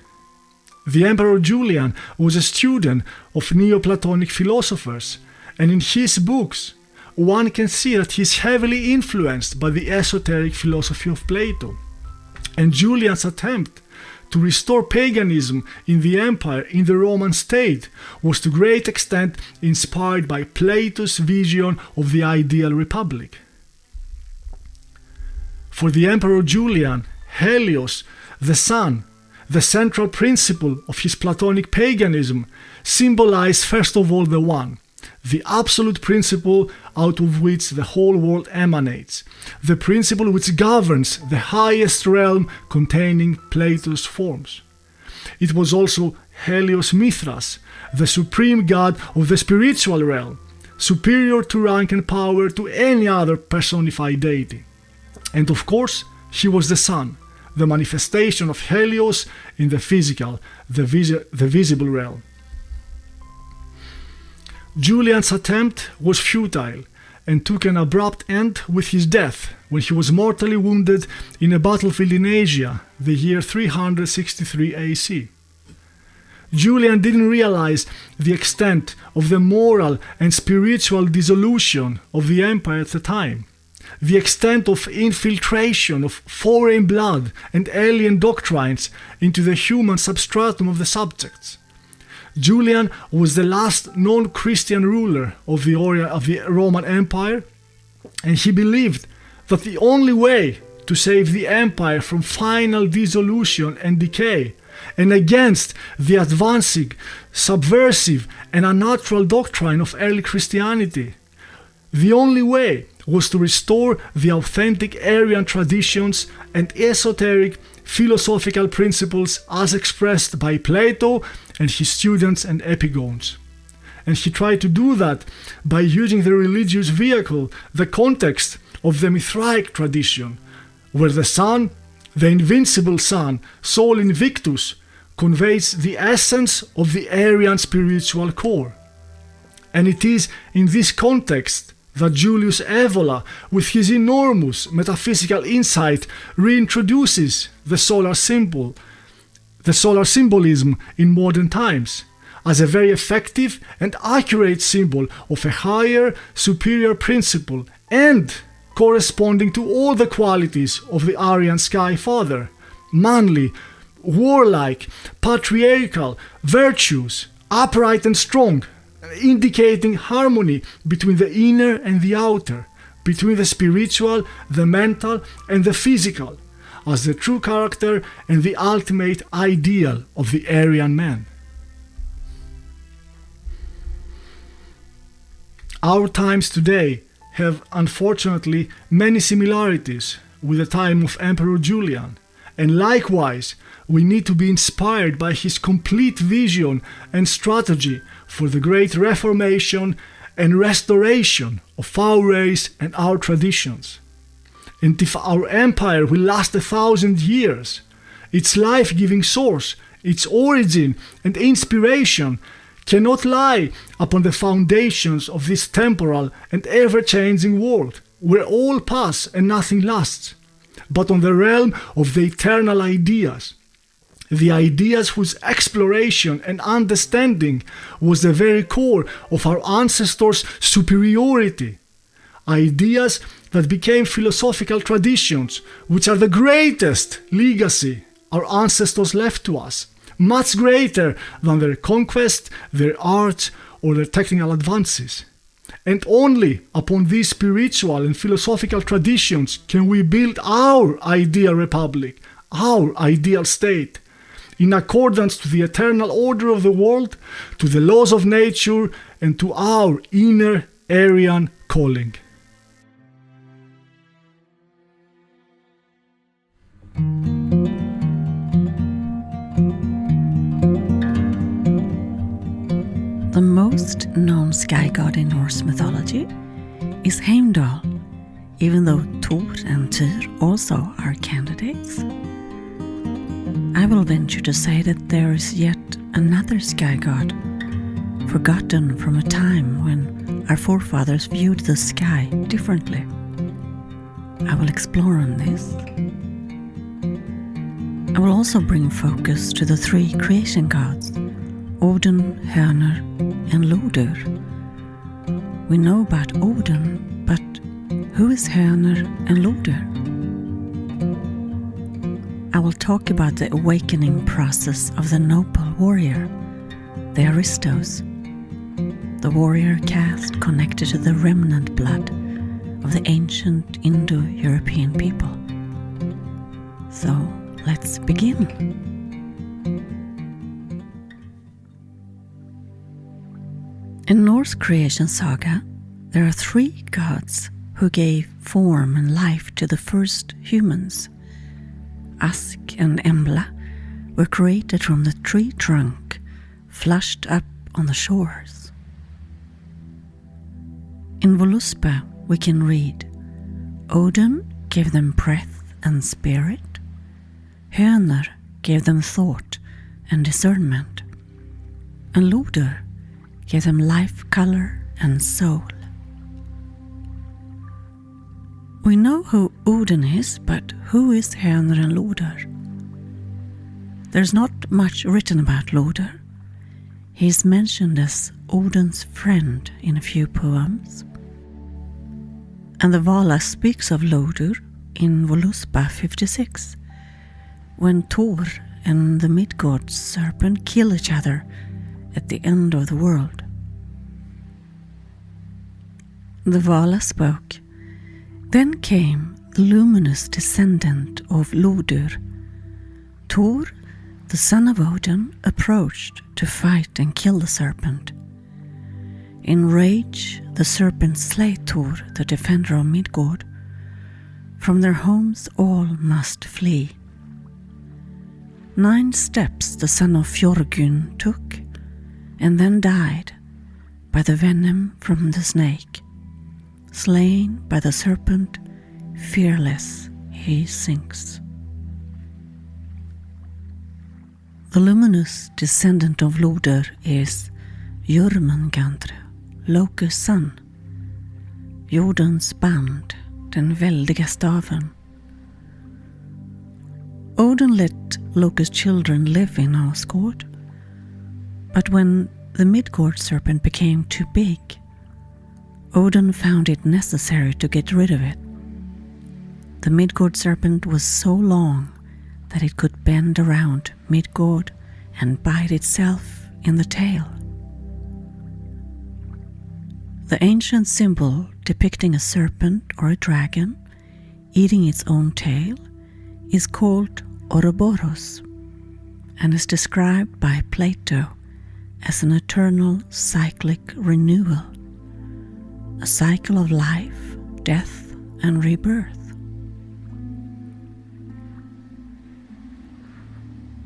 The Emperor Julian was a student of Neoplatonic philosophers, and in his books one can see that he is heavily influenced by the esoteric philosophy of Plato. And Julian's attempt to restore paganism in the empire, in the Roman state, was to great extent inspired by Plato's vision of the ideal republic. For the Emperor Julian, Helios, the sun, the central principle of his Platonic paganism, symbolized first of all the One, the absolute principle out of which the whole world emanates, the principle which governs the highest realm containing Plato's forms. It was also Helios Mithras, the supreme god of the spiritual realm, superior to rank and power to any other personified deity. And of course, he was the sun, the manifestation of Helios in the physical, the visible realm. Julian's attempt was futile and took an abrupt end with his death when he was mortally wounded in a battlefield in Asia, the year 363 AC. Julian didn't realize the extent of the moral and spiritual dissolution of the empire at the time, the extent of infiltration of foreign blood and alien doctrines into the human substratum of the subjects. Julian was the last non-Christian ruler of the Roman Empire, and he believed that the only way to save the empire from final dissolution and decay, and against the advancing, subversive, and unnatural doctrine of early Christianity, the only way was to restore the authentic Aryan traditions and esoteric philosophical principles as expressed by Plato and his students and epigones. And he tried to do that by using the religious vehicle, the context of the Mithraic tradition, where the sun, the invincible sun, Sol Invictus, conveys the essence of the Aryan spiritual core. And it is in this context that Julius Evola, with his enormous metaphysical insight, reintroduces the solar symbolism in modern times as a very effective and accurate symbol of a higher, superior principle and corresponding to all the qualities of the Aryan Sky Father: manly, warlike, patriarchal, virtuous, upright and strong, indicating harmony between the inner and the outer, between the spiritual, the mental and the physical, as the true character and the ultimate ideal of the Aryan man. Our times today have unfortunately many similarities with the time of Emperor Julian, and likewise we need to be inspired by his complete vision and strategy for the great reformation and restoration of our race and our traditions. And if our empire will last 1,000 years, its life-giving source, its origin and inspiration cannot lie upon the foundations of this temporal and ever-changing world, where all pass and nothing lasts, but on the realm of the eternal ideas, the ideas whose exploration and understanding was the very core of our ancestors' superiority, ideas that became philosophical traditions, which are the greatest legacy our ancestors left to us, much greater than their conquest, their art, or their technical advances. And only upon these spiritual and philosophical traditions can we build our ideal republic, our ideal state, in accordance to the eternal order of the world, to the laws of nature, and to our inner Aryan calling. The most known sky god in Norse mythology is Heimdal, even though Thor and Tyr also are candidates. I will venture to say that there is yet another sky god, forgotten from a time when our forefathers viewed the sky differently. I will explore on this. I will also bring focus to the three creation gods, Odin, Hörner, and Lodur. We know about Odin, but who is Hörner and Lodur? I will talk about the awakening process of the noble warrior, the Aristos, the warrior caste connected to the remnant blood of the ancient Indo-European people. So let's begin. In Norse creation saga, there are three gods who gave form and life to the first humans. Ask and Embla were created from the tree trunk, flushed up on the shores. In Voluspa we can read, Odin gave them breath and spirit, Hörner gave them thought and discernment, and Lodur gave them life, color, and soul. We know who Odin is, but who is Hörner and Lodur? There's not much written about Lodur. He is mentioned as Odin's friend in a few poems. And the Vala speaks of Lodur in Voluspa 56, when Thor and the Midgard serpent kill each other at the end of the world. The Vala spoke, Then came the luminous descendant of Lodur. Thor, the son of Odin, approached to fight and kill the serpent. In rage, the serpent slayed Thor, the defender of Midgard. From their homes all must flee. 9 steps the son of Fjorgun took, and then died by the venom from the snake. Slain by the serpent, fearless he sinks. The luminous descendant of Loder is Jormungandr, Loke's son, jordens band, den väldiga staven. Odin let Loke's children live in Asgard, but when the Midgard serpent became too big, Odin found it necessary to get rid of it. The Midgard serpent was so long that it could bend around Midgard and bite itself in the tail. The ancient symbol depicting a serpent or a dragon eating its own tail is called Ouroboros and is described by Plato as an eternal cyclic renewal, a cycle of life, death, and rebirth.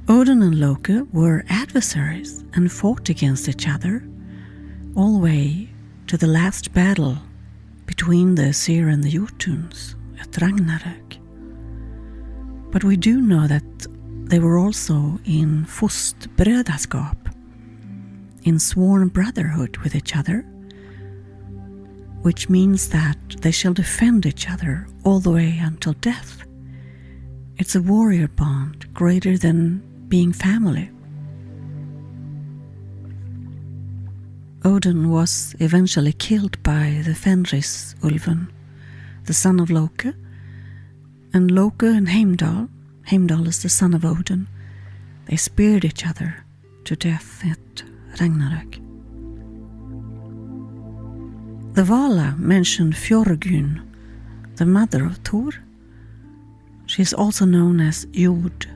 Odin and Loki were adversaries and fought against each other all the way to the last battle between the Aesir and the Jotuns at Ragnarök. But we do know that they were also in fostbrödraskap, in sworn brotherhood with each other, which means that they shall defend each other all the way until death. It's a warrior bond greater than being family. Odin was eventually killed by the Fenris Ulven, the son of Loki, and Loki and Heimdal is the son of Odin, they speared each other to death at Ragnarök. The Vala mentioned Fjörgyn, the mother of Thor. She is also known as Jord.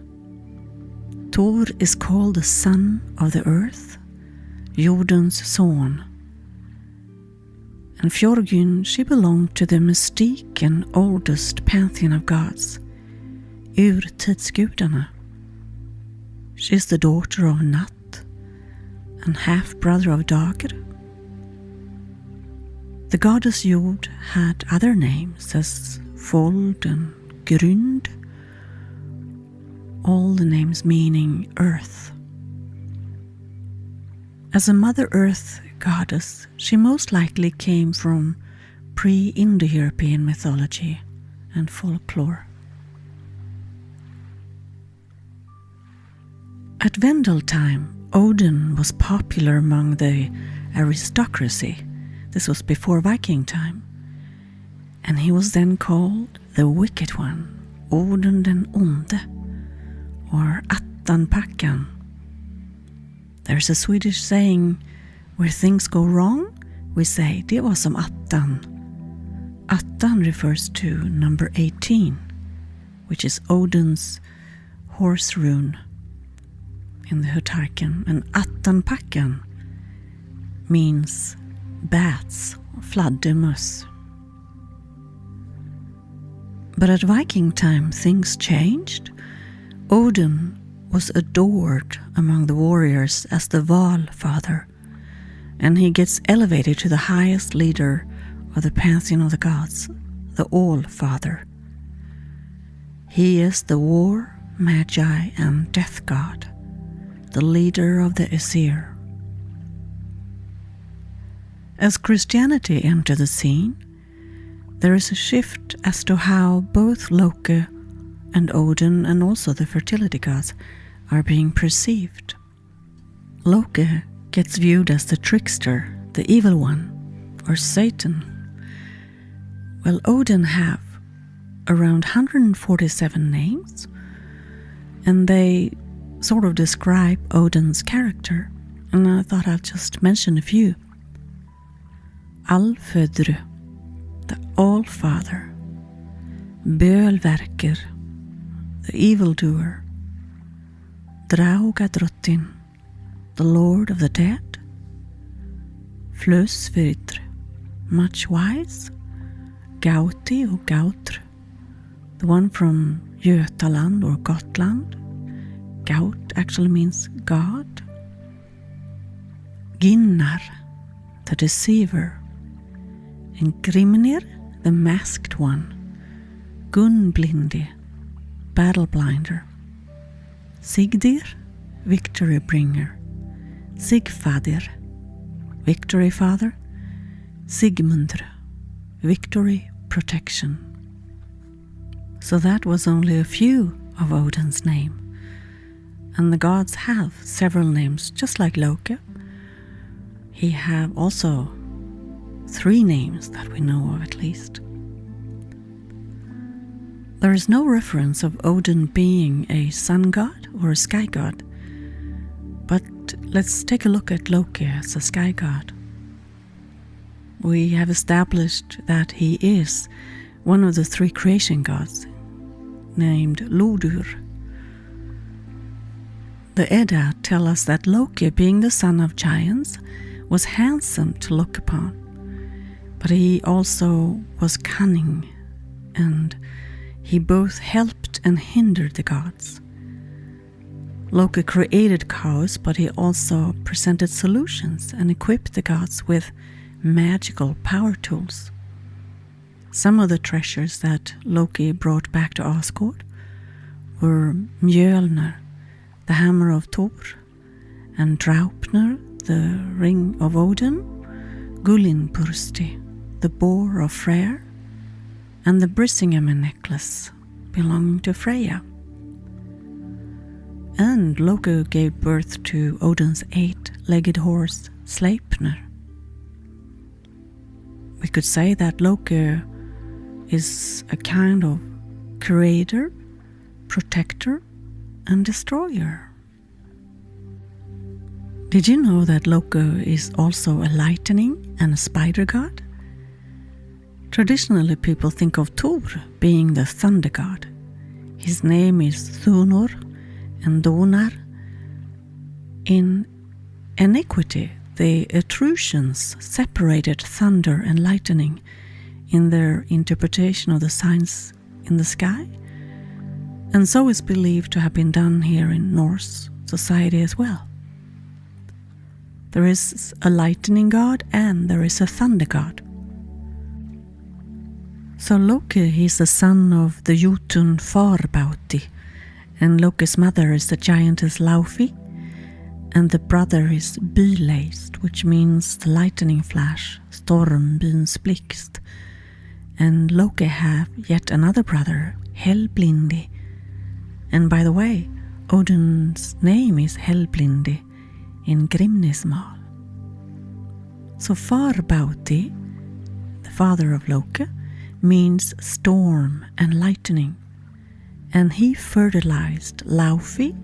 Thor is called the son of the earth, Jorden's son. And Fjörgyn, she belonged to the mystique and oldest pantheon of gods, urtidsgudarna. She is the daughter of Nat and half-brother of Dager. The goddess Jord had other names as Fold and Grund, all the names meaning earth. As a Mother Earth goddess, she most likely came from pre-indo-European mythology and folklore. At Vendel time, Odin was popular among the aristocracy. This was before Viking time. And he was then called the Wicked One, Odin den Onde, or Attanpackan. There's a Swedish saying, where things go wrong, we say, det var som attan. Attan refers to number 18, which is Odin's horse rune in the Hutarken. And Attanpackan means bats, fladdermöss. But at Viking time, things changed. Odin was adored among the warriors as the Valfather, and he gets elevated to the highest leader of the pantheon of the gods, the All-Father. He is the war, magi, and death god, the leader of the Aesir. As Christianity entered the scene, there is a shift as to how both Loki and Odin and also the fertility gods are being perceived. Loki gets viewed as the trickster, the evil one, or Satan. Well, Odin have around 147 names, and they sort of describe Odin's character, and I thought I'd just mention a few. Allfödre, the All-Father. Bölverker, the evildoer. Draugadrottin, the Lord of the Dead. Flösvidr, much wise. Gauti or Gautr, the one from Götaland or Gotland. Gaut actually means God. Ginnar, the deceiver. And Grimnir, the masked one. Gunblindi, battle blinder. Sigdir, victory bringer, Sigfadir, victory father, Sigmundr, victory protection. So that was only a few of Odin's name. And the gods have several names, just like Loki. He have also 3 names that we know of at least. There is no reference of Odin being a sun god or a sky god, but let's take a look at Loki as a sky god. We have established that he is one of the 3 creation gods, named Lodur. The Edda tell us that Loki, being the son of giants, was handsome to look upon, but he also was cunning, and he both helped and hindered the gods. Loki created chaos, but he also presented solutions and equipped the gods with magical power tools. Some of the treasures that Loki brought back to Asgard were Mjölnir, the hammer of Thor, and Draupnir, the ring of Odin, Gullinbursti, the boar of Freyr, and the Brisingamen necklace belonging to Freja. And Loki gave birth to Odin's 8-legged horse, Sleipnir. We could say that Loki is a kind of creator, protector, and destroyer. Did you know that Loki is also a lightning and a spider god? Traditionally, people think of Thor being the thunder god. His name is Thunor and Donar. In antiquity, the Etruscans separated thunder and lightning in their interpretation of the signs in the sky, and so is believed to have been done here in Norse society as well. There is a lightning god and there is a thunder god. So Loki is the son of the Jotun Farbauti, and Loki's mother is the giantess Laufey, and the brother is Byleist, which means the lightning flash, Stormbyns blixt. And Loki have yet another brother, Helblindi. And by the way, Odin's name is Helblindi in Grimnismal. So Farbauti, the father of Loki, means storm and lightning, and he fertilized Laufey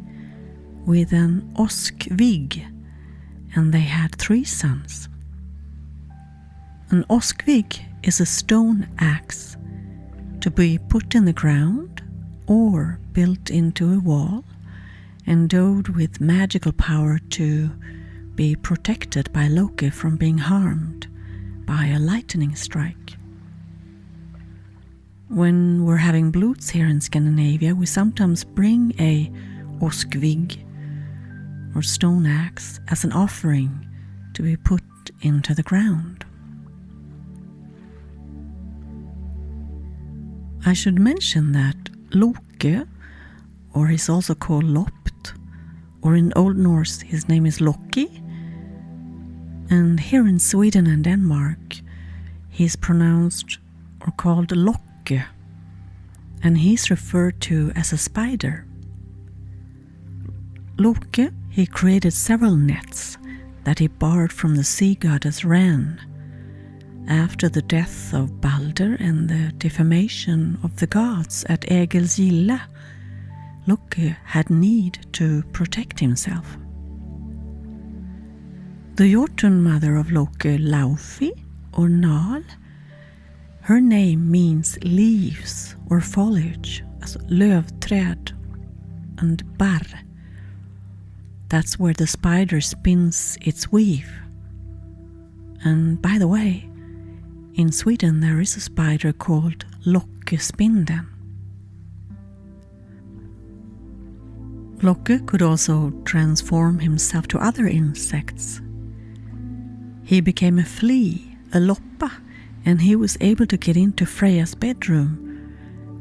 with an Oskvig, and they had 3 sons. An Oskvig is a stone axe to be put in the ground or built into a wall, endowed with magical power to be protected by Loki from being harmed by a lightning strike. When we're having bloods here in Scandinavia, we sometimes bring a Oskvig or stone axe as an offering to be put into the ground. I should mention that Loke, or he's also called Lopt, or in Old Norse his name is Loki, and here in Sweden and Denmark he's pronounced or called Loke, and he's referred to as a spider. Loke, he created several nets that he borrowed from the sea goddess Ran. After the death of Balder and the defamation of the gods at Egilsgilla, Loki had need to protect himself. The Jotun mother of Loki, Laufey or Nal, her name means leaves or foliage, as lövträd and barr. That's where the spider spins its weave. And by the way, in Sweden there is a spider called Lockespindeln. Loki could also transform himself to other insects. He became a flea, a loppa, and he was able to get into Freja's bedroom,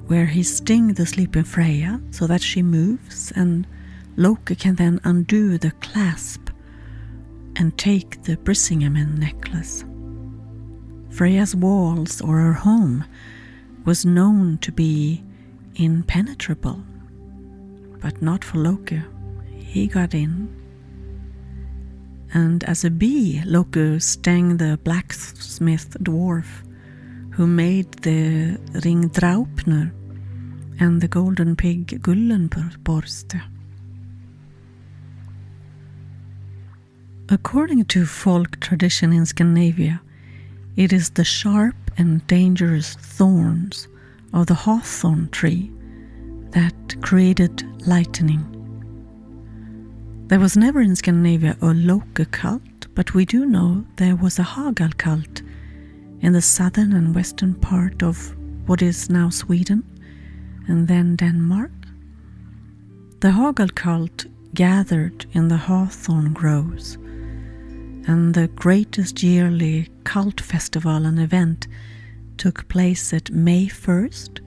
where he stings the sleeping Freja so that she moves and Loki can then undo the clasp and take the Brisingamen necklace. Freja's walls, or her home, was known to be impenetrable, but not for Loki. He got in. And as a bee, Loki stung the blacksmith dwarf who made the ring Draupner and the golden pig Gullenborste. According to folk tradition in Scandinavia, it is the sharp and dangerous thorns of the hawthorn tree that created lightning. There was never in Scandinavia a Loki cult, but we do know there was a Heimdal cult in the southern and western part of what is now Sweden and then Denmark. The Heimdal cult gathered in the hawthorn groves, and the greatest yearly cult festival and event took place at May 1st,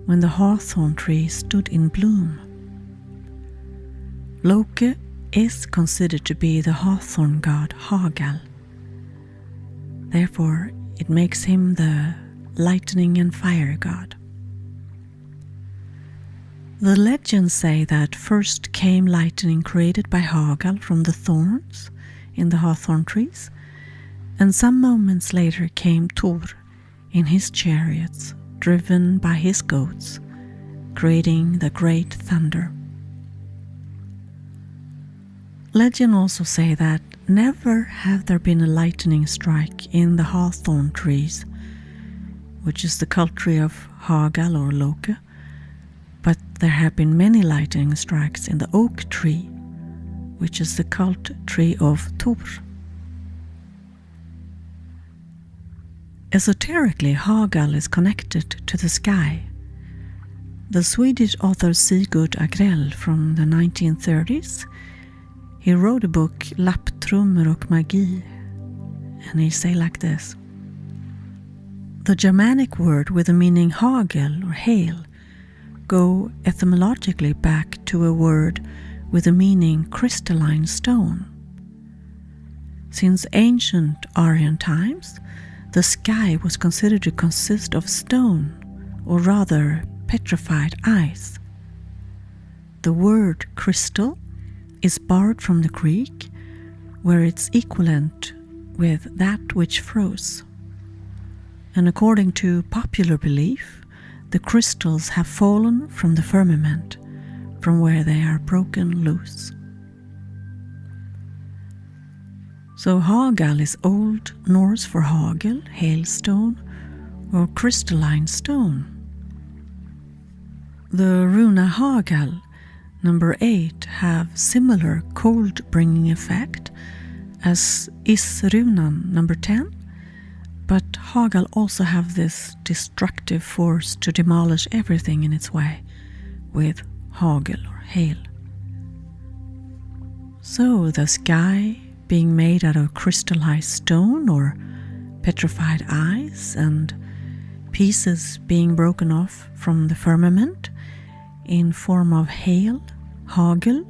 when the hawthorn tree stood in bloom. Loki is considered to be the hawthorn god Heimdal. Therefore, it makes him the lightning and fire god. The legends say that first came lightning created by Heimdal from the thorns in the hawthorn trees, and some moments later came Thor in his chariots, driven by his goats, creating the great thunder. Legend also say that never have there been a lightning strike in the hawthorn trees, which is the cult tree of Heimdal or Loki, but there have been many lightning strikes in the oak tree, which is the cult tree of Thor. Esoterically, Heimdal is connected to the sky. The Swedish author Sigurd Agrell from the 1930s, he wrote a book, Lapptrummor och magi, and he say like this: the Germanic word with the meaning hagel or hail go etymologically back to a word with the meaning crystalline stone. Since ancient Aryan times, the sky was considered to consist of stone, or rather petrified ice. The word crystal is borrowed from the Greek, where it's equivalent with that which froze. And according to popular belief, the crystals have fallen from the firmament, from where they are broken loose. So Heimdal is Old Norse for hagel, hailstone, or crystalline stone. The runa hagel, number 8, have similar cold-bringing effect as Isrunan, number 10, but hagel also have this destructive force to demolish everything in its way with hagel or hail. So the sky being made out of crystallized stone or petrified ice, and pieces being broken off from the firmament in form of hail, hagel,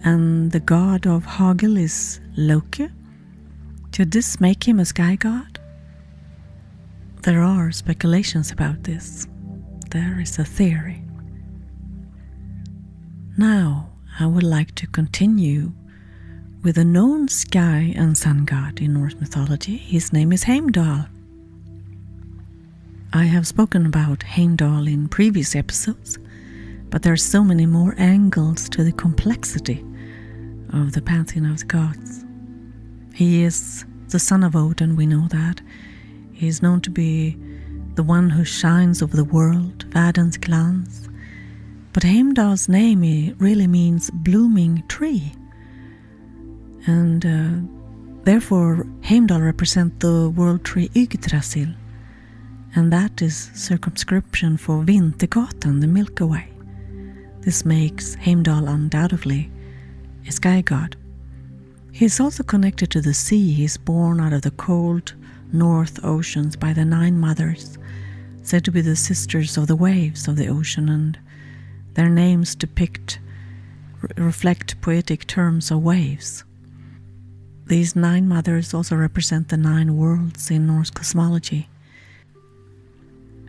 and the god of hagel is Loki. Could this make him a sky god? There are speculations about this. There is a theory. Now I would like to continue with a known sky and sun god in Norse mythology. His name is Heimdal. I have spoken about Heimdal in previous episodes, but there are so many more angles to the complexity of the pantheon of the gods. He is the son of Odin, we know that. He is known to be the one who shines over the world, världens glans. But Heimdal's name really means blooming tree. And therefore Heimdal represents the world tree Yggdrasil, and that is circumscription for Vintergatan, the Milky Way. This makes Heimdal undoubtedly a sky god. He is also connected to the sea. He is born out of the cold North Oceans by the 9 mothers, said to be the sisters of the waves of the ocean, and their names depict reflect poetic terms of waves. These 9 mothers also represent the 9 worlds in Norse cosmology.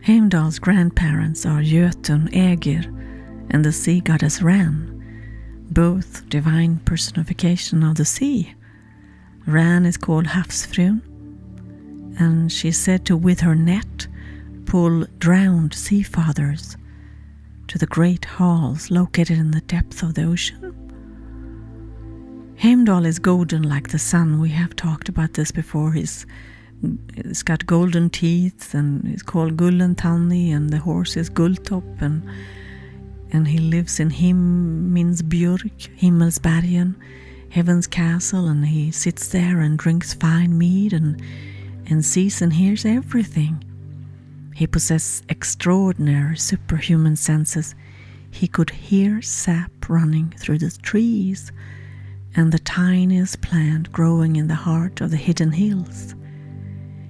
Heimdal's grandparents are Jötun, Aegir, and the sea goddess Ran, both divine personification of the sea. Ran is called Havsfrun, and she is said to, with her net, pull drowned sea fathers to the great halls located in the depth of the ocean. Heimdal is golden like the sun. We have talked about this before. He's got golden teeth, and he's called Gullentanni, and the horse is Gulltopp, and he lives in Himminsbjörk, Himmelsbergen, heaven's castle, and he sits there and drinks fine mead and sees and hears everything. He possesses extraordinary superhuman senses. He could hear sap running through the trees and the tiniest plant growing in the heart of the hidden hills.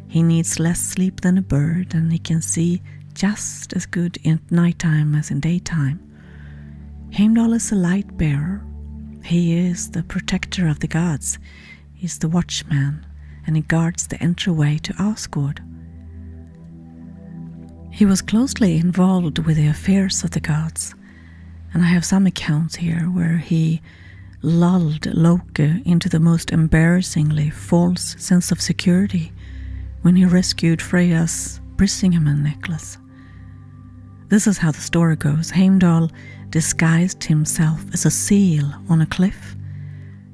He needs less sleep than a bird, and he can see just as good in nighttime as in daytime. Heimdal is a light bearer. He is the protector of the gods. He's the watchman, and he guards the entryway to Asgard. He was closely involved with the affairs of the gods, and I have some accounts here where he lulled Loki into the most embarrassingly false sense of security when he rescued Freja's Brisingamen necklace. This is how the story goes. Heimdal disguised himself as a seal on a cliff,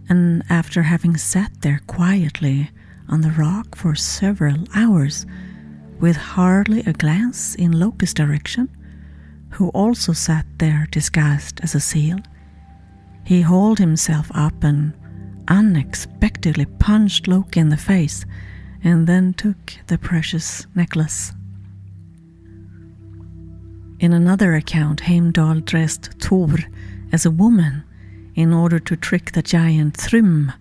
and after having sat there quietly on the rock for several hours, with hardly a glance in Loki's direction, who also sat there disguised as a seal, he hauled himself up and unexpectedly punched Loki in the face, and then took the precious necklace. In another account, Heimdal dressed Thor as a woman in order to trick the giant Thrym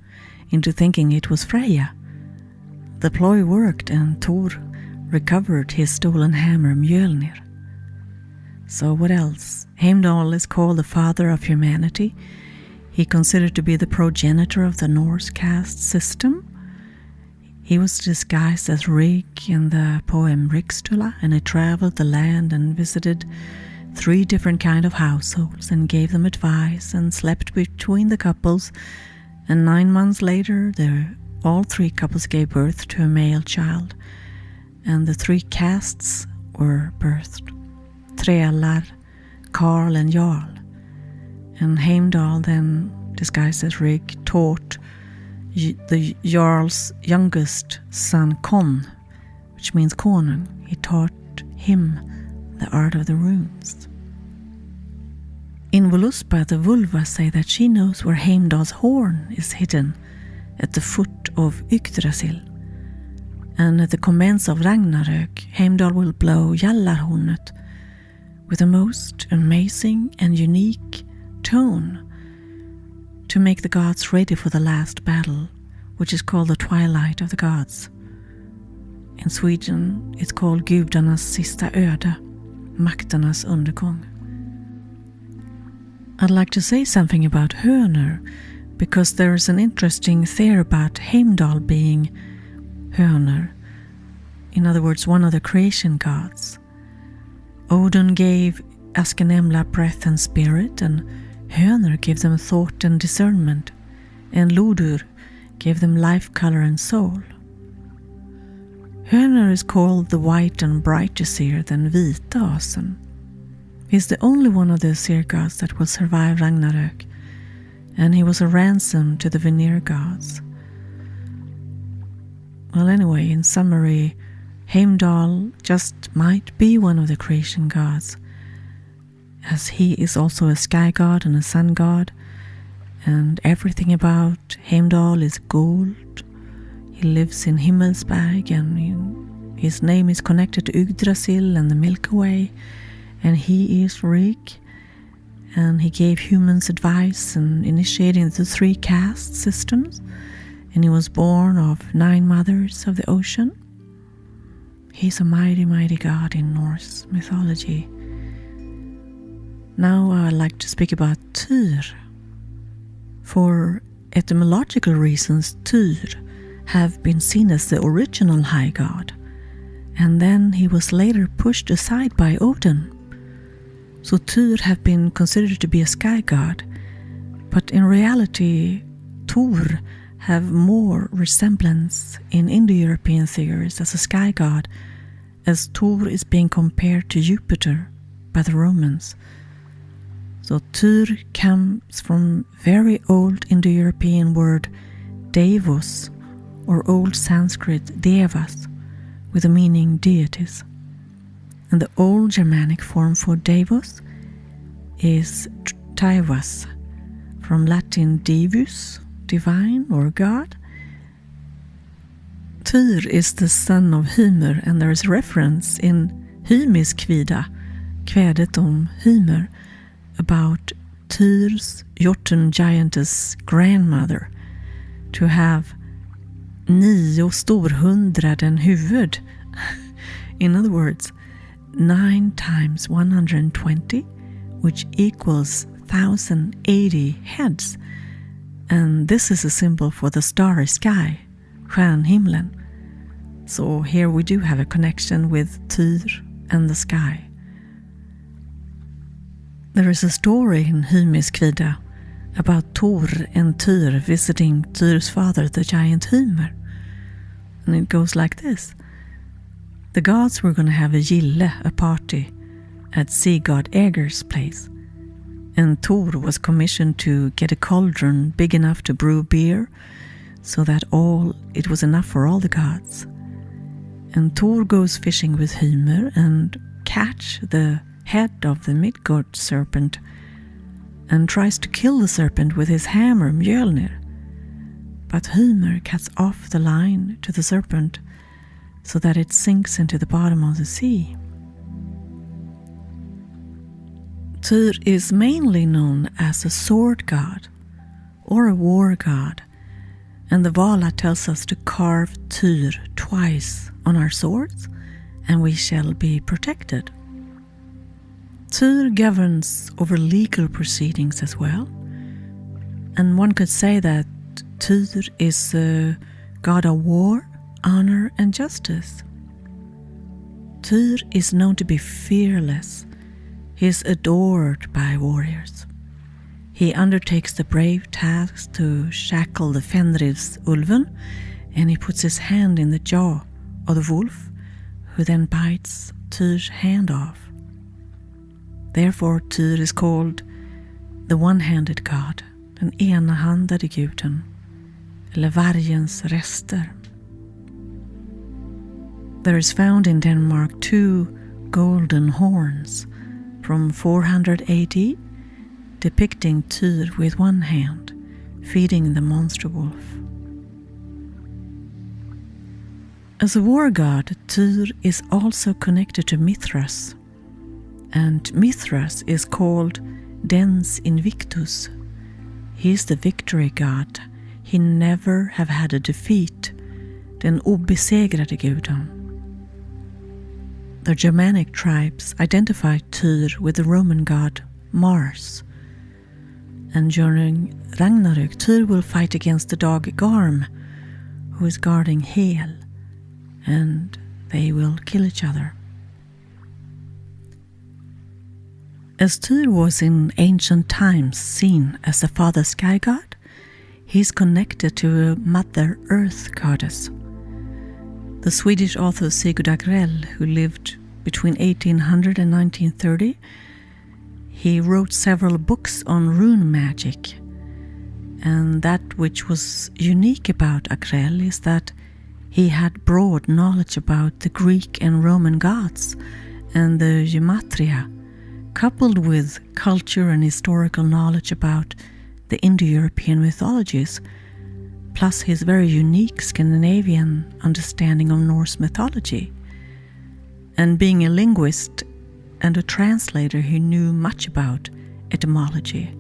into thinking it was Freja. The ploy worked, and Thor recovered his stolen hammer Mjolnir. So what else? Heimdal is called the father of humanity. He considered to be the progenitor of the Norse caste system. He was disguised as Rig in the poem Rickstula, and he traveled the land and visited 3 different kind of households and gave them advice and slept between the couples, and 9 months later all 3 couples gave birth to a male child, and the 3 castes were birthed: Trälar, Karl, and Jarl. And Heimdal, then disguised as Rig, taught the Jarl's youngest son Kon, which means Konung. He taught him the art of the runes. In Voluspa, the Vulva say that she knows where Heimdal's horn is hidden at the foot of Yggdrasil. And at the commence of Ragnarök, Heimdal will blow Jallarhornet with a most amazing and unique tone to make the gods ready for the last battle, which is called the Twilight of the Gods. In Sweden, it's called Gudarnas sista öde, makternas undergång. I'd like to say something about Hönor, because there is an interesting theory about Heimdal being Hönor, in other words, one of the creation gods. Odin gave Askenemla breath and spirit, and Hönor gave them thought and discernment, and Lodur gave them life, color, and soul. Hönor is called the white and brighter seer than Vita Asen. He's the only one of the seer gods that will survive Ragnarök, and he was a ransom to the Vanir gods. Well, anyway, in summary, Heimdal just might be one of the creation gods, as he is also a sky god and a sun god, and everything about Heimdal is gold. He lives in Himmelsberg, and his name is connected to Yggdrasil and the Milky Way, and he is Rig, and he gave humans advice and initiating the 3 caste systems, and he was born of 9 mothers of the ocean. He's a mighty, mighty god in Norse mythology. Now I'd like to speak about Tyr. For etymological reasons, Tyr have been seen as the original high god, and then he was later pushed aside by Odin. So Tyr have been considered to be a sky god, but in reality Thor have more resemblance in Indo-European theories as a sky god, as Thor is being compared to Jupiter by the Romans. So Tyr comes from very old Indo-European word devos, or Old Sanskrit devas, with the meaning deities. And the Old Germanic form for devos is Tyrus, from Latin divus, divine or god. Tyr is the son of Hymer, and there is reference in Hymis kvida, kvädet om Hymer, about Tyr's Jotun giantess grandmother to have 9 storhundraden huvud. In other words, 9 times 120, which equals 1080 heads. And this is a symbol for the starry sky, stjärnhimlen. So here we do have a connection with Tyr and the sky. There is a story in Hymis kvida about Thor and Tyr visiting Tyr's father, the giant Hymer. And it goes like this. The gods were going to have a gille, a party, at sea god Aegir's place. And Thor was commissioned to get a cauldron big enough to brew beer, so that it was enough for all the gods. And Thor goes fishing with Hymer and catch the head of the Midgard serpent and tries to kill the serpent with his hammer Mjölnir. But Hymer cuts off the line to the serpent so that it sinks into the bottom of the sea. Tyr is mainly known as a sword god or a war god, and the Vala tells us to carve Tyr twice on our swords, and we shall be protected. Tyr governs over legal proceedings as well, and one could say that Tyr is a god of war, honor, and justice. Tyr is known to be fearless. He is adored by warriors. He undertakes the brave task to shackle the Fenris ulven, and he puts his hand in the jaw of the wolf, who then bites Tyr's hand off. Therefore Tyr is called the one-handed god, den enhandade guden, eller vargens rester. There is found in Denmark 2 golden horns from 400 AD, depicting Tyr with one hand, feeding the monster wolf. As a war god, Tyr is also connected to Mithras, and Mithras is called Dens Invictus. He is the victory god. He never have had a defeat, den obesegrade guden. The Germanic tribes identify Tyr with the Roman god Mars. And during Ragnarök, Tyr will fight against the dog Garm, who is guarding Hel, and they will kill each other. As Tyr was in ancient times seen as the father sky god, he is connected to a mother earth goddess. The Swedish author Sigurd Agrell, who lived between 1800 and 1930, he wrote several books on rune magic. And that which was unique about Agrell is that he had broad knowledge about the Greek and Roman gods and the gematria, coupled with culture and historical knowledge about the Indo-European mythologies, plus his very unique Scandinavian understanding of Norse mythology. And being a linguist and a translator, he knew much about etymology.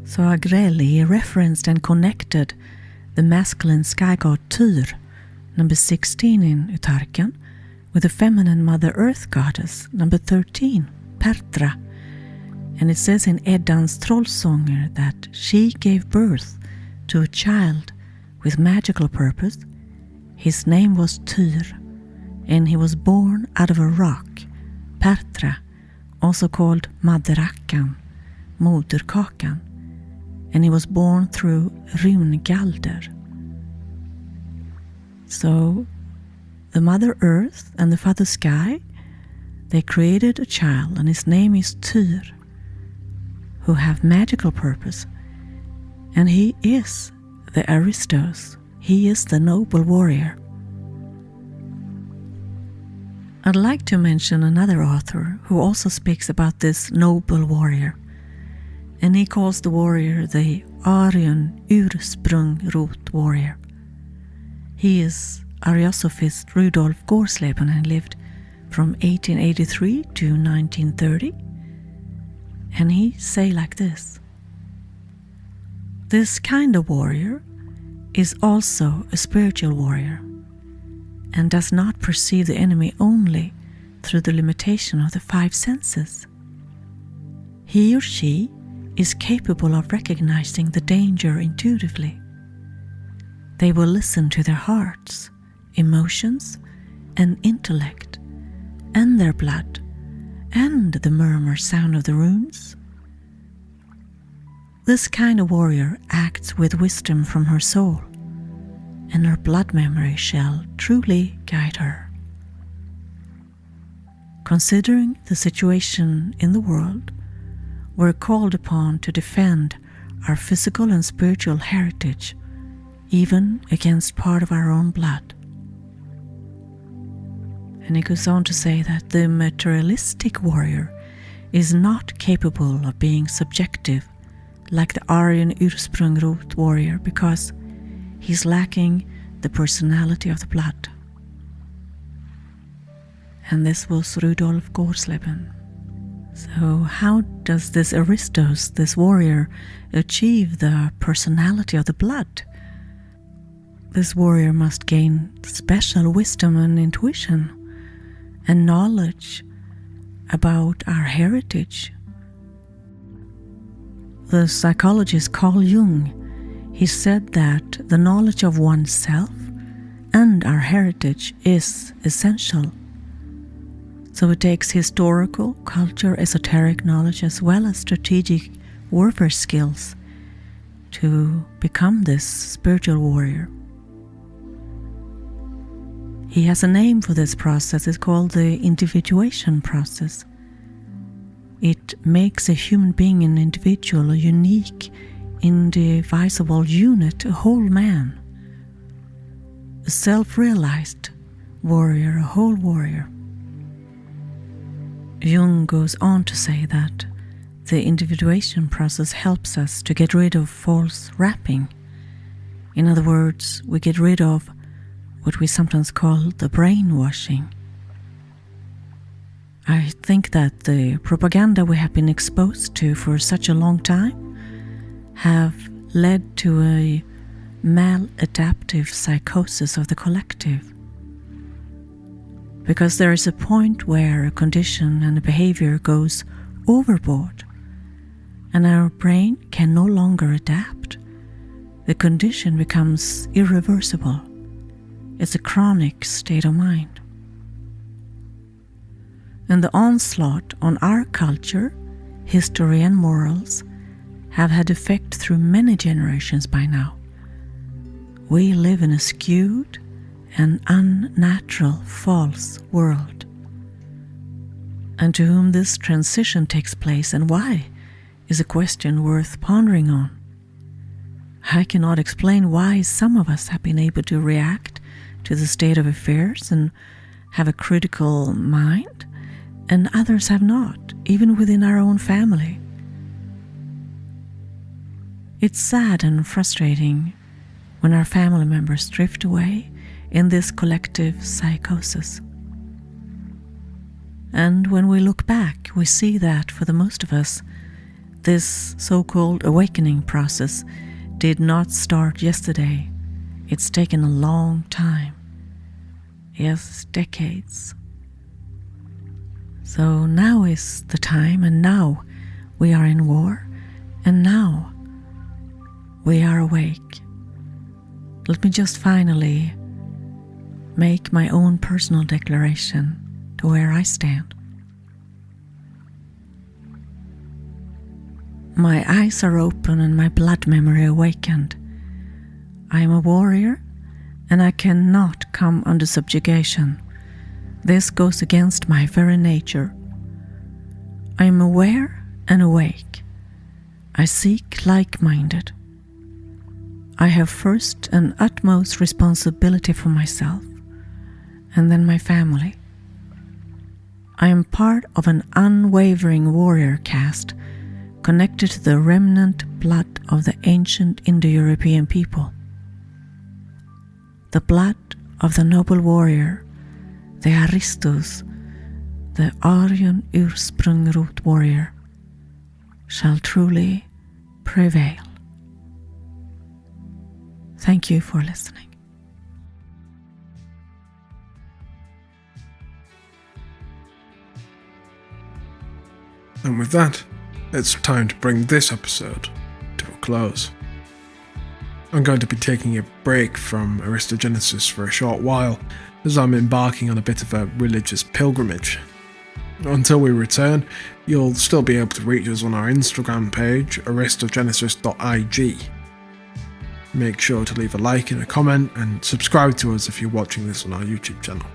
So Agrell, he referenced and connected the masculine sky god Tyr, number 16 in Utarken, with the feminine Mother Earth goddess, number 13, Pertra. And it says in Eddans Trollsånger that she gave birth to a child with magical purpose. His name was Tyr, and he was born out of a rock, Pertra, also called Maderackan, Moderkakan, and he was born through Rymgalder. So the Mother Earth and the Father Sky, they created a child, and his name is Tyr, who have magical purpose, and he is the Aristos. He is the noble warrior. I'd like to mention another author who also speaks about this noble warrior, and he calls the warrior the Aryan Ursprungrot warrior. He is Ariosophist Rudolf Gorsleben and lived from 1883 to 1930, and he say like this: this kind of warrior is also a spiritual warrior and does not perceive the enemy only through the limitation of the five senses. He or she is capable of recognizing the danger intuitively. They will listen to their hearts, emotions, and intellect, and their blood, and the murmur sound of the runes. This kind of warrior acts with wisdom from her soul, and her blood memory shall truly guide her. Considering the situation in the world, we're called upon to defend our physical and spiritual heritage, even against part of our own blood. And he goes on to say that the materialistic warrior is not capable of being subjective like the Aryan Ursprungrot warrior because he's lacking the personality of the blood. And this was Rudolf Gorsleben. So how does this Aristos, this warrior, achieve the personality of the blood? This warrior must gain special wisdom and intuition and knowledge about our heritage. The psychologist Carl Jung, he said that the knowledge of oneself and our heritage is essential. So it takes historical, culture, esoteric knowledge as well as strategic warfare skills to become this spiritual warrior. He has a name for this process. It's called the individuation process. It makes a human being an individual, a unique, indivisible unit, a whole man, a self-realized warrior, a whole warrior. Jung goes on to say that the individuation process helps us to get rid of false wrapping. In other words, we get rid of what we sometimes call the brainwashing. I think that the propaganda we have been exposed to for such a long time have led to a maladaptive psychosis of the collective. Because there is a point where a condition and a behavior goes overboard and our brain can no longer adapt. The condition becomes irreversible. It's a chronic state of mind. And the onslaught on our culture, history and morals have had effect through many generations by now. We live in a skewed and unnatural false world. And to whom this transition takes place and why is a question worth pondering on. I cannot explain why some of us have been able to react to the state of affairs and have a critical mind, and others have not, even within our own family. It's sad and frustrating when our family members drift away in this collective psychosis. And when we look back, we see that for the most of us, this so-called awakening process did not start yesterday. It's taken a long time. Yes, decades. So now is the time, and now we are in war, and now we are awake. Let me just finally make my own personal declaration to where I stand. My eyes are open and my blood memory awakened. I am a warrior, and I cannot come under subjugation. This goes against my very nature. I am aware and awake. I seek like-minded. I have first and utmost responsibility for myself, and then my family. I am part of an unwavering warrior caste, connected to the remnant blood of the ancient Indo-European people. The blood of the noble warrior, the Aristos, the Aryan ursprungrot warrior, shall truly prevail. Thank you for listening. And with that, it's time to bring this episode to a close. I'm going to be taking a break from Aristogenesis for a short while, as I'm embarking on a bit of a religious pilgrimage. Until we return, you'll still be able to reach us on our Instagram page, aristogenesis.ig. Make sure to leave a like and a comment, and subscribe to us if you're watching this on our YouTube channel.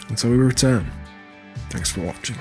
Until we return, thanks for watching.